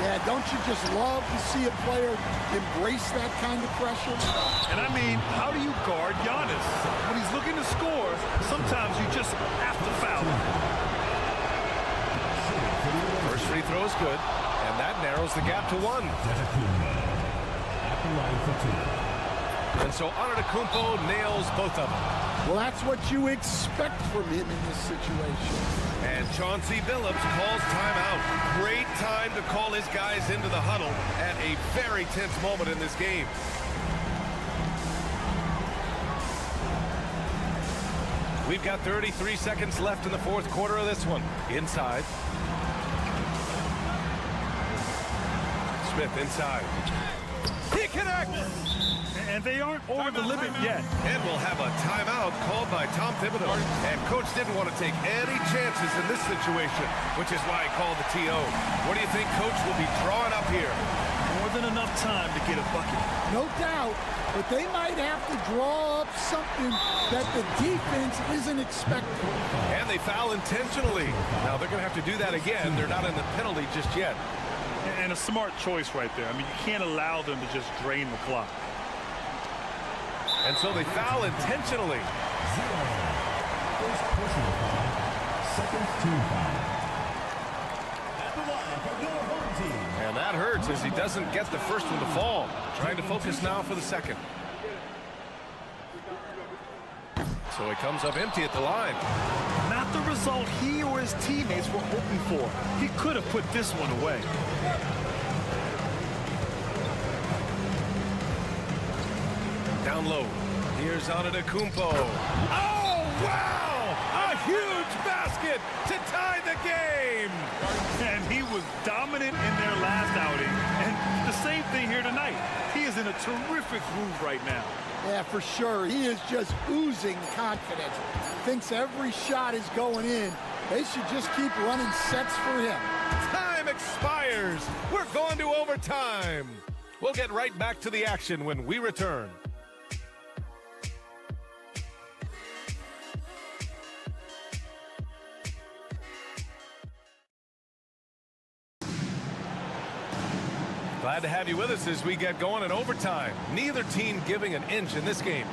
Yeah, don't you just love to see a player embrace that kind of pressure? And I mean, how do you guard Giannis? When he's looking to score, sometimes you just have to foul him. First free throw is good, and that narrows the gap to 1. At the line for 2. And so Antetokounmpo nails both of them. Well, that's what you expect from him in this situation. And Chauncey Billups calls timeout. Great time to call his guys into the huddle at a very tense moment in this game. We've got 33 seconds left in the fourth quarter of this one. Inside. Smith inside. He connects! And they aren't over the limit yet. And we'll have a timeout called by Tom Thibodeau. And Coach didn't want to take any chances in this situation, which is why he called the TO. What do you think Coach will be drawing up here? More than enough time to get a bucket. No doubt, but they might have to draw up something that the defense isn't expecting. And they foul intentionally. Now they're going to have to do that again. They're not in the penalty just yet. And a smart choice right there. I mean, you can't allow them to just drain the clock. And so they foul intentionally. First personal foul. Second team foul. At the line for your home team. And that hurts as he doesn't get the first one to fall. Trying to focus now for the second. So he comes up empty at the line. Not the result he or his teammates were hoping for. He could have put this one away. Down low. Here's Antetokounmpo. Oh, wow! A huge basket to tie the game! And he was dominant in their last outing. And the same thing here tonight. He is in a terrific groove right now. Yeah, for sure. He is just oozing confidence. Thinks every shot is going in. They should just keep running sets for him. Time expires. We're going to overtime. We'll get right back to the action when we return. Glad to have you with us as we get going in overtime. Neither team giving an inch in this game.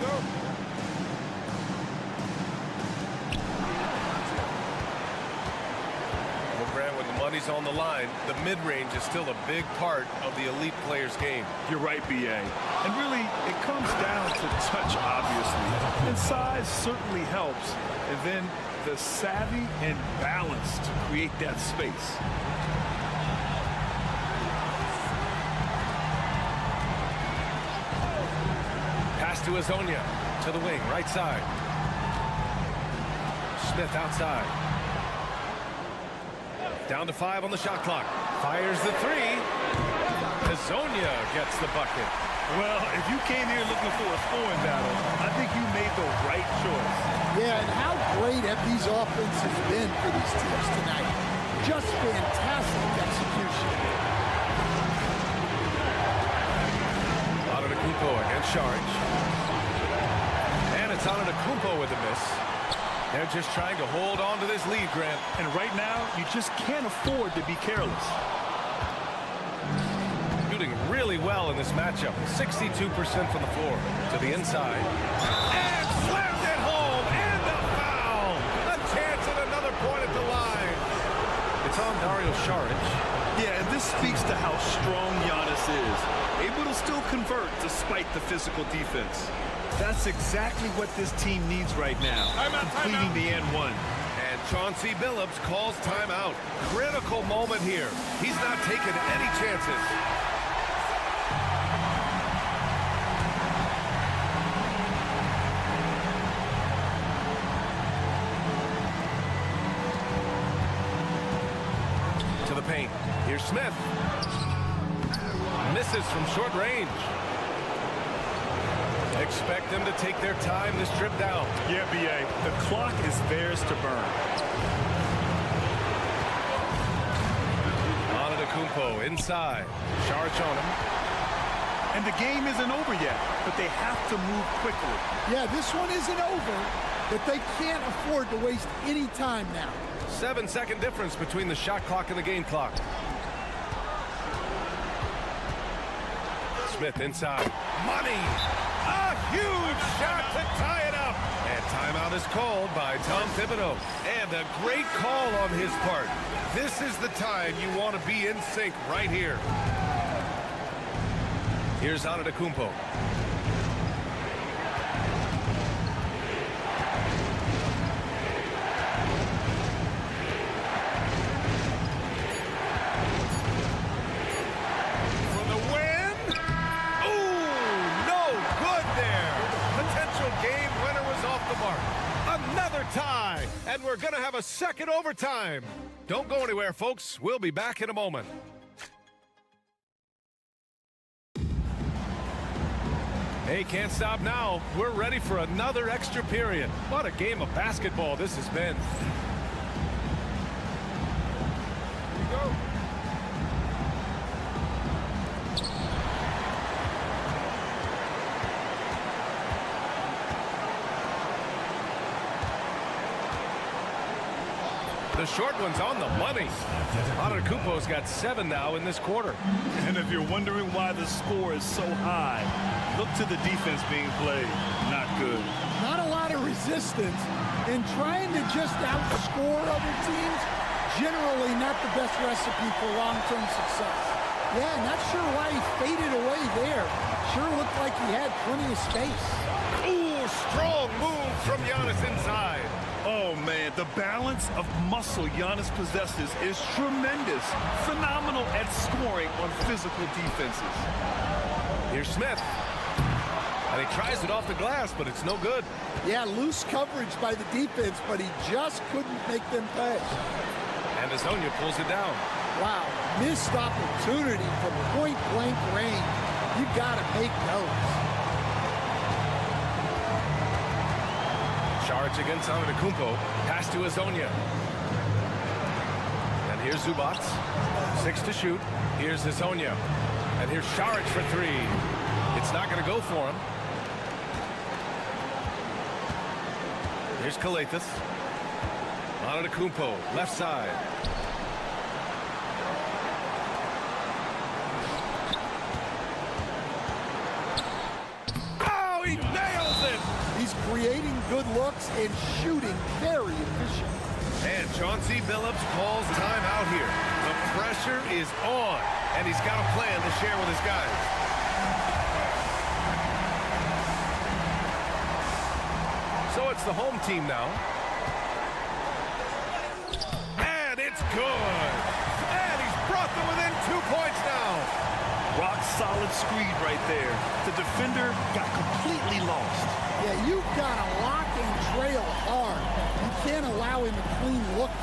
Go. Well, Grant, when the money's on the line, the mid-range is still a big part of the elite player's game. You're right, B.A. And really, it comes down to touch, obviously. And size certainly helps. And then the savvy and balance to create that space. Pass to Azonia, to the wing, right side. Smith outside. Down to 5 on the shot clock. Fires the 3. Azonia gets the bucket. Well, if you came here looking for a scoring battle, I think you made the right choice. Yeah, and how great have these offenses been for these teams tonight? Just fantastic execution. Antetokounmpo against Saric. And it's Antetokounmpo with the miss. They're just trying to hold on to this lead, Grant. And right now, you just can't afford to be careless. Shooting really well in this matchup. 62% from the floor to the inside. And slammed it home. And the foul. A chance at another point at the line. It's on Dario Saric. Yeah, and this speaks to how strong Giannis is. Able to still convert despite the physical defense. That's exactly what this team needs right now. Completing the and one. And Chauncey Billups calls timeout. Critical moment here. He's not taking any chances. To the paint. Here's Smith. Misses from short range. Expect them to take their time this trip down. Yeah, B.A. The clock is theirs to burn. Antetokounmpo inside. Saric on him. And the game isn't over yet, but they have to move quickly. Yeah, this one isn't over, but they can't afford to waste any time now. 7-second difference between the shot clock and the game clock. Smith inside. Money! A huge shot to tie it up. And timeout is called by Tom Thibodeau. And a great call on his part. This is the time you want to be in sync right here. Here's Antetokounmpo. For the win. Ooh, no good there. Potential game winner was off the mark. Another tie, and we're going to have a second overtime. Don't go anywhere, folks. We'll be back in a moment. Hey, can't stop now. We're ready for another extra period. What a game of basketball this has been. Here we go. The short one's on the money. Antetokounmpo's got 7 now in this quarter. And if you're wondering why the score is so high, look to the defense being played. Not good. Not a lot of resistance, and trying to just outscore other teams, generally not the best recipe for long-term success. Yeah, not sure why he faded away there. Sure looked like he had plenty of space. Ooh, strong move from Giannis inside. Oh, man, the balance of muscle Giannis possesses is tremendous. Phenomenal at scoring on physical defenses. Here's Smith. And he tries it off the glass, but it's no good. Yeah, loose coverage by the defense, but he just couldn't make them pay. And Azonia pulls it down. Wow, missed opportunity from point-blank range. You got to make those. Charge against Antetokounmpo. Pass to Azonia. And here's Zubac. 6 to shoot. Here's Azonia. And here's Charge for 3. It's not going to go for him. Here's Kalathis. Antetokounmpo, left side. Oh, he nails it! He's creating good looks and shooting very efficient. And Chauncey Billups calls timeout here. The pressure is on, and he's got a plan to share with his guys. So it's the home team now. And it's good. And he's brought them within 2 points now. Rock solid screen right there. The defender got completely lost. Yeah, you've got to lock and trail hard. You can't allow him a clean look.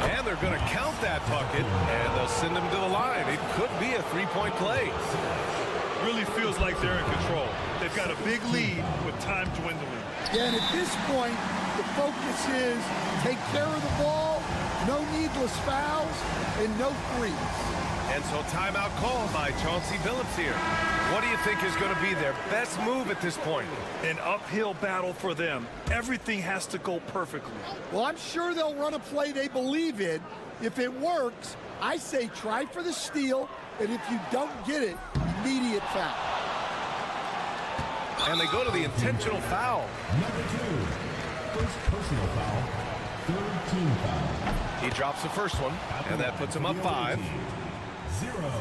And they're going to count that bucket, and they'll send him to the line. It could be a three-point play. Really feels like they're in control. They've got a big lead with time dwindling. Yeah, and at this point, the focus is take care of the ball, no needless fouls, and no threes. And so timeout called by Chauncey Billups here. What do you think is going to be their best move at this point? An uphill battle for them. Everything has to go perfectly. Well, I'm sure they'll run a play they believe in. If it works, I say try for the steal, and if you don't get it, immediate foul. And they go to the intentional foul. Number 2, first personal foul, third team foul. He drops the first one, and that puts him up 5. 0.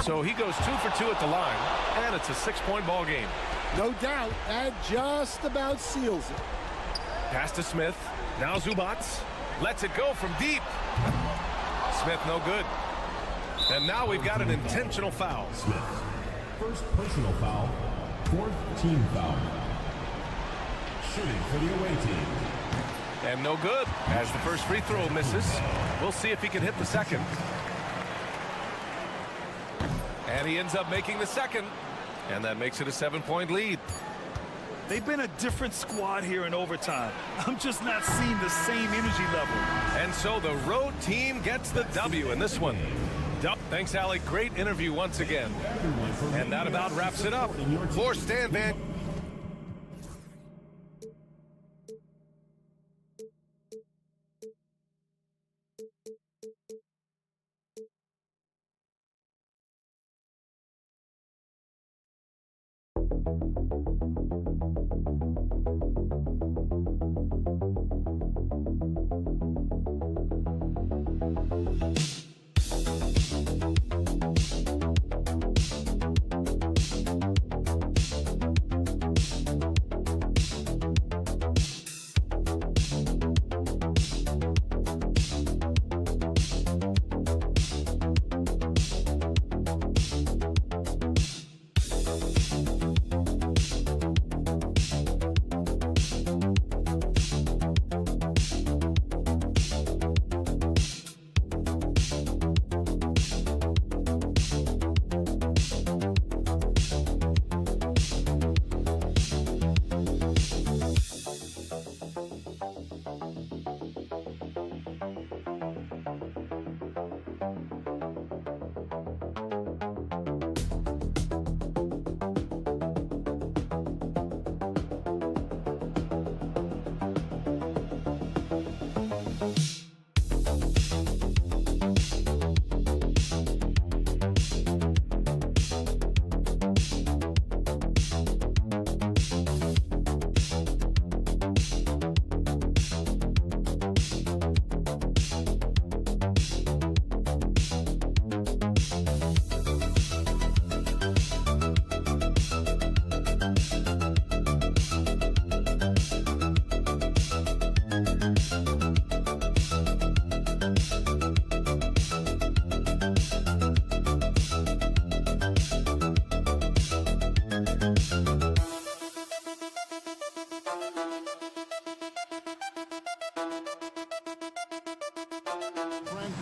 So he goes 2 for 2 at the line, and it's a 6-point ball game. No doubt, that just about seals it. Pass to Smith. Now Zubac lets it go from deep. Smith no good. And now we've got an intentional foul. Smith, first personal foul, fourth team foul. Shooting for the away team. And no good, as the first free throw misses. We'll see if he can hit the second. And he ends up making the second. And that makes it a 7-point lead. They've been a different squad here in overtime. I'm just not seeing the same energy level. And so the road team gets the W in this one. Thanks, Allie. Great interview once again. And that about wraps it up. For Stan Van...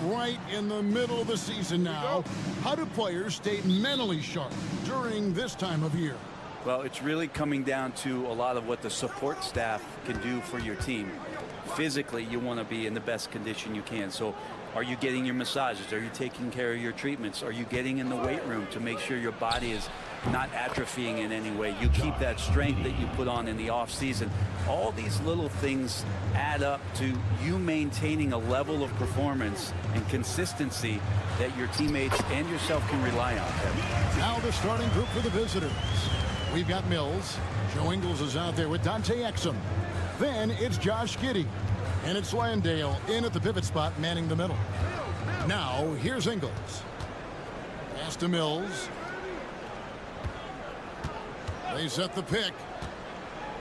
Right in the middle of the season now. How do players stay mentally sharp during this time of year? Well, it's really coming down to a lot of what the support staff can do for your team. Physically, you want to be in the best condition you can. So are you getting your massages? Are you taking care of your treatments? Are you getting in the weight room to make sure your body is not atrophying in any way? You keep that strength that you put on in the off season. All these little things add up to you maintaining a level of performance and consistency that your teammates and yourself can rely on. Now the starting group for the visitors. We've got Mills. Joe Ingles is out there with Dante Exum. Then it's Josh Giddey. And it's Landale in at the pivot spot, manning the middle. Now here's Ingles. Pass to Mills. They set the pick.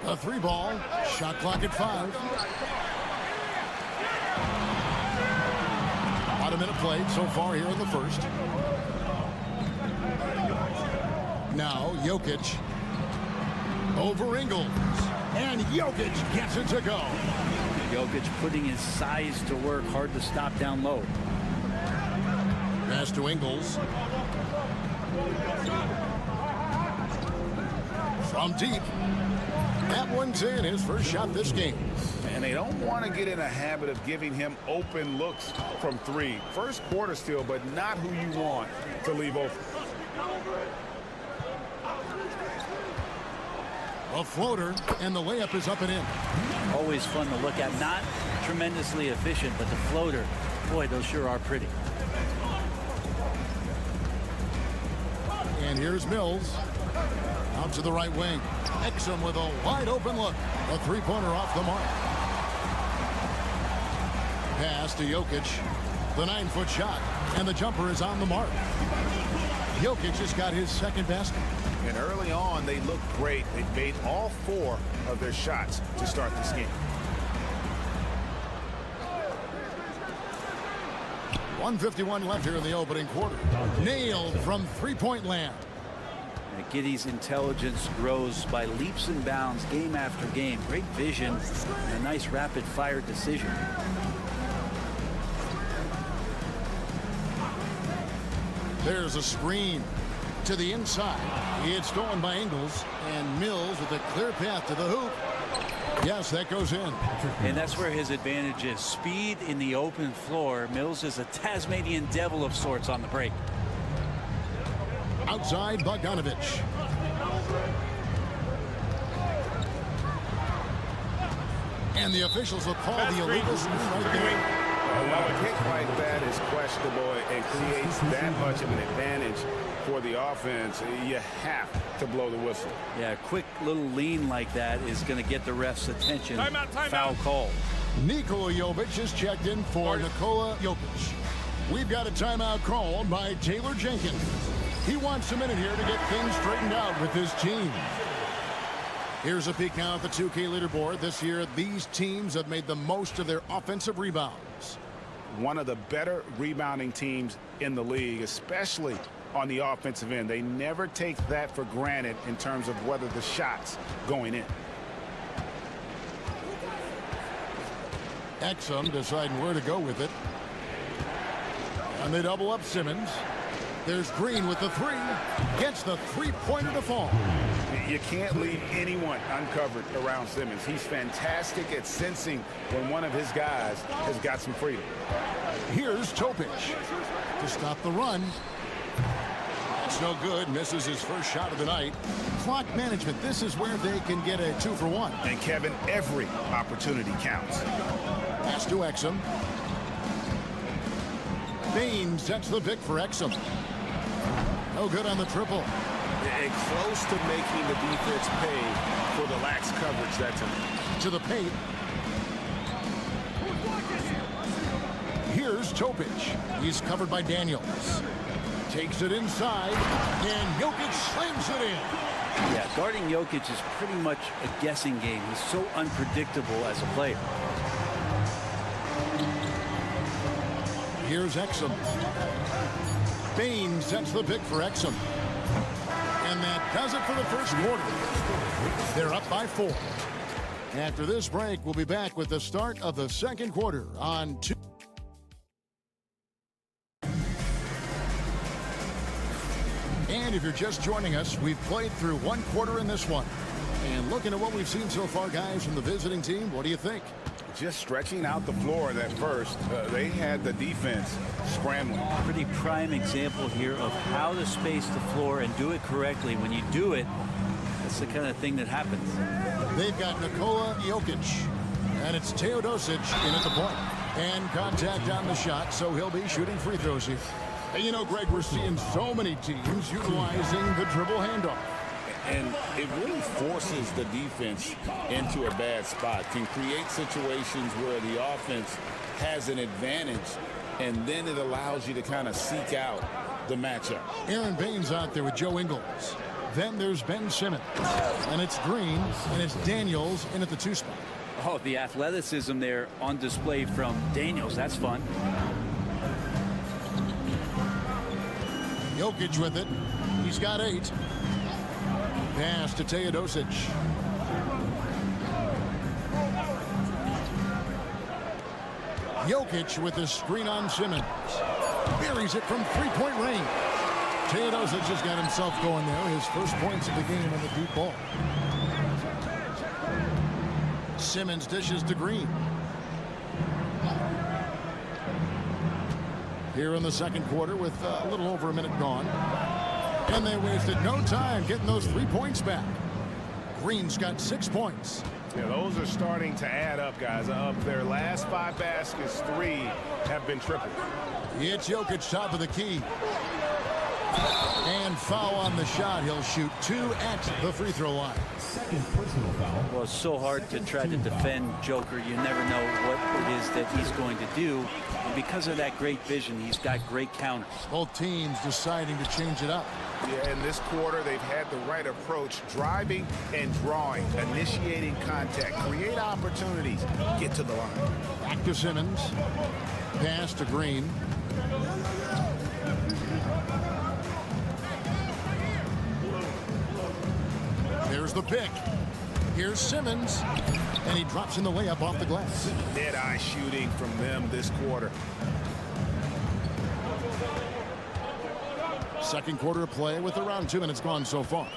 A 3-ball. Shot clock at 5. About a minute played so far here in the first. Now Jokic. Over Ingles. And Jokic gets it to go. Jokic putting his size to work. Hard to stop down low. Pass to Ingles. From deep. That one's in, his first shot this game. And they don't want to get in a habit of giving him open looks from 3. First quarter still, but not who you want to leave open. A floater, and the layup is up and in. Always fun to look at. Not tremendously efficient, but the floater, boy, those sure are pretty. And here's Mills. Out to the right wing. Exum with a wide open look. A 3-pointer off the mark. Pass to Jokic. The 9-foot shot. And the jumper is on the mark. Jokic just got his second basket. And early on, they looked great. They made all 4 of their shots to start this game. 1:51 left here in the opening quarter. Nailed from 3-point land. And Giddey's intelligence grows by leaps and bounds game after game. Great vision and a nice rapid-fire decision. There's a screen to the inside. It's stolen by Ingles, and Mills with a clear path to the hoop. Yes, that goes in. And that's where his advantage is. Speed in the open floor. Mills is a Tasmanian devil of sorts on the break. Outside, Bogdanovich. And the officials will call the illegal screen right there. While a kick like that is questionable and creates that much of an advantage for the offense, you have to blow the whistle. Yeah, a quick little lean like that is going to get the ref's attention. Foul call. Nikola Jovic is checked in for Nikola Jokic. We've got a timeout called by Taylor Jenkins. He wants a minute here to get things straightened out with his team. Here's a peek now at the 2K leaderboard. This year, these teams have made the most of their offensive rebounds. One of the better rebounding teams in the league, especially on the offensive end. They never take that for granted in terms of whether the shot's going in. Exum deciding where to go with it. And they double up Simmons. There's Green with the 3. Gets the 3-pointer to fall. You can't leave anyone uncovered around Simmons. He's fantastic at sensing when one of his guys has got some freedom. Here's Topic to stop the run. It's no good. Misses his first shot of the night. Clock management. This is where they can get a 2-for-1. And Kevin, every opportunity counts. Pass to Exum. Bain sets the pick for Exum. No good on the triple. And close to making the defense pay for the lax coverage that time. To the paint. Here's Topic. He's covered by Daniels. Takes it inside, and Jokic slams it in. Yeah, guarding Jokic is pretty much a guessing game. He's so unpredictable as a player. Here's Exum. Bain sets the pick for Exum. And that does it for the first quarter. They're up by 4. After this break, we'll be back with the start of the second quarter on 2. And if you're just joining us, we've played through 1 quarter in this one. And looking at what we've seen so far, guys, from the visiting team, what do you think? Just stretching out the floor at first. They had the defense scrambling. Pretty prime example here of how to space the floor and do it correctly. When you do it, that's the kind of thing that happens. They've got Nikola Jokic, and it's Teodosic in at the point. And contact on the shot, so he'll be shooting free throws here. And you know, Greg, we're seeing so many teams utilizing the dribble handoff. And it really forces the defense into a bad spot, can create situations where the offense has an advantage, and then it allows you to kind of seek out the matchup. Aaron Baines out there with Joe Ingles. Then there's Ben Simmons. And it's Green, and it's Daniels in at the 2 spot. Oh, the athleticism there on display from Daniels. That's fun. Jokic with it. He's got 8. Pass to Teodosic. Jokic with the screen on Simmons. Buries it from 3-point range. Teodosic has got himself going there. His first points of the game on the deep ball. Simmons dishes to Green. Here in the second quarter with a little over a minute gone. And they wasted no time getting those 3 points back. Green's got 6 points. Yeah, those are starting to add up, guys. Of their last 5 baskets, 3 have been tripled. It's Jokic top of the key. And foul on the shot. He'll shoot 2 at the free throw line. Second personal foul. Well, it's so hard to try to defend Joker. You never know what it is that he's going to do. And because of that great vision, he's got great counters. Both teams deciding to change it up. Yeah, in this quarter, they've had the right approach, driving and drawing, initiating contact, create opportunities, get to the line. Back to Simmons. Pass to Green. There's the pick. Here's Simmons. And he drops in the layup off the glass. Dead-eye shooting from them this quarter. Second quarter of play with around 2 minutes gone so far.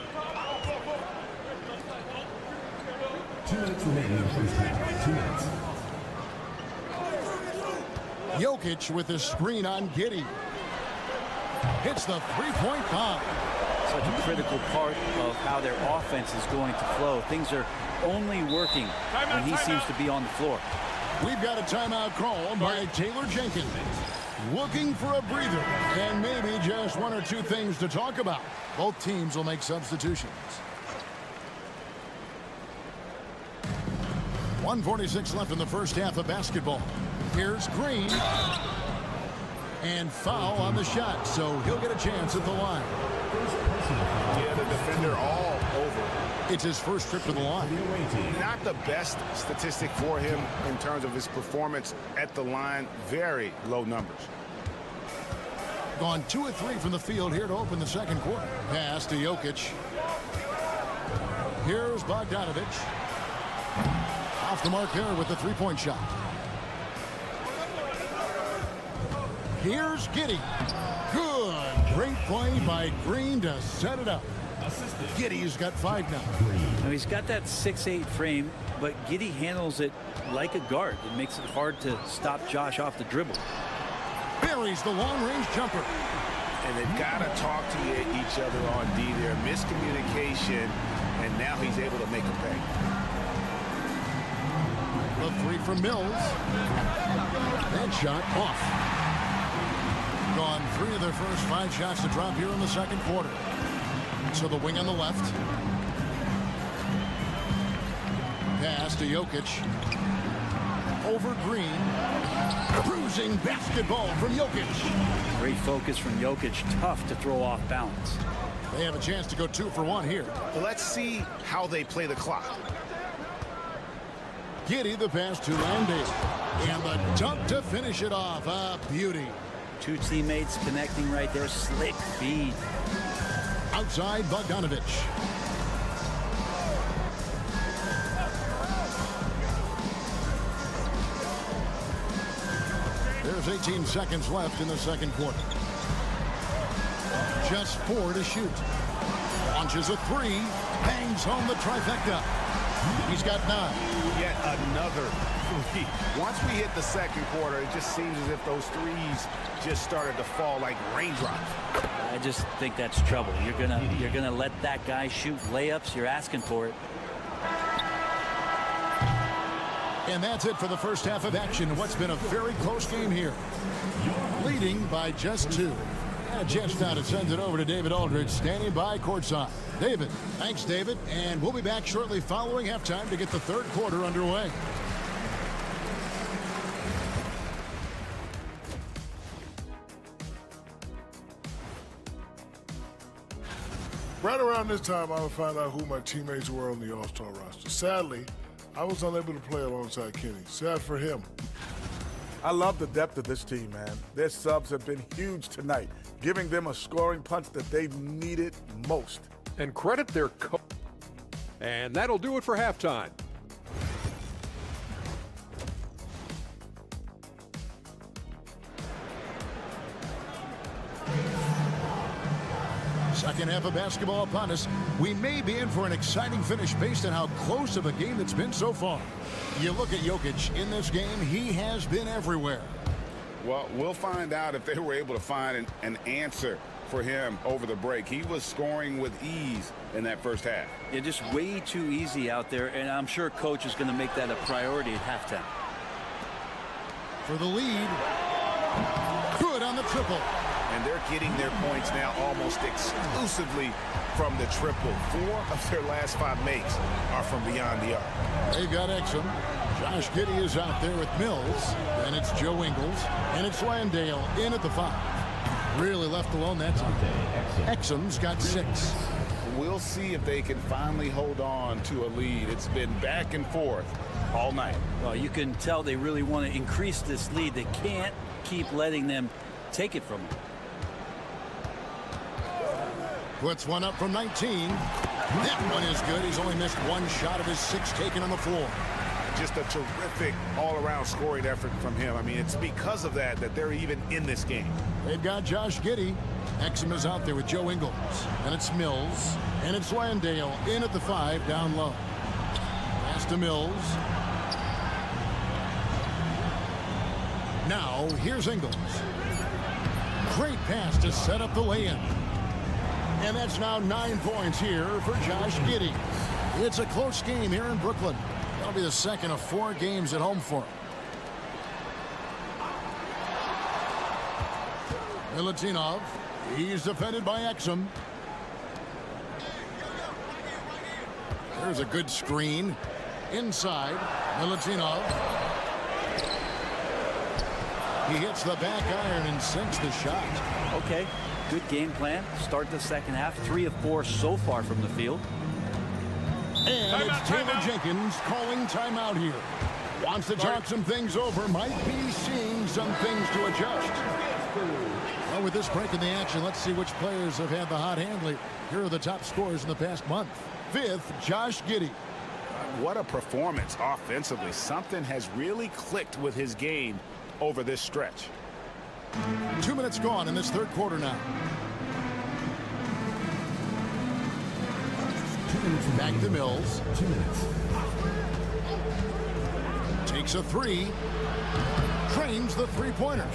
2 minutes remaining in the first half. 2 minutes. Jokic with the screen on Giddey. Hits the 3-point bomb. Such a critical part of how their offense is going to flow. Things are only working when he seems to be on the floor. We've got a timeout call by Taylor Jenkins. Looking for a breather and maybe just 1 or 2 things to talk about. Both teams will make substitutions. 1:46 left in the first half of basketball. Here's Green. And foul on the shot, so he'll get a chance at the line. Yeah, the defender all over. It's his first trip to the line. Not the best statistic for him in terms of his performance at the line. Very low numbers. Gone 2 of 3 from the field here to open the second quarter. Pass to Jokic. Here's Bogdanovic. Off the mark there with the 3-point shot. Here's Giddey. Good. Great play by Green to set it up. Giddey's got 5 now. Now he's got that 6'8" frame, but Giddey handles it like a guard. It makes it hard to stop Josh off the dribble. Buries the long-range jumper. And they've got to talk to each other on D there. Miscommunication, and now he's able to make a pay. The 3 from Mills. And shot off. Gone 3 of their first 5 shots to drop here in the second quarter. So the wing on the left. pass to Jokic. Over Green. Cruising basketball from Jokic. Great focus from Jokic. Tough to throw off balance. They have a chance to go 2 for 1 here. Let's see how they play the clock. Giddey the pass to Landale. And the dunk to finish it off. A beauty. Two teammates connecting right there. Slick feed. Outside Bogdanovich. There's 18 seconds left in the second quarter. Just 4 to shoot. Launches a 3. Bangs home the trifecta. He's got 9. Yet another 3. Once we hit the second quarter, it just seems as if those threes just started to fall like raindrops. I just think that's trouble. You're gonna let that guy shoot layups. You're asking for it. And that's it for the first half of action. What's been a very close game here. Leading by just 2. And a chance now to send it over to David Aldridge, standing by courtside. David. Thanks, David. And we'll be back shortly following halftime to get the third quarter underway. Right around this time, I would find out who my teammates were on the All-Star roster. Sadly, I was unable to play alongside Kenny. Sad for him. I love the depth of this team, man. Their subs have been huge tonight, giving them a scoring punch that they've needed most. And credit their coach. And that'll do it for halftime. Second half of basketball upon us. We may be in for an exciting finish based on how close of a game it's been so far. You look at Jokic in this game, he has been everywhere. Well, we'll find out if they were able to find an answer for him over the break. He was scoring with ease in that first half. Yeah, just way too easy out there, and I'm sure coach is going to make that a priority at halftime. For the lead. Good on the triple. And they're getting their points now almost exclusively from the triple. 4 of their last 5 makes are from beyond the arc. They've got Exum. Josh Giddey is out there with Mills. And it's Joe Ingles. And it's Landale in at the 5. Really left alone that time. Exum's got 6. We'll see if they can finally hold on to a lead. It's been back and forth all night. Well, you can tell they really want to increase this lead. They can't keep letting them take it from them. Puts one up from 19. That one is good. He's only missed 1 shot of his 6 taken on the floor. Just a terrific all-around scoring effort from him. I mean, it's because of that they're even in this game. They've got Josh Giddey. Exum is out there with Joe Ingles. And it's Mills. And it's Landale in at the 5 down low. Pass to Mills. Now, here's Ingles. Great pass to set up the lay-in. And that's now 9 points here for Josh Giddey. It's a close game here in Brooklyn. That'll be the second of 4 games at home for him. Milutinov. He's defended by Exum. There's a good screen. Inside. Milutinov. He hits the back iron and sinks the shot. Okay. Good game plan. Start the second half. 3 of 4 so far from the field. And it's Taylor Jenkins calling timeout here. Wants to talk some things over. Might be seeing some things to adjust. Well, with this break in the action, let's see which players have had the hot hand lately. Here are the top scorers in the past month. 5th, Josh Giddey. What a performance offensively. Something has really clicked with his game over this stretch. 2 minutes gone in this third quarter now. 2 minutes. Back to Mills. 2 minutes. Takes a 3. Trains the three-pointer.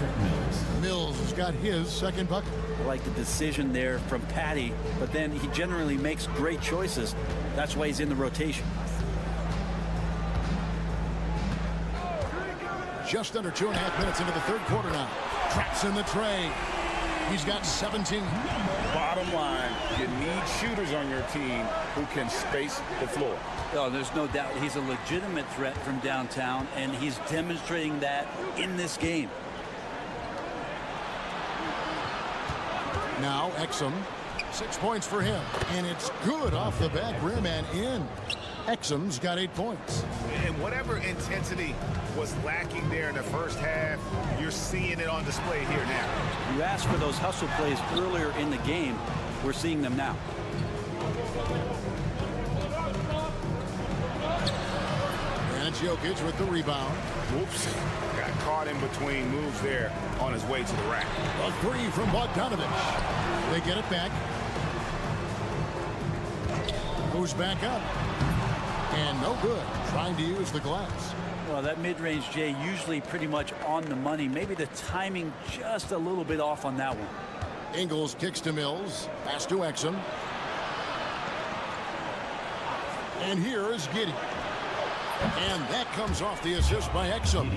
Mills has got his second bucket. I like the decision there from Patty, but then he generally makes great choices. That's why he's in the rotation. Just under 2.5 minutes into the third quarter now. Traps in the tray. He's got 17. Bottom line, you need shooters on your team who can space the floor. Oh, there's no doubt he's a legitimate threat from downtown, and he's demonstrating that in this game. Now Exum, 6 points for him, and it's good off the back rim and in. Exum's got 8 points. And whatever intensity was lacking there in the first half, you're seeing it on display here now. You asked for those hustle plays earlier in the game. We're seeing them now. And it's Jokic with the rebound. Whoops. Got caught in between moves there on his way to the rack. A three from Bogdanovich. They get it back. Moves back up. And no good. Trying to use the glass. Well, that mid-range, Jay, usually pretty much on the money. Maybe the timing just a little bit off on that one. Ingles kicks to Mills. Pass to Exum. And here is Giddey. And that comes off the assist by Exum.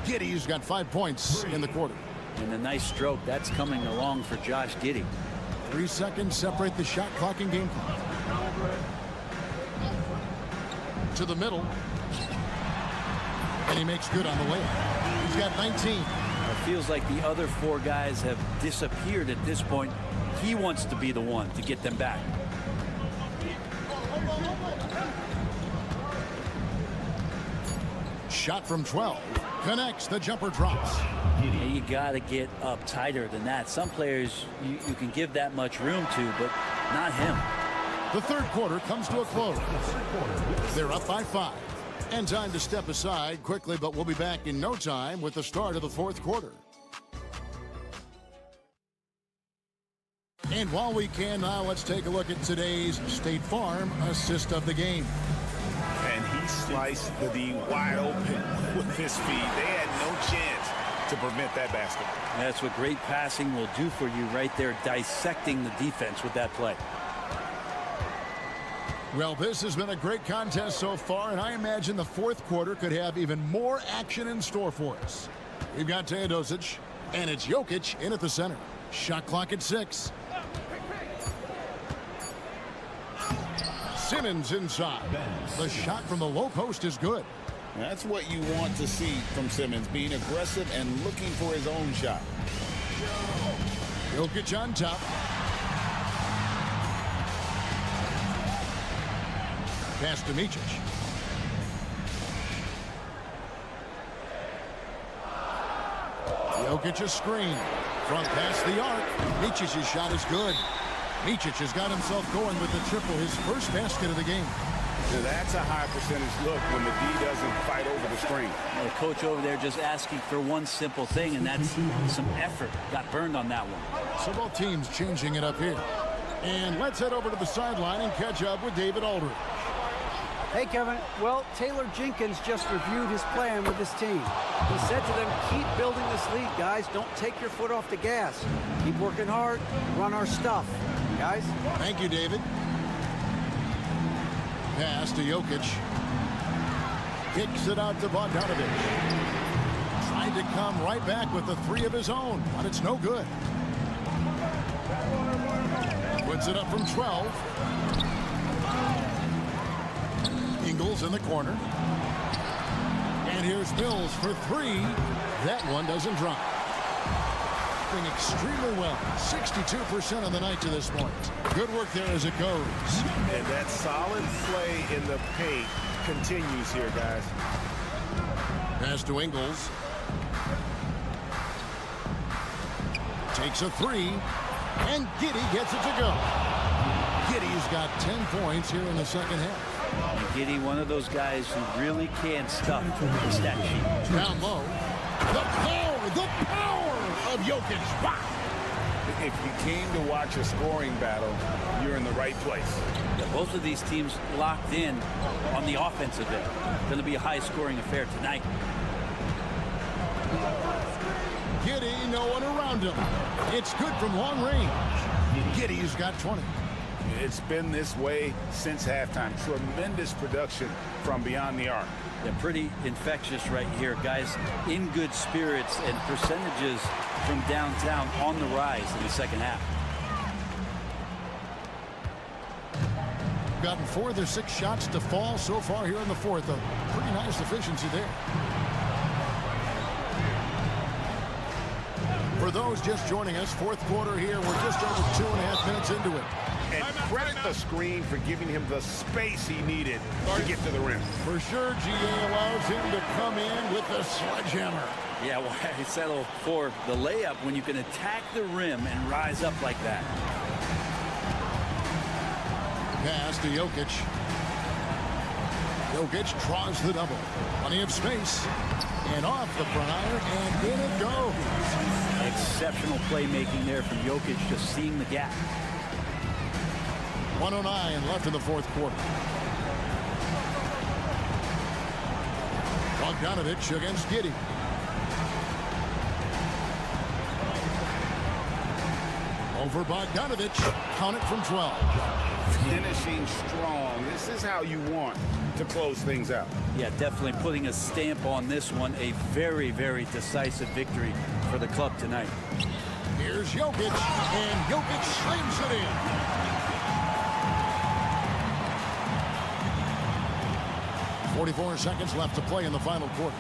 Giddey's got 5 points in the quarter. And a nice stroke. That's coming along for Josh Giddey. 3 seconds separate the shot clock and game clock. To the middle. And he makes good on the layup. He's got 19. It feels like the other 4 guys have disappeared at this point. He wants to be the one to get them back. Shot from 12. Connects. The jumper drops. You got to get up tighter than that. Some players you can give that much room to, but not him. The third quarter comes to a close. They're up by 5. And time to step aside quickly, but we'll be back in no time with the start of the fourth quarter. And while we can now, let's take a look at today's State Farm assist of the game. And he sliced the D wide open with his feet. They had no chance to prevent that basket. That's what great passing will do for you right there, dissecting the defense with that play. Well, this has been a great contest so far, and I imagine the fourth quarter could have even more action in store for us. We've got Teodosic, and it's Jokic in at the center. Shot clock at 6. Simmons inside. The shot from the low post is good. That's what you want to see from Simmons, being aggressive and looking for his own shot. Jokic on top. Pass to Micic. Jokic a screen. Front past the arc. Micic's shot is good. Micic has got himself going with the triple, his first basket of the game. Now that's a high percentage look when the D doesn't fight over the screen. The coach over there just asking for one simple thing, and that's some effort. Got burned on that one. So both teams changing it up here. And let's head over to the sideline and catch up with David Aldridge. Hey, Kevin. Well, Taylor Jenkins just reviewed his plan with his team. He said to them, keep building this lead, guys. Don't take your foot off the gas. Keep working hard. Run our stuff, guys. Thank you, David. Pass to Jokic. Kicks it out to Bogdanovich. Trying to come right back with the 3 of his own, but it's no good. Puts it up from 12. Ingles in the corner. And here's Mills for 3. That one doesn't drop. Doing extremely well. 62% on the night to this point. Good work there as it goes. And that solid play in the paint continues here, guys. Pass to Ingles. Takes a 3. And Giddey gets it to go. Giddey's got 10 points here in the second half. Giddey, one of those guys who really can't stuff the stat sheet. Down low. The power of Jokic. Wow. If you came to watch a scoring battle, you're in the right place. Yeah, both of these teams locked in on the offensive end. Going to be a high-scoring affair tonight. Giddey, no one around him. It's good from long range. Giddey's got 20. It's been this way since halftime. Tremendous production from beyond the arc. Yeah, pretty infectious right here. Guys in good spirits, and percentages from downtown on the rise in the second half. Gotten 4 of their 6 shots to fall so far here in the fourth. A pretty nice efficiency there. For those just joining us, fourth quarter here. We're just over 2.5 minutes into it. And credit the screen for giving him the space he needed to get to the rim. For sure, GA allows him to come in with the sledgehammer. Yeah, why settle for the layup when you can attack the rim and rise up like that? Pass to Jokic. Jokic draws the double. Plenty of space. And off the front iron, and in it goes. Exceptional playmaking there from Jokic, just seeing the gap. 1:09 left in the fourth quarter. Bogdanovich against Giddey. Over Bogdanovich. Count it from 12. Finishing strong. This is how you want to close things out. Yeah, definitely putting a stamp on this one. A very, very decisive victory for the club tonight. Here's Jokic, and Jokic slams it in. 44 seconds left to play in the final quarter.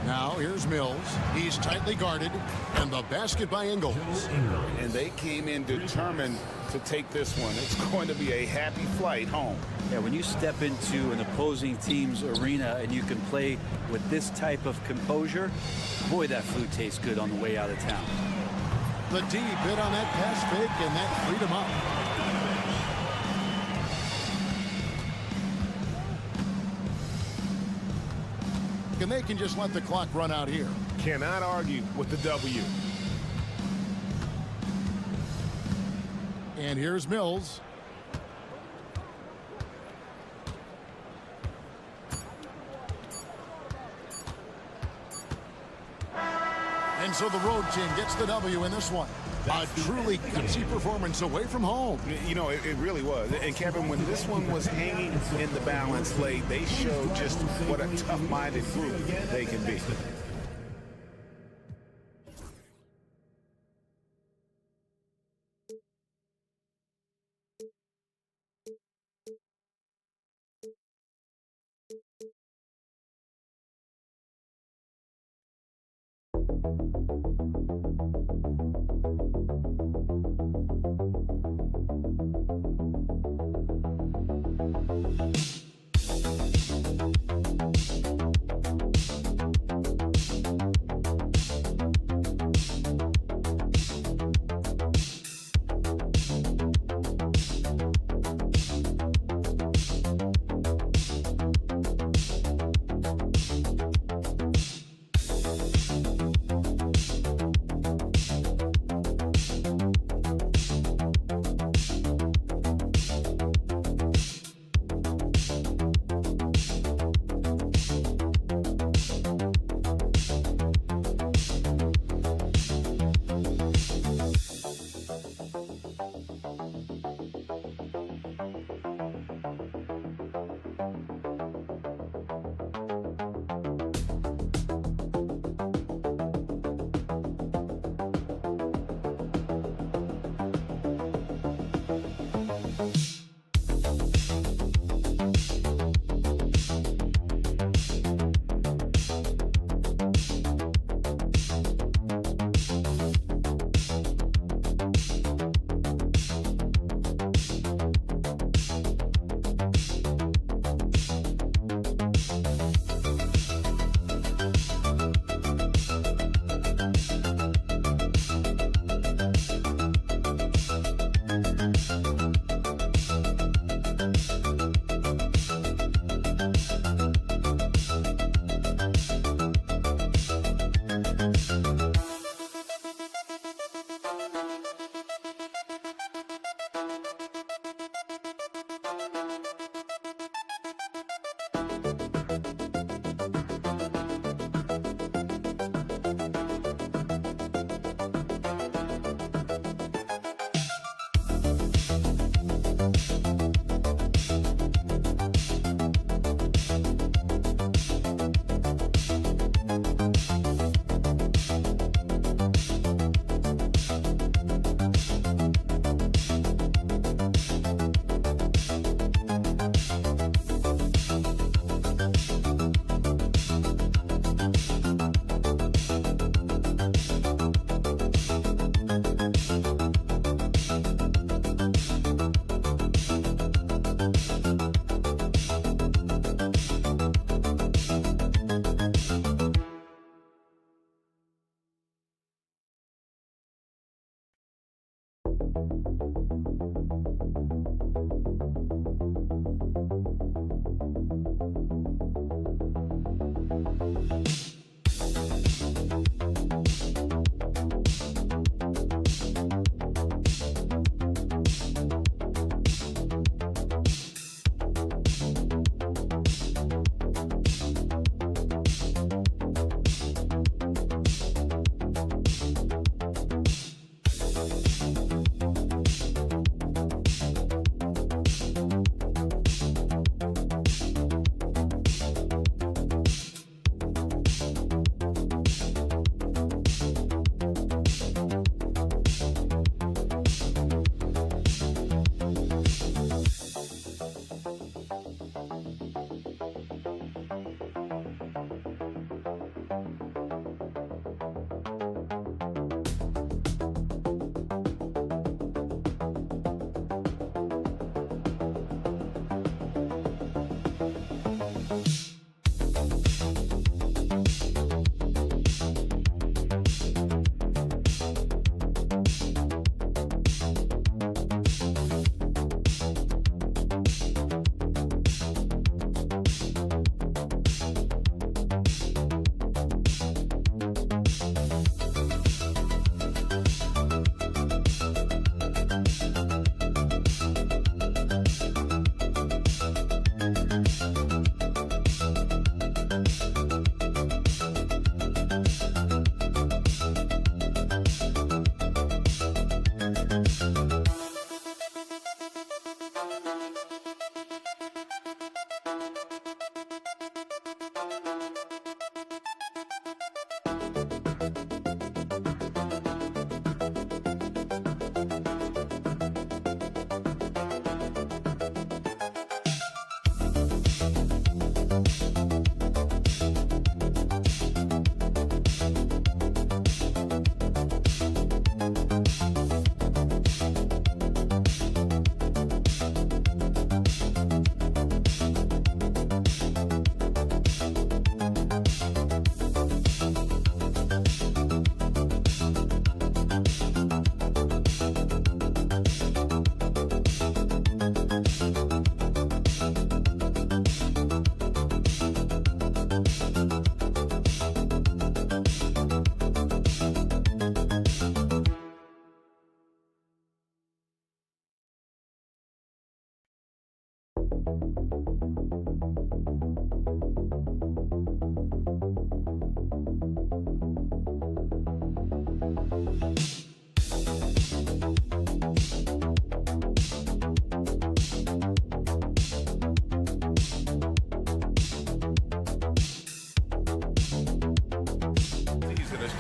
Now here's Mills. He's tightly guarded, and the basket by Ingles. And they came in determined to take this one. It's going to be a happy flight home. Yeah, when you step into an opposing team's arena and you can play with this type of composure, boy, that food tastes good on the way out of town. The D bit on that pass fake, and that freed him up. And they can just let the clock run out here. Cannot argue with the W. And here's Mills. And so the road team gets the W in this one. A truly gutsy performance away from home. You know, it really was. And Kevin, when this one was hanging in the balance late, they showed just what a tough-minded group they can be.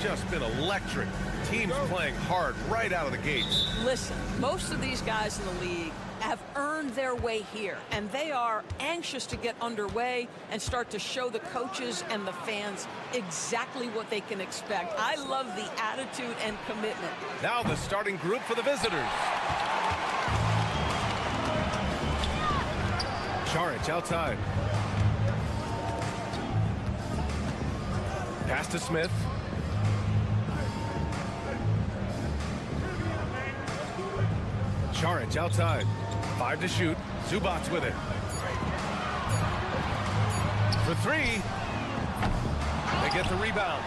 Just been electric. Teams playing hard right out of the gates. Listen, most of these guys in the league have earned their way here, and they are anxious to get underway and start to show the coaches and the fans exactly what they can expect. I love the attitude and commitment. Now the starting group for the visitors. Charic outside. Pass to Smith. Charic outside. 5 to shoot. Zubac's with it. For 3. They get the rebound.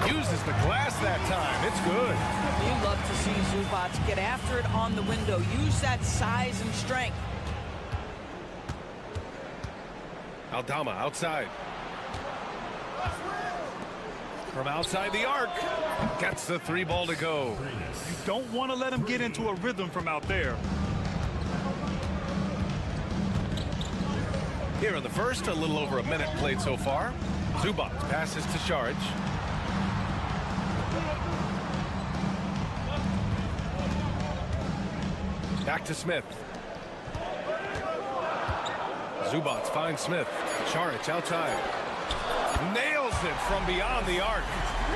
Uses the glass that time. It's good. You love to see Zubac get after it on the window. Use that size and strength. Aldama outside. From outside the arc. Gets the 3 ball to go. You don't want to let him get into a rhythm from out there. Here in the first, a little over a minute played so far. Zubac passes to Charic. Back to Smith. Zubac finds Smith. Charic outside. Nails it from beyond the arc.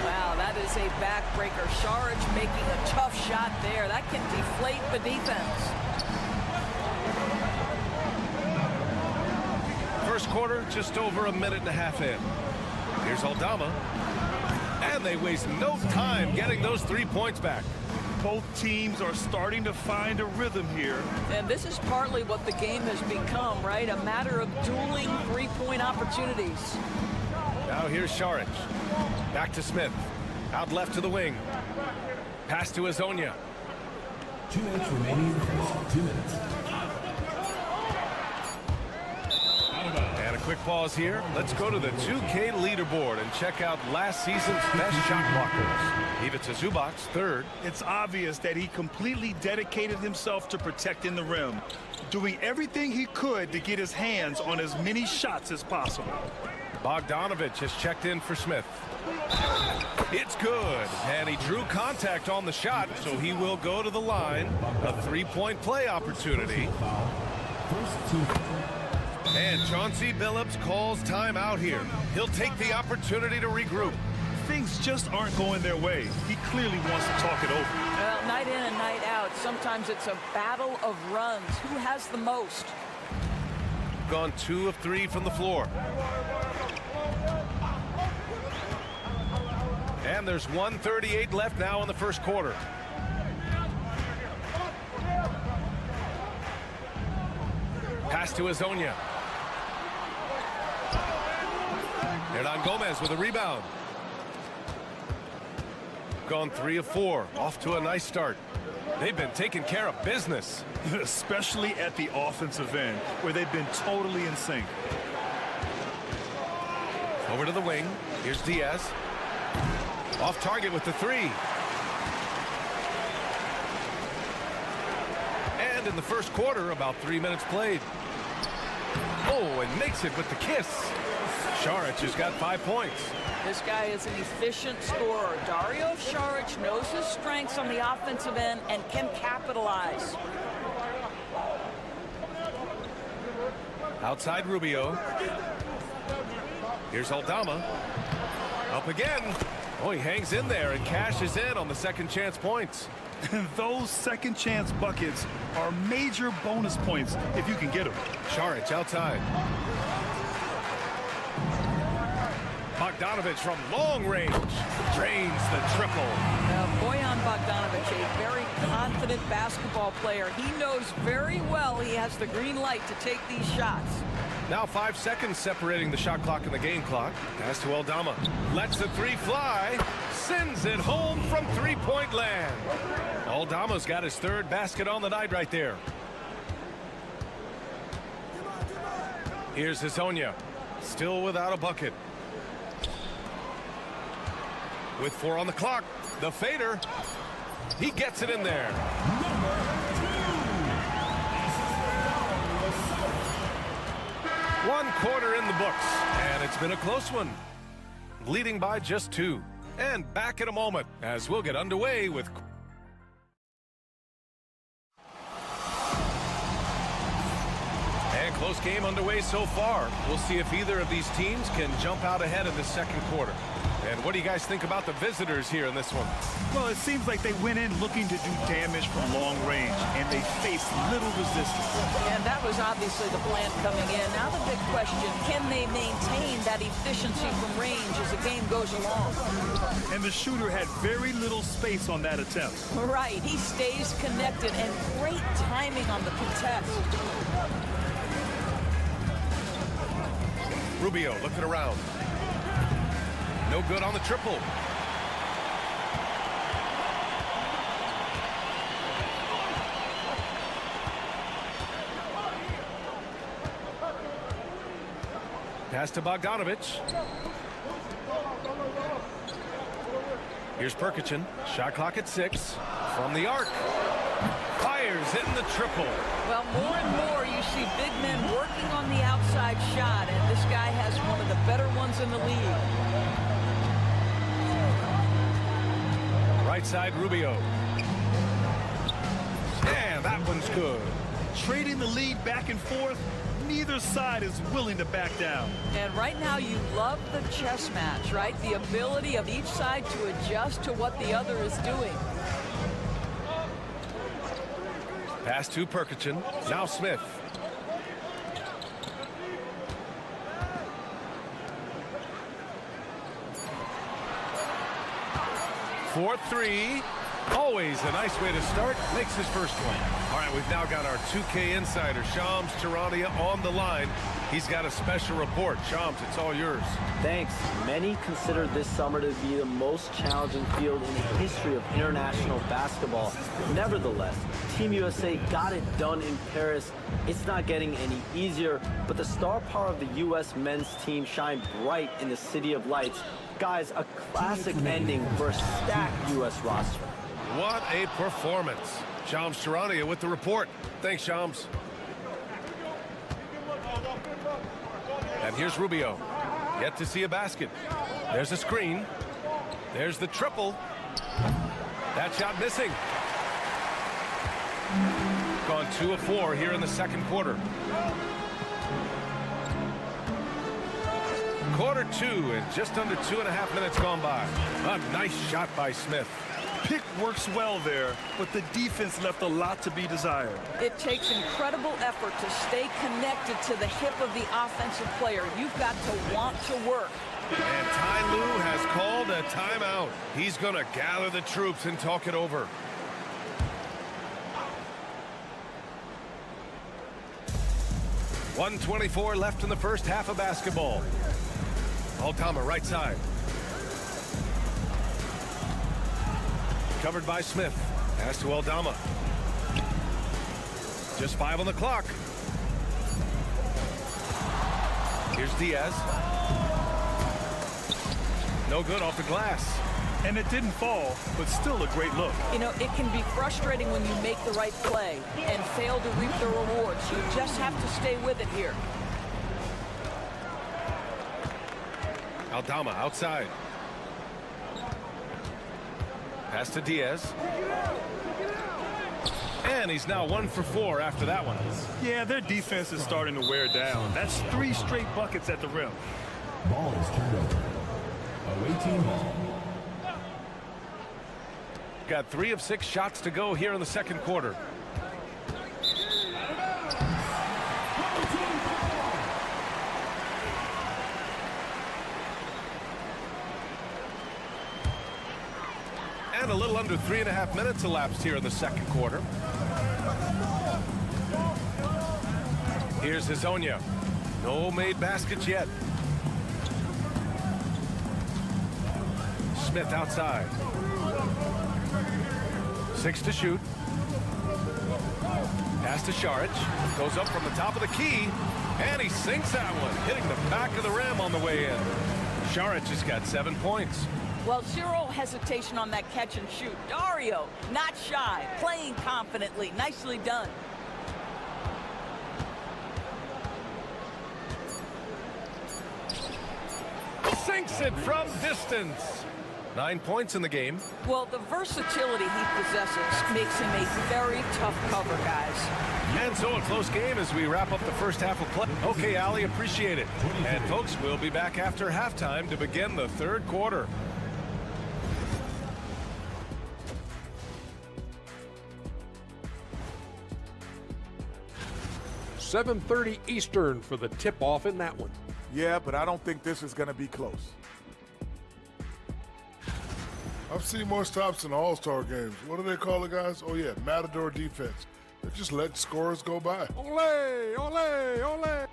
Wow, that is a backbreaker. Charic making a tough shot there. That can deflate the defense. First quarter, just over a minute and a half in. Here's Aldama. And they waste no time getting those 3 points back. Both teams are starting to find a rhythm here. And this is partly what the game has become, right? A matter of dueling three-point opportunities. Now here's Šarić. Back to Smith. Out left to the wing. Pass to Azonia. 2 minutes remaining in the first. 2 minutes. And a quick pause here. Let's go to the 2K leaderboard and check out last season's best shot blockers. Ivica Zubac, third. It's obvious that he completely dedicated himself to protecting the rim, doing everything he could to get his hands on as many shots as possible. Bogdanović has checked in for Smith. It's good, and he drew contact on the shot, so he will go to the line. A three-point play opportunity. And Chauncey Billups calls timeout here. He'll take the opportunity to regroup. Things just aren't going their way. He clearly wants to talk it over. Well, night in and night out, sometimes it's a battle of runs. Who has the most? Gone 2 of 3 from the floor. And there's 1:38 left now in the first quarter. Pass to Azonia. Hernangomez with a rebound. Gone 3 of 4. Off to a nice start. They've been taking care of business. Especially at the offensive end, where they've been totally in sync. Over to the wing. Here's Diaz. Off target with the 3. And in the first quarter, about 3 minutes played. Oh, and makes it with the kiss. Šarić has got 5 points. This guy is an efficient scorer. Dario Šarić knows his strengths on the offensive end and can capitalize. Outside Rubio. Here's Aldama. Up again. Oh, he hangs in there and cashes in on the second chance points. Those second chance buckets are major bonus points if you can get them. Šarić outside. Bogdanović from long range drains the triple. Now, Bojan Bogdanović, a very confident basketball player. He knows very well he has the green light to take these shots. Now 5 seconds separating the shot clock and the game clock. Pass to Aldama. Lets the 3 fly. Sends it home from three-point land. Aldama's got his 3rd basket on the night right there. Here's Azonia. Still without a bucket. With 4 on the clock. The fader. He gets it in there. One quarter in the books, and it's been a close one. Leading by just 2. And back in a moment as we'll get underway with... And close game underway so far. We'll see if either of these teams can jump out ahead in the second quarter. And what do you guys think about the visitors here in this one? Well, it seems like they went in looking to do damage from long range, and they faced little resistance. And that was obviously the plan coming in. Now the big question, can they maintain that efficiency from range as the game goes along? And the shooter had very little space on that attempt. Right, he stays connected, and great timing on the contest. Rubio looking around. No good on the triple. Pass to Bogdanović. Here's Perkichin. Shot clock at 6. From the arc. Fires in the triple. Well, more and more you see big men working on the outside shot, and this guy has one of the better ones in the league. Right side, Rubio. And that one's good. Trading the lead back and forth, neither side is willing to back down. And right now you love the chess match, right? The ability of each side to adjust to what the other is doing. Pass to Perkichin. Now Smith. For 3. Always a nice way to start. Makes his first one. All right, we've now got our 2K insider, Shams Charania, on the line. He's got a special report. Shams, it's all yours. Thanks. Many consider this summer to be the most challenging field in the history of international basketball. Nevertheless, Team USA got it done in Paris. It's not getting any easier, but the star power of the U.S. men's team shined bright in the City of Lights. Guys, a classic ending for a stacked U.S. roster. What a performance. Shams Charania with the report. Thanks, Shams. And here's Rubio. Yet to see a basket. There's a screen. There's the triple. That shot missing. Gone 2 of 4 here in the second quarter. Quarter 2 and just under 2.5 minutes gone by. A nice shot by Smith. Pick works well there, but the defense left a lot to be desired. It takes incredible effort to stay connected to the hip of the offensive player. You've got to want to work. And Ty Lue has called a timeout. He's going to gather the troops and talk it over. .124 left in the first half of basketball. Aldama right side. Covered by Smith. Pass to Aldama. Just 5 on the clock. Here's Diaz. No good off the glass. And it didn't fall, but still a great look. You know, it can be frustrating when you make the right play and fail to reap the rewards. You just have to stay with it here. Aldama outside. Pass to Diaz. And he's now 1 for 4 after that one. Yeah, their defense is starting to wear down. That's 3 straight buckets at the rim. Ball is turned over. Away team ball. Got 3 of 6 shots to go here in the second quarter. And a little under 3.5 minutes elapsed here in the second quarter. Here's Hezonja. No made baskets yet. Smith outside. 6 to shoot. Pass to Šarić. Goes up from the top of the key. And he sinks that one, hitting the back of the rim on the way in. Šarić has got 7 points. Well, zero hesitation on that catch and shoot. Dario, not shy, playing confidently. Nicely done. Sinks it from distance. 9 points in the game. Well, the versatility he possesses makes him a very tough cover, guys. And so a close game as we wrap up the first half of play. Okay, Ali, appreciate it. And folks, we'll be back after halftime to begin the third quarter. .730 Eastern for the tip-off in that one. Yeah, but I don't think this is going to be close. I've seen more stops in All-Star games. What do they call it, guys? Oh, yeah, Matador defense. They just let scorers go by. Ole, ole, ole.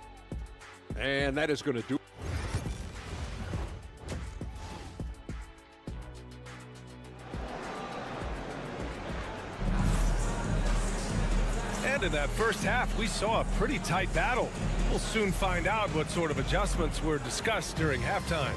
And that is going to do it. And in that first half, we saw a pretty tight battle. We'll soon find out what sort of adjustments were discussed during halftime.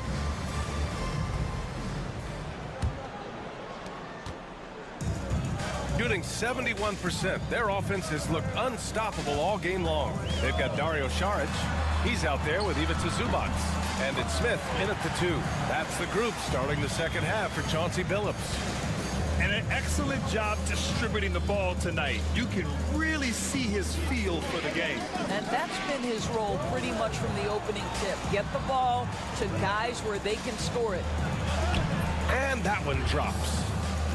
Shooting 71%. Their offense has looked unstoppable all game long. They've got Dario Šarić. He's out there with Ivica Zubac. And it's Smith in at the 2. That's the group starting the second half for Chauncey Billups. And an excellent job distributing the ball tonight. You can really see his feel for the game. And that's been his role pretty much from the opening tip. Get the ball to guys where they can score it. And that one drops.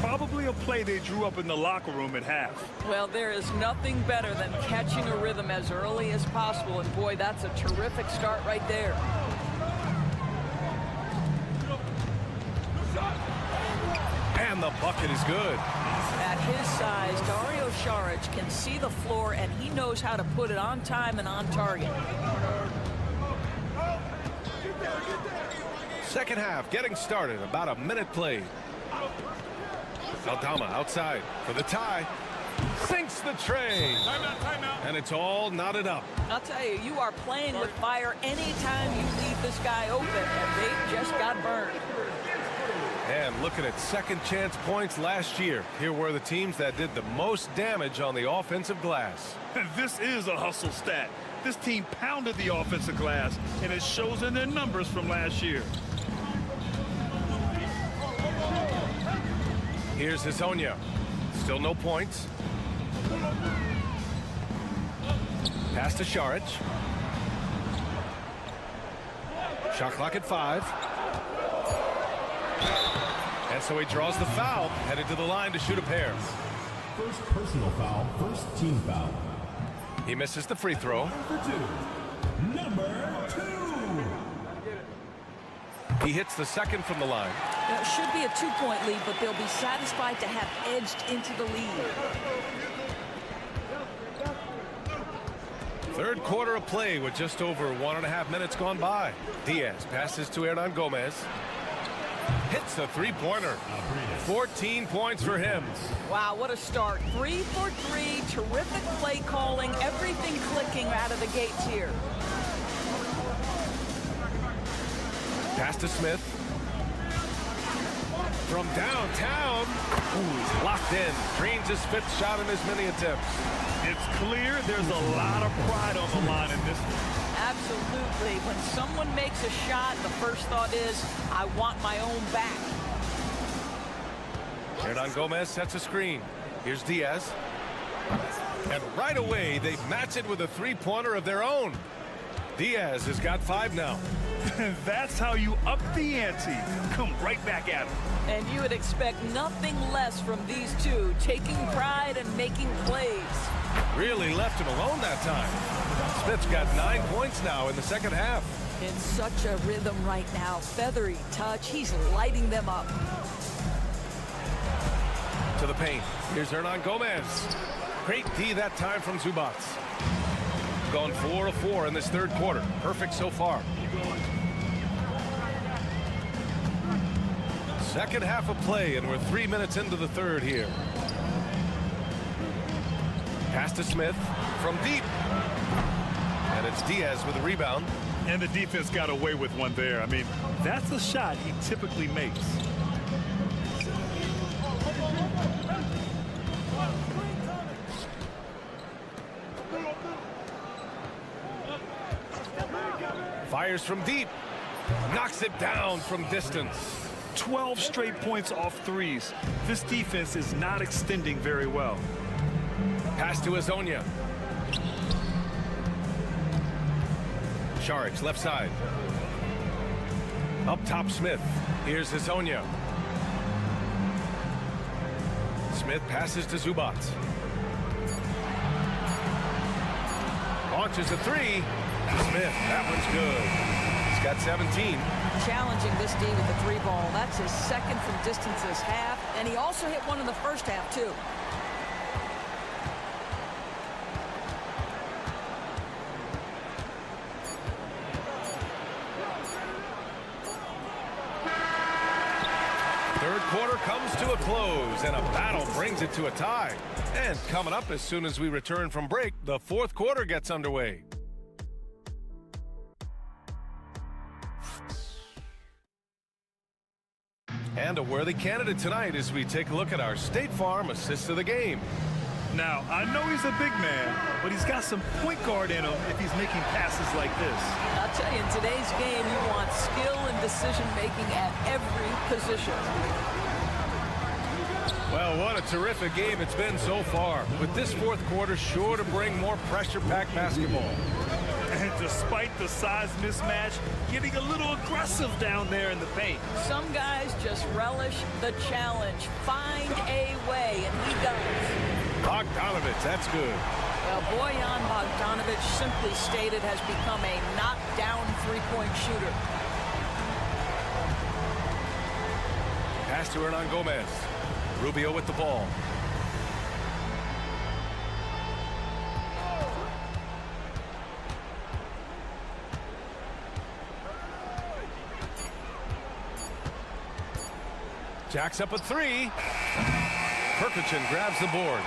Probably a play they drew up in the locker room at half. Well, there is nothing better than catching a rhythm as early as possible. And boy, that's a terrific start right there. And the bucket is good. at his size, Dario Saric can see the floor, and he knows how to put it on time and on target. Second half getting started. About a minute played. Aldama outside for the tie. Sinks the tray. Timeout. And it's all knotted up. I'll tell you, you are playing with fire anytime you leave this guy open, and they just got burned. And looking at second chance points last year, here were the teams that did the most damage on the offensive glass. This is a hustle stat. This team pounded the offensive glass, and it shows in their numbers from last year. Here's Hazonia. Still no points. Pass to Saric. Shot clock at 5. And so he draws the foul, headed to the line to shoot a pair. First personal foul, first team foul. He misses the free throw. Number 2. He hits the second from the line. It should be a 2-point lead, but they'll be satisfied to have edged into the lead. Third quarter of play with just over 1.5 minutes gone by. Diaz passes to Hernan Gomez. Hits the three-pointer. 14 points for him. Wow, what a start. 3 for 3. Terrific play calling. Everything clicking out of the gates here. Pass to Smith. From downtown. Ooh, he's locked in. Dreams his 5th shot in as many attempts. It's clear there's a lot of pride on the line in this one. Absolutely. When someone makes a shot, the first thought is, I want my own back. Hernan Gomez sets a screen. Here's Diaz. And right away, they match it with a three-pointer of their own. Diaz has got 5 now. That's how you up the ante. Come right back at him. And you would expect nothing less from these two, taking pride and making plays. Really left him alone that time. Smith's got 9 points now in the second half. In such a rhythm right now. Feathery touch. He's lighting them up. To the paint. Here's Hernan Gomez. Great D that time from Zubac. Gone 4 of 4 in this third quarter. Perfect so far. Second half of play, and we're 3 minutes into the third here. Pass to Smith from deep. And it's Diaz with the rebound. And the defense got away with one there. I mean, that's a shot he typically makes. Fires from deep. Knocks it down from distance. 12 straight points off threes. This defense is not extending very well. Pass to Hazonia. Saric, left side. Up top, Smith. Here's Hazonia. Smith passes to Zubac. Launches a 3. Smith, that one's good. He's got 17. Challenging this D with the 3 ball. That's his second from distance this half. And he also hit one in the first half, too. Third quarter comes to a close, and a battle brings it to a tie. And coming up as soon as we return from break, the fourth quarter gets underway. And a worthy candidate tonight as we take a look at our State Farm assist of the game. Now, I know he's a big man, but he's got some point guard in him if he's making passes like this. I'll tell you, in today's game, you want skill and decision-making at every position. Well, what a terrific game it's been so far, with this fourth quarter sure to bring more pressure-packed basketball. And despite the size mismatch, getting a little aggressive down there in the paint. Some guys just relish the challenge. Find a way, and he does. Bogdanovich, that's good. Well, Bojan Bogdanovic, simply stated, has become a knockdown three-point shooter. Pass to Hernan Gomez. Rubio with the ball. Jacks up a three. Perkichin grabs the board.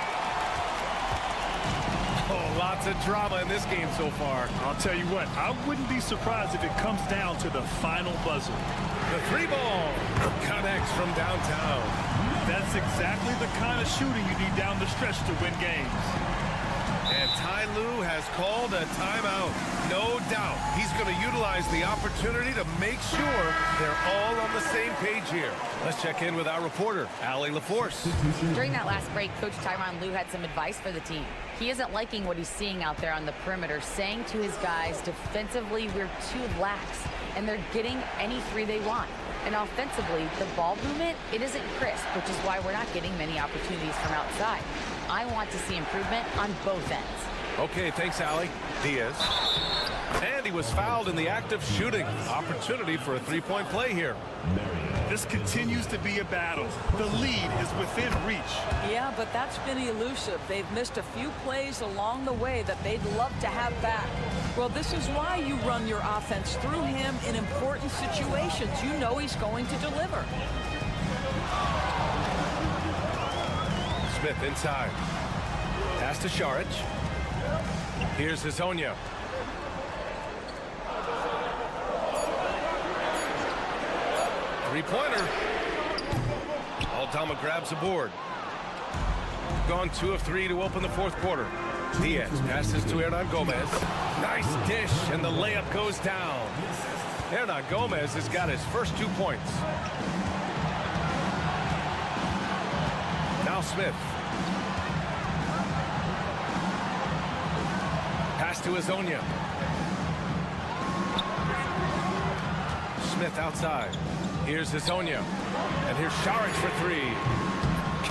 Oh, lots of drama in this game so far. I'll tell you what, I wouldn't be surprised if it comes down to the final buzzer. The three ball connects from downtown. That's exactly the kind of shooting you need down the stretch to win games. And Ty Lue has called a timeout. No doubt he's going to utilize the opportunity to make sure they're all on the same page here. Let's check in with our reporter, Allie LaForce. During that last break, Coach Tyronn Lue had some advice for the team. He isn't liking what he's seeing out there on the perimeter, saying to his guys, defensively, we're too lax, and they're getting any three they want. And offensively, the ball movement, it isn't crisp, which is why we're not getting many opportunities from outside. I want to see improvement on both ends. Okay, thanks, Allie. Diaz. And he was fouled in the act of shooting. Opportunity for a three-point play here. This continues to be a battle. The lead is within reach. Yeah, but that's been elusive. They've missed a few plays along the way that they'd love to have back. Well, this is why you run your offense through him in important situations. You know he's going to deliver. Smith inside. Pass to Šarić. Here's Hezonja. Three-pointer. Aldama grabs the board. Gone 2 of 3 to open the fourth quarter. Diaz passes to Hernan Gomez. Nice dish, and the layup goes down. Hernan Gomez has got his first 2 points. Now Smith. Pass to Hezonja. Smith outside. Here's Hezonja. And here's Šarić for three.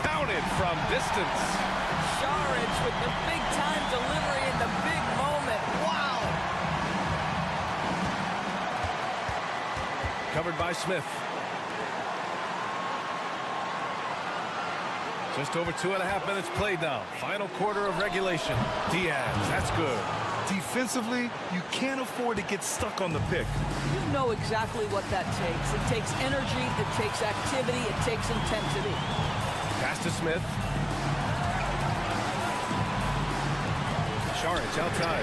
Counted from distance. Šarić with the big-time delivery in the big moment. Wow! Covered by Smith. Just over 2.5 minutes played now. Final quarter of regulation. Diaz, that's good. Defensively, you can't afford to get stuck on the pick. You know exactly what that takes. It takes energy, it takes activity, it takes intensity. Pass to Smith. Šarić outside.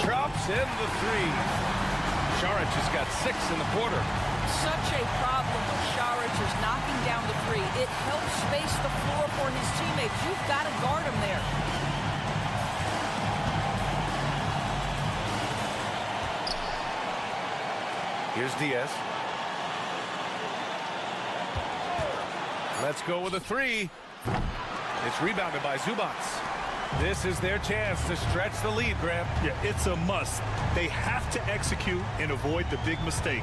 Drops in the three. Šarić has got 6 in the quarter. Such a problem when Šarić is knocking down the three. It helps space the floor for his teammates. You've got to guard him there. Here's Diaz. Let's go with a three. It's rebounded by Zubac. This is their chance to stretch the lead, Graham. Yeah, it's a must. They have to execute and avoid the big mistake.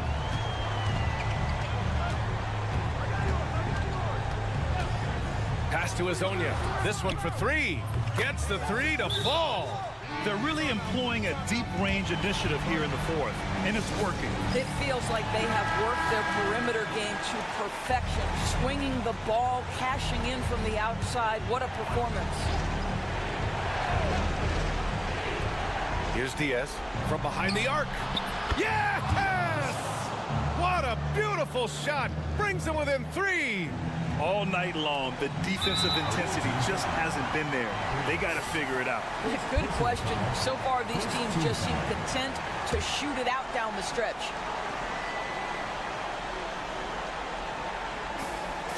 Pass to Hezonja. This one for three. Gets the three to fall. They're really employing a deep range initiative here in the fourth, and it's working. It feels like they have worked their perimeter game to perfection, swinging the ball, cashing in from the outside. What a performance. Here's Diaz from behind the arc. Yes! What a beautiful shot. Brings them within 3. All night long, the defensive intensity just hasn't been there. They got to figure it out. Good question. So far, these teams just seem content to shoot it out down the stretch.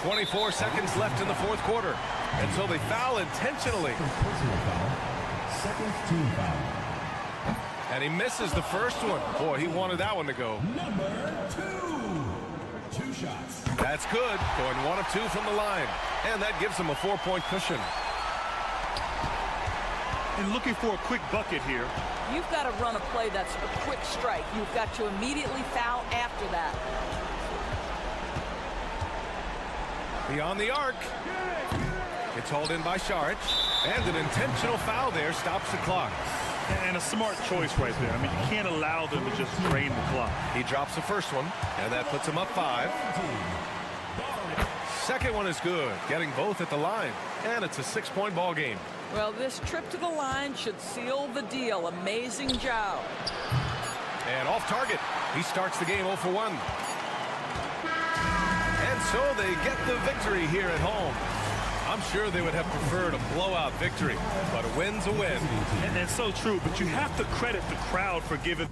24 seconds left in the fourth quarter until they foul intentionally. Second team foul. And he misses the first one. Boy, he wanted that one to go. Number 2. 2 shots. That's good. Going 1 of 2 from the line. And that gives him a 4-point cushion. And looking for a quick bucket here. You've got to run a play that's a quick strike. You've got to immediately foul after that. Beyond the arc. It's hauled in by Šarić. And an intentional foul there stops the clock. And a smart choice right there. I mean, you can't allow them to just drain the clock. He drops the first one, and that puts him up 5. Second one is good, getting both at the line. And it's a 6-point ball game. Well, this trip to the line should seal the deal. Amazing job. And off target. He starts the game 0 for 1. And so they get the victory here at home. I'm sure they would have preferred a blowout victory, but a win's a win. And so true, but you have to credit the crowd for giving.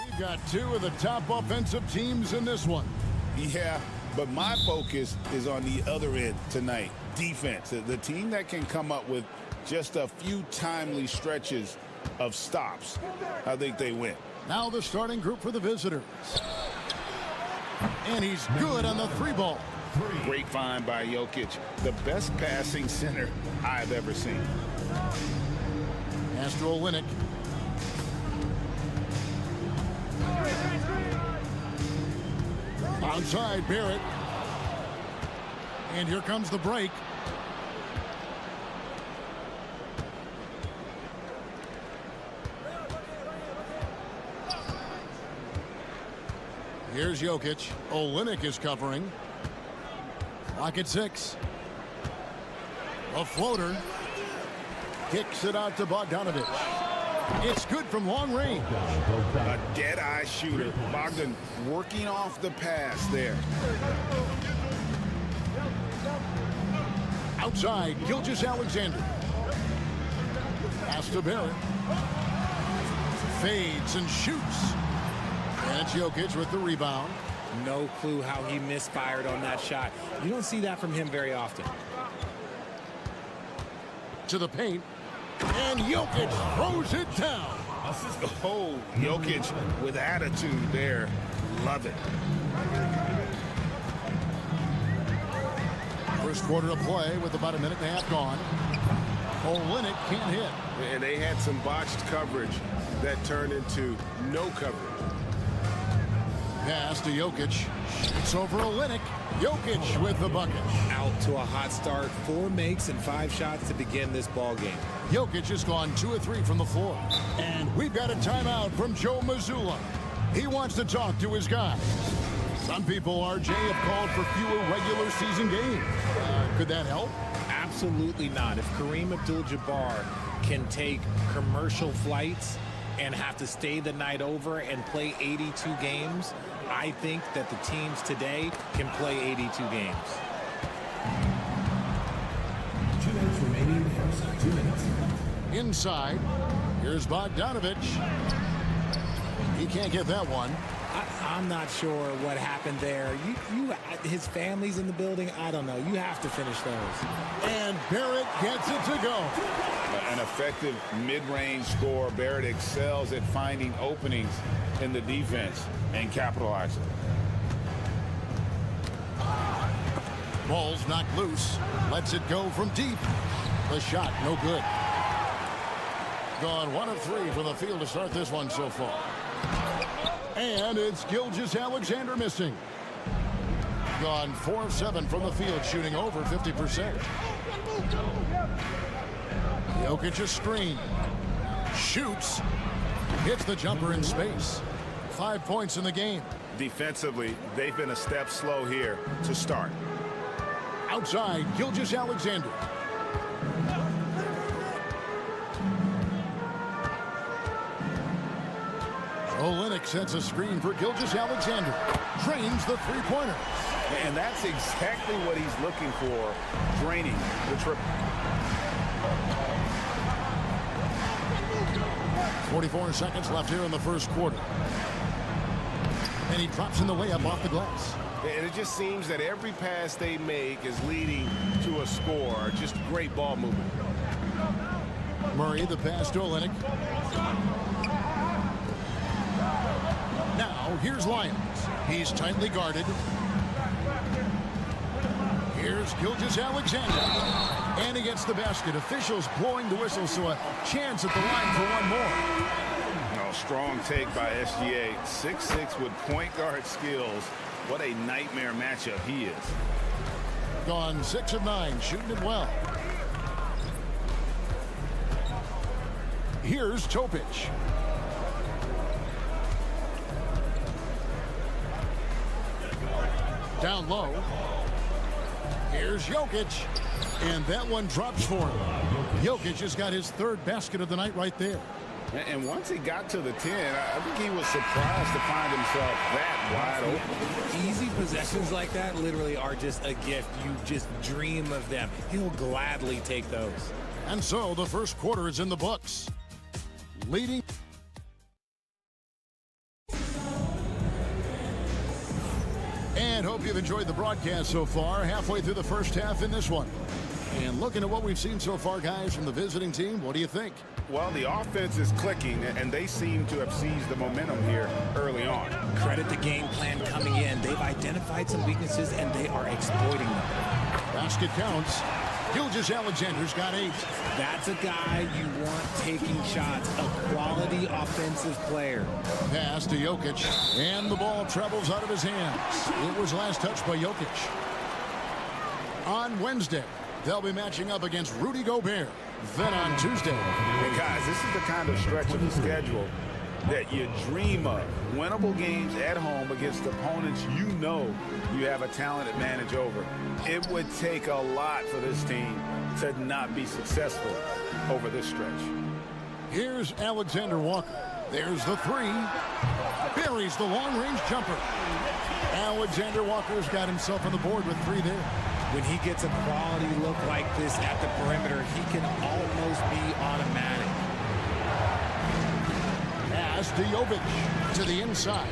We've got two of the top offensive teams in this one. Yeah, but my focus is on the other end tonight, defense. The team that can come up with just a few timely stretches of stops, I think they win. Now the starting group for the visitors. And he's good on the three ball. Great find by Jokic, the best passing center I've ever seen. Pass to Olynyk. Outside Barrett. And here comes the break. Here's Jokic. Olynyk is covering. Lock at 6. A floater. Kicks it out to Bogdanovich. It's good from long range. A dead-eye shooter. Bogdan working off the pass there. Outside, Gilgeous-Alexander. Pass to Barrett. Fades and shoots. And it's Jokic with the rebound. No clue how he misfired on that shot. You don't see that from him very often. To the paint. And Jokic throws it down. Oh, Jokic with attitude there. Love it. First quarter of play with about a minute and a half gone. Olynyk can't hit. And they had some botched coverage that turned into no coverage. Pass to Jokic. It's over Olynyk. Jokic with the bucket. Out to a hot start. 4 makes and 5 shots to begin this ball game. Jokic has gone 2 of 3 from the floor. And we've got a timeout from Joe Mazzulla. He wants to talk to his guys. Some people, RJ, have called for fewer regular season games. Could that help? Absolutely not. If Kareem Abdul-Jabbar can take commercial flights and have to stay the night over and play 82 games, I think that the teams today can play 82 games. 2 minutes remaining. First 2 minutes. Inside. Here's Bogdanovich. He can't get that one. I'm not sure what happened there. His family's in the building. I don't know. You have to finish those. And Barrett gets it to go. An effective mid-range scorer. Barrett excels at finding openings in the defense and capitalizing. Ball's knocked loose. Lets it go from deep. The shot, no good. Gone 1 of 3 from the field to start this one so far. And it's Gilgeous-Alexander missing. gone 4 of 7 from the field, shooting over 50%. Jokic a screen. Shoots. Hits the jumper in space. 5 points in the game. Defensively, they've been a step slow here to start. Outside, Gilgeous-Alexander. Olynyk sets a screen for Gilgeous-Alexander. Drains the three-pointer. And that's exactly what he's looking for, draining the triple. 44 seconds left here in the first quarter. And he drops in the layup off the glass. And it just seems that every pass they make is leading to a score. Just great ball movement. Murray, the pass to Olynyk. Now, here's Lyons. He's tightly guarded. Here's Gilgeous-Alexander. And he gets the basket. Officials blowing the whistle, so a chance at the line for one more. No, strong take by SGA. 6'6" with point guard skills. What a nightmare matchup he is. Gone 6 of 9, shooting it well. Here's Topic. Down low. Here's Jokic. And that one drops for him. Jokic has got his third basket of the night right there. And once he got to the 10, I think he was surprised to find himself that wide open. Easy possessions like that literally are just a gift. You just dream of them. He'll gladly take those. And so the first quarter is in the books. Leading. And hope you've enjoyed the broadcast so far. Halfway through the first half in this one. And looking at what we've seen so far, guys, from the visiting team, what do you think? Well, the offense is clicking, and they seem to have seized the momentum here early on. Credit the game plan coming in. They've identified some weaknesses, and they are exploiting them. Basket counts. Gilgeous-Alexander's got 8. That's a guy you want taking shots, a quality offensive player. Pass to Jokic, and the ball travels out of his hands. It was last touched by Jokic. On Wednesday, they'll be matching up against Rudy Gobert. Then on Tuesday. And guys, this is the kind of stretch of the schedule that you dream of. Winnable games at home against opponents you know you have a talent advantage over. It would take a lot for this team to not be successful over this stretch. Here's Alexander Walker. There's the 3. Buries the long-range jumper. Alexander Walker's got himself on the board with 3 there. When he gets a quality look like this at the perimeter, he can almost be automatic. Pass to Jovic to the inside.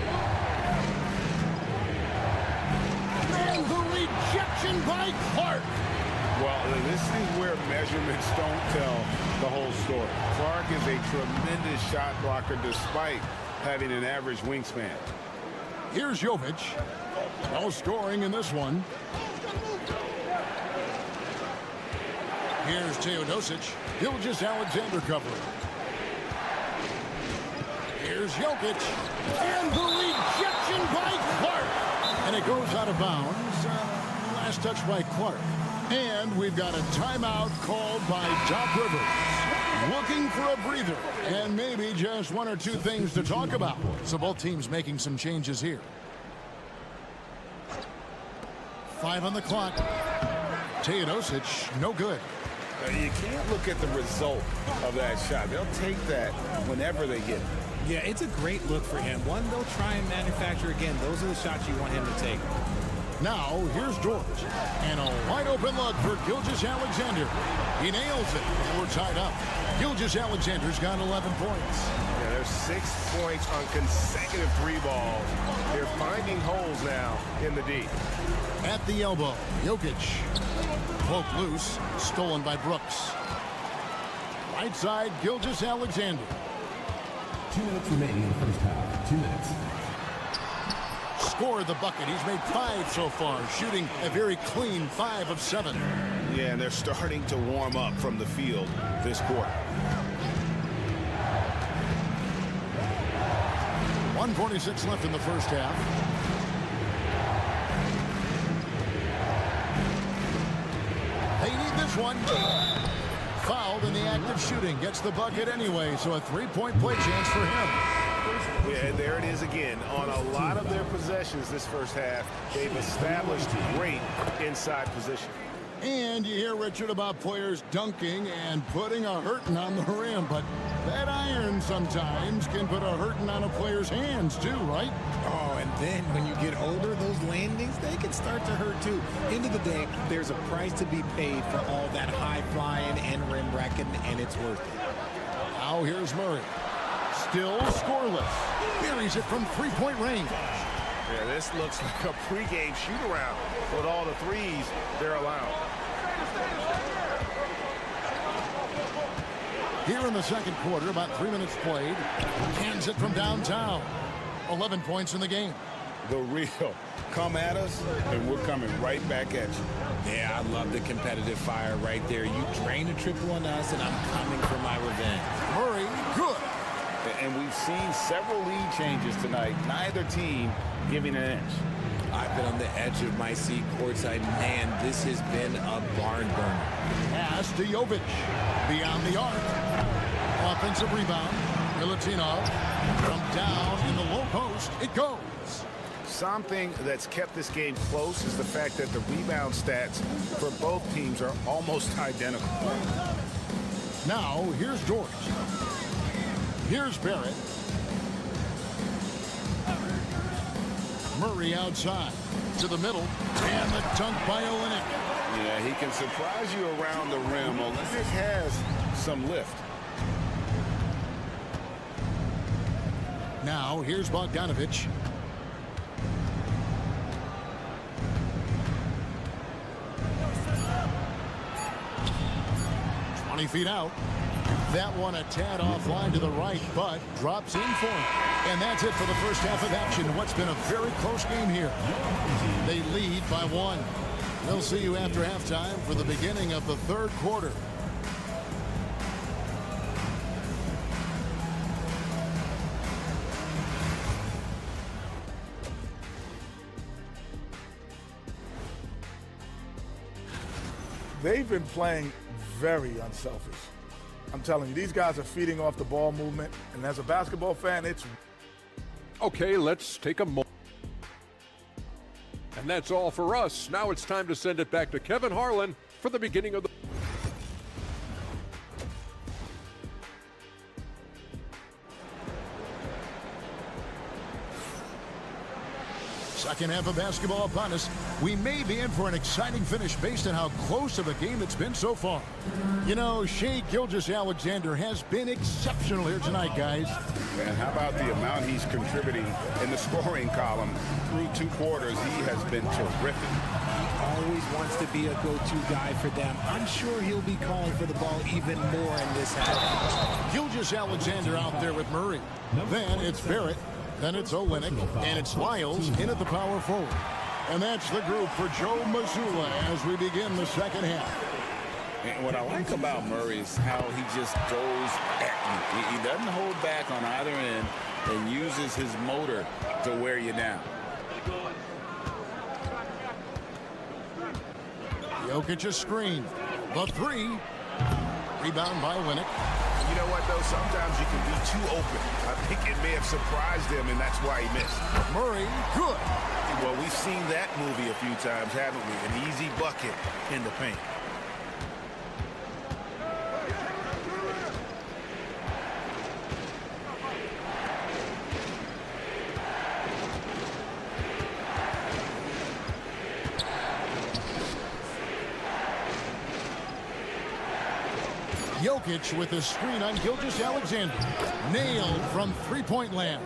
And the rejection by Clark. Well, this is where measurements don't tell the whole story. Clark is a tremendous shot blocker despite having an average wingspan. Here's Jovic. No scoring in this one. Here's Teodosic. Gilgeous-Alexander covering. Here's Jokic. And the rejection by Clark. And it goes out of bounds. Last touch by Clark. And we've got a timeout called by Doc Rivers. Looking for a breather. And maybe just 1 or 2 things to talk about. So both teams making some changes here. 5 on the clock. Teodosic, no good. You can't look at the result of that shot. They'll take that whenever they get it. Yeah, it's a great look for him. One they'll try and manufacture again. Those are the shots you want him to take. Now, here's George. And a wide open look for Gilgeous-Alexander. He nails it. We're tied up. Gilgeous-Alexander's got 11 points. Yeah, there's 6 points on consecutive 3 balls. They're finding holes now in the D. At the elbow, Jokic. Poked loose, stolen by Brooks. Right side, Gilgeous-Alexander. 2 minutes remaining in the first half. 2 minutes. Scored the bucket. He's made 5 so far, shooting a very clean 5 of 7. Yeah, and they're starting to warm up from the field this quarter. 1:46 left in the first half. Here's one. Fouled in the act of shooting. Gets the bucket anyway, so a three-point play chance for him. Yeah, there it is again. On a lot of their possessions this first half, they've established great inside position. And you hear, Richard, about players dunking and putting a hurting on the rim, but that iron sometimes can put a hurting on a player's hands too, right? Oh, and then when you get older, those landings, they can start to hurt too. End of the day, there's a price to be paid for all that high flying and rim wrecking, and it's worth it. Now here's Murray. Still scoreless. Buries it from three-point range. Yeah, this looks like a pregame shoot-around with all the threes they're allowed. Here in the second quarter, about 3 minutes played. Cans it from downtown. 11 points in the game. The real. Come at us, and we're coming right back at you. Yeah, I love the competitive fire right there. You drain a triple on us, and I'm coming for my revenge. Murray, good. And we've seen several lead changes tonight. Neither team giving an inch. I've been on the edge of my seat courtside. Man, this has been a barn burner. Pass to Jovic. Beyond the arc. Offensive rebound. Milutinov. From down in the low post, it goes. Something that's kept this game close is the fact that the rebound stats for both teams are almost identical. Now, here's George. Here's Barrett. Murray outside to the middle, and the dunk by Olenek. Yeah, he can surprise you around the rim. Olenek has some lift. Now, here's Bogdanovich. Feet out. That one a tad offline to the right, but drops in for him. And that's it for the first half of action. What's been a very close game here. They lead by 1. We'll see you after halftime for the beginning of the third quarter. They've been playing very unselfish. I'm telling you, these guys are feeding off the ball movement, and as a basketball fan, it's... Okay, let's take a moment. And that's all for us. Now it's time to send it back to Kevin Harlan for the beginning of the... Second half of basketball upon us. We may be in for an exciting finish based on how close of a game it's been so far. You know, Shai Gilgeous-Alexander has been exceptional here tonight, guys. And how about the amount he's contributing in the scoring column through 2 quarters? He has been terrific. He always wants to be a go-to guy for them. I'm sure he'll be calling for the ball even more in this half. Gilgeous-Alexander out there with Murray. Then it's Barrett. Then it's Olenek, and it's Lyles in at the power forward. And that's the group for Joe Mazzulla as we begin the second half. And what I like about Murray is how he just goes at you. He doesn't hold back on either end and uses his motor to wear you down. Jokic's screen. The 3. Rebound by Olenek. You know what, though? Sometimes you can be too open. I think it may have surprised him, and that's why he missed. Murray, good. Well, we've seen that movie a few times, haven't we? An easy bucket in the paint. Jokic with a screen on Gilgeous-Alexander. Nailed from three-point land.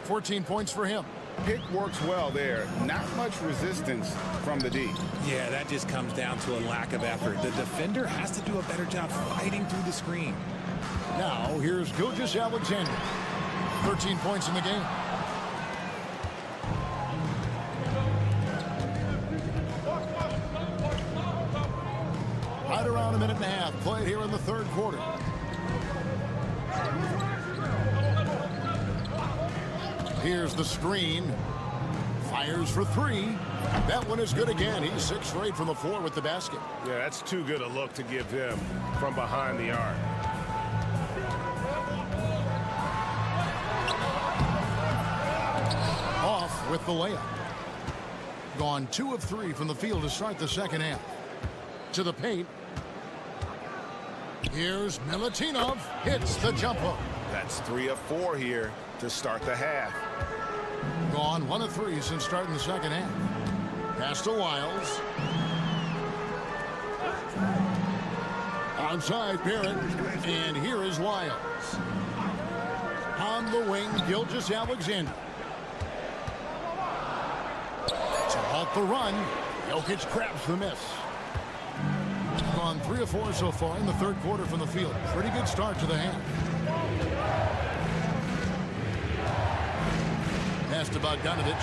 14 points for him. Pick works well there. Not much resistance from the D. Yeah, that just comes down to a lack of effort. The defender has to do a better job fighting through the screen. Now, here's Gilgeous-Alexander. 13 points in the game. Right around a minute and a half played here in the third quarter. Here's the screen. Fires for 3. That one is good again. He's 6 for 8 from the floor with the basket. Yeah, that's too good a look to give him from behind the arc. Off with the layup. Gone 2 of 3 from the field to start the second half. To the paint. Here's Milutinov. Hits the jump hook. That's 3 of 4 here to start the half. Gone 1 of 3 since starting the second half. Pass to Wiles. Outside Barrett. And here is Wiles. On the wing, Gilgeous-Alexander. To halt the run, Jokic grabs the miss. On 3 of 4 so far in the third quarter from the field. Pretty good start to the half. Pass to Bogdanovic.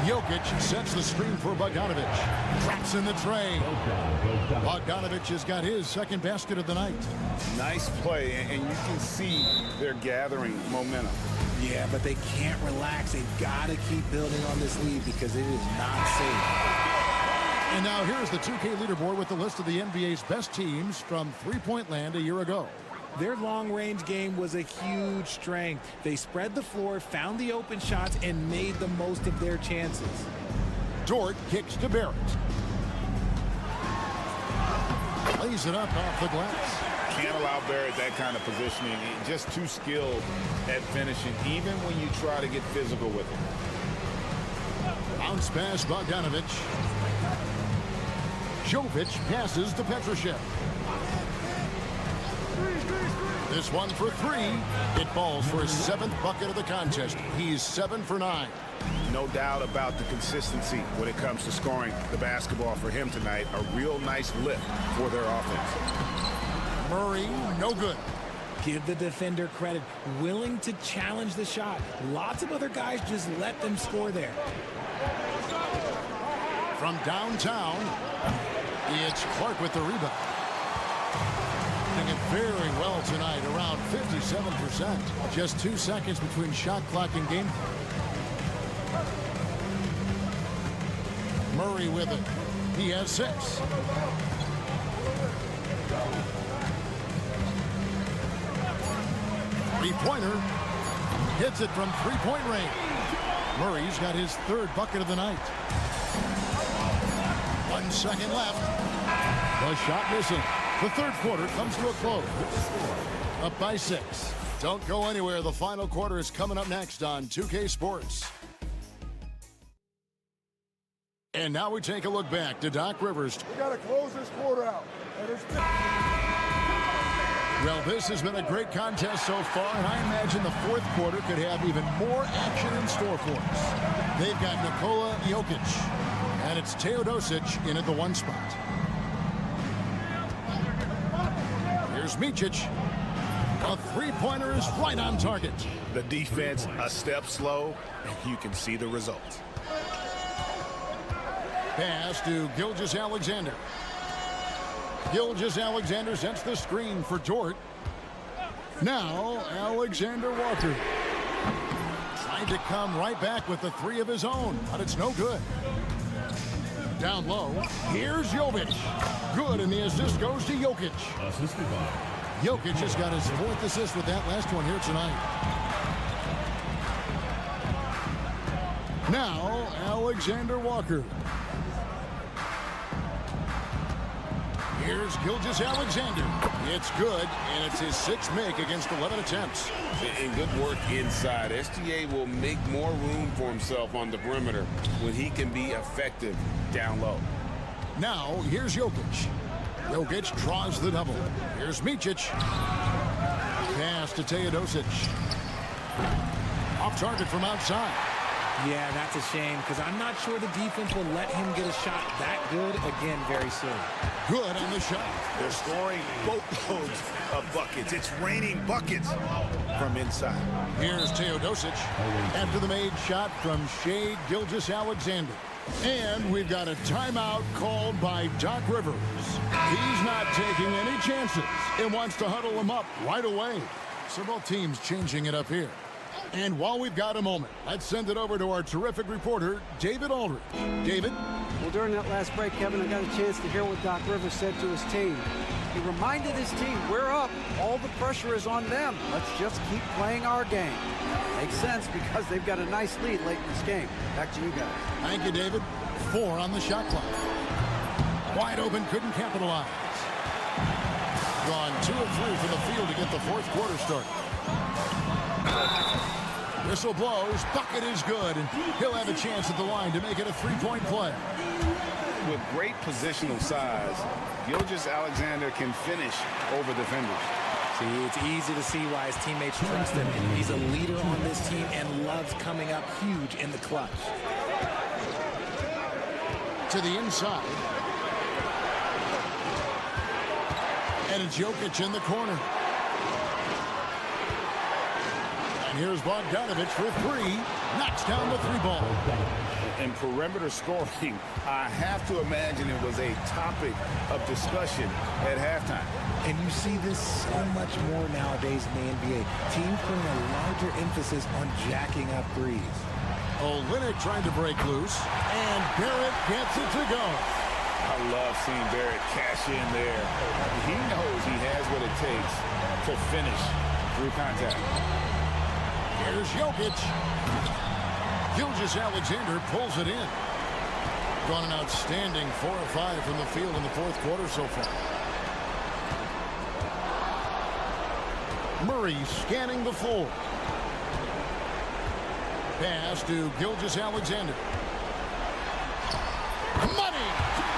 Jokic sets the screen for Bogdanovic. Traps in the tray. Bogdanovic has got his second basket of the night. Nice play, and you can see they're gathering momentum. Yeah, but they can't relax. They've got to keep building on this lead because it is not safe. And now here's the 2K leaderboard with the list of the NBA's best teams from three-point land a year ago. Their long-range game was a huge strength. They spread the floor, found the open shots, and made the most of their chances. Dort kicks to Barrett. Lays it up off the glass. Can't allow Barrett that kind of positioning. He's just too skilled at finishing, even when you try to get physical with him. Bounce pass Bogdanovic. Jovic passes to Petrushev. This one for 3. It falls for his 7th bucket of the contest. He's 7 for 9. No doubt about the consistency when it comes to scoring the basketball for him tonight. A real nice lift for their offense. Murray, no good. Give the defender credit. Willing to challenge the shot. Lots of other guys just let them score there. From downtown, it's Clark with the rebound. Doing it very well tonight, around 57%. Just 2 seconds between shot clock and game clock. Murray with it. He has 6. Three-pointer. Hits it from three-point range. Murray's got his 3rd bucket of the night. 1 second left. The shot missing. The third quarter comes to a close. Up by 6. Don't go anywhere. The final quarter is coming up next on 2K Sports. And now we take a look back to Doc Rivers. We got to close this quarter out. Well, this has been a great contest so far, and I imagine the fourth quarter could have even more action in store for us. They've got Nikola Jokic, and it's Teodosic in at the 1 spot. Here's Micic. A three-pointer is right on target. The defense a step slow, and you can see the result. Pass to Gilgeous-Alexander. Gilgeous-Alexander sets the screen for Dort. Now, Alexander Walker. Tried to come right back with the 3 of his own, but it's no good. Down low, here's Jovic. Good, and the assist goes to Jokic. Jokic has got his 4th assist with that last one here tonight. Now, Alexander Walker. Here's Gilgeous-Alexander. It's good, and it's his 6th make against 11 attempts. And good work inside. SGA will make more room for himself on the perimeter when he can be effective down low. Now, here's Jokic. Jokic draws the double. Here's Micic. Pass to Teodosic. Off target from outside. Yeah, that's a shame because I'm not sure the defense will let him get a shot that good again very soon. Good on the shot. They're scoring boatloads of buckets. It's raining buckets from inside. Here's Teodosic after the made shot from Shai Gilgeous-Alexander. And we've got a timeout called by Doc Rivers. He's not taking any chances and wants to huddle them up right away. So both teams changing it up here. And while we've got a moment, let's send it over to our terrific reporter, David Aldridge. David? Well, during that last break, Kevin, I got a chance to hear what Doc Rivers said to his team. He reminded his team, we're up. All the pressure is on them. Let's just keep playing our game. Makes sense because they've got a nice lead late in this game. Back to you guys. Thank you, David. 4 on the shot clock. Wide open, couldn't capitalize. Gone 2 of 3 from the field to get the fourth quarter started. Whistle blows, bucket is good, and he'll have a chance at the line to make it a 3-point play. With great positional size, Gilgeous-Alexander can finish over defenders. See, it's easy to see why his teammates trust him. He's a leader on this team and loves coming up huge in the clutch. To the inside. And it's Jokic in the corner. And here's Bogdanović for 3. Knocks down the 3-ball. And perimeter scoring, I have to imagine it was a topic of discussion at halftime. And you see this so much more nowadays in the NBA. Teams putting a larger emphasis on jacking up threes. Olynyk trying to break loose, and Barrett gets it to go. I love seeing Barrett cash in there. He knows he has what it takes to finish through contact. Here's Jokic. Gilgeous-Alexander pulls it in. Gone an outstanding 4 of 5 from the field in the fourth quarter so far. Murray scanning the floor. Pass to Gilgeous-Alexander. Money!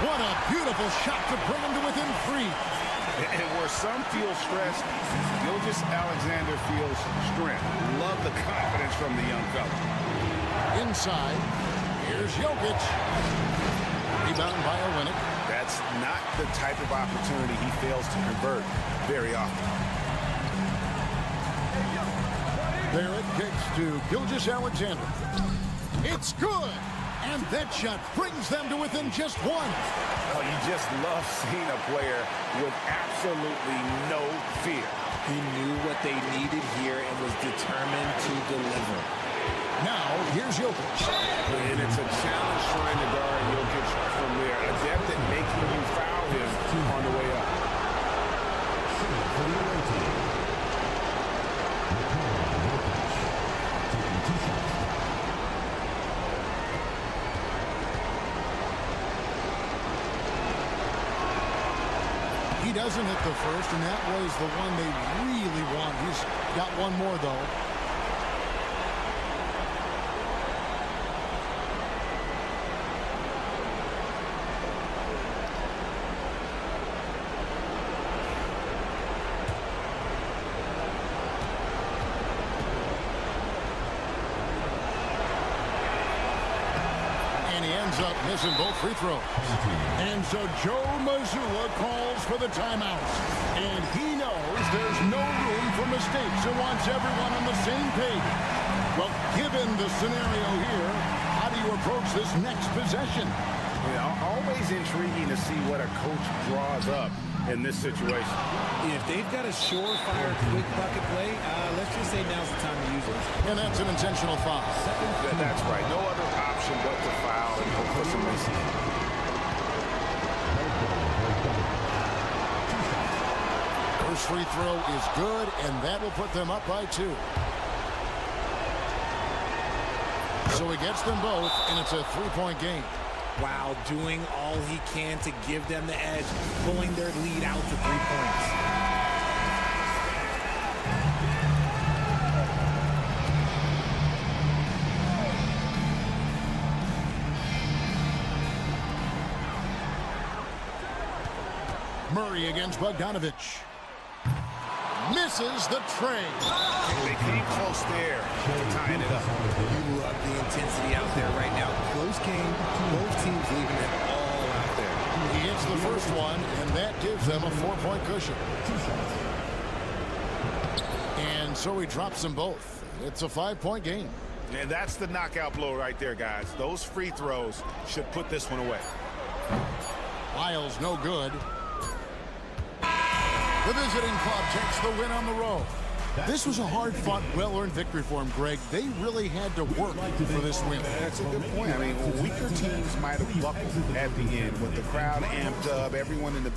What a beautiful shot to bring him to within 3. And where some feel stressed, Gilgeous-Alexander feels strength. Love the confidence from the young fella. Inside, here's Jokic. Rebound by Olynyk. That's not the type of opportunity he fails to convert very often. Barrett kicks to Gilgeous-Alexander. It's good! And that shot brings them to within just 1. Oh, you just love seeing a player with absolutely no fear. He knew what they needed here and was determined to deliver. Now, here's Jokic. And it's a challenge trying to guard Jokic from there. Adept at making you foul him on the way up. He doesn't hit the first, and that was the one they really want. He's got one more, though. Up missing both free throws. And so Joe Mazzulla calls for the timeout. And he knows there's no room for mistakes and wants everyone on the same page. Well, given the scenario here, how do you approach this next possession? Yeah, always intriguing to see what a coach draws up in this situation. If they've got a surefire quick bucket play, let's just say now's the time to use it. And that's an intentional foul. That's right. No other option but to foul and hope for some missing. First free throw is good, and that will put them up by 2. So he gets them both, and it's a 3-point game. Wow, doing all he can to give them the edge, pulling their lead out to 3 points. Murray against Bogdanović. Misses the tray. They came close there, tying it up. You love the intensity out there right now. Close game, both teams leaving it all out there. He hits the first one, and that gives them a 4-point cushion. And so he drops them both. It's a 5-point game. And that's the knockout blow right there, guys. Those free throws should put this one away. Lyles no good. The visiting club takes the win on the road. This was a hard-fought, well-earned victory for them, Greg. They really had to work for this win. That's a good point. I mean, weaker teams might have buckled at the end with the crowd amped up, everyone in the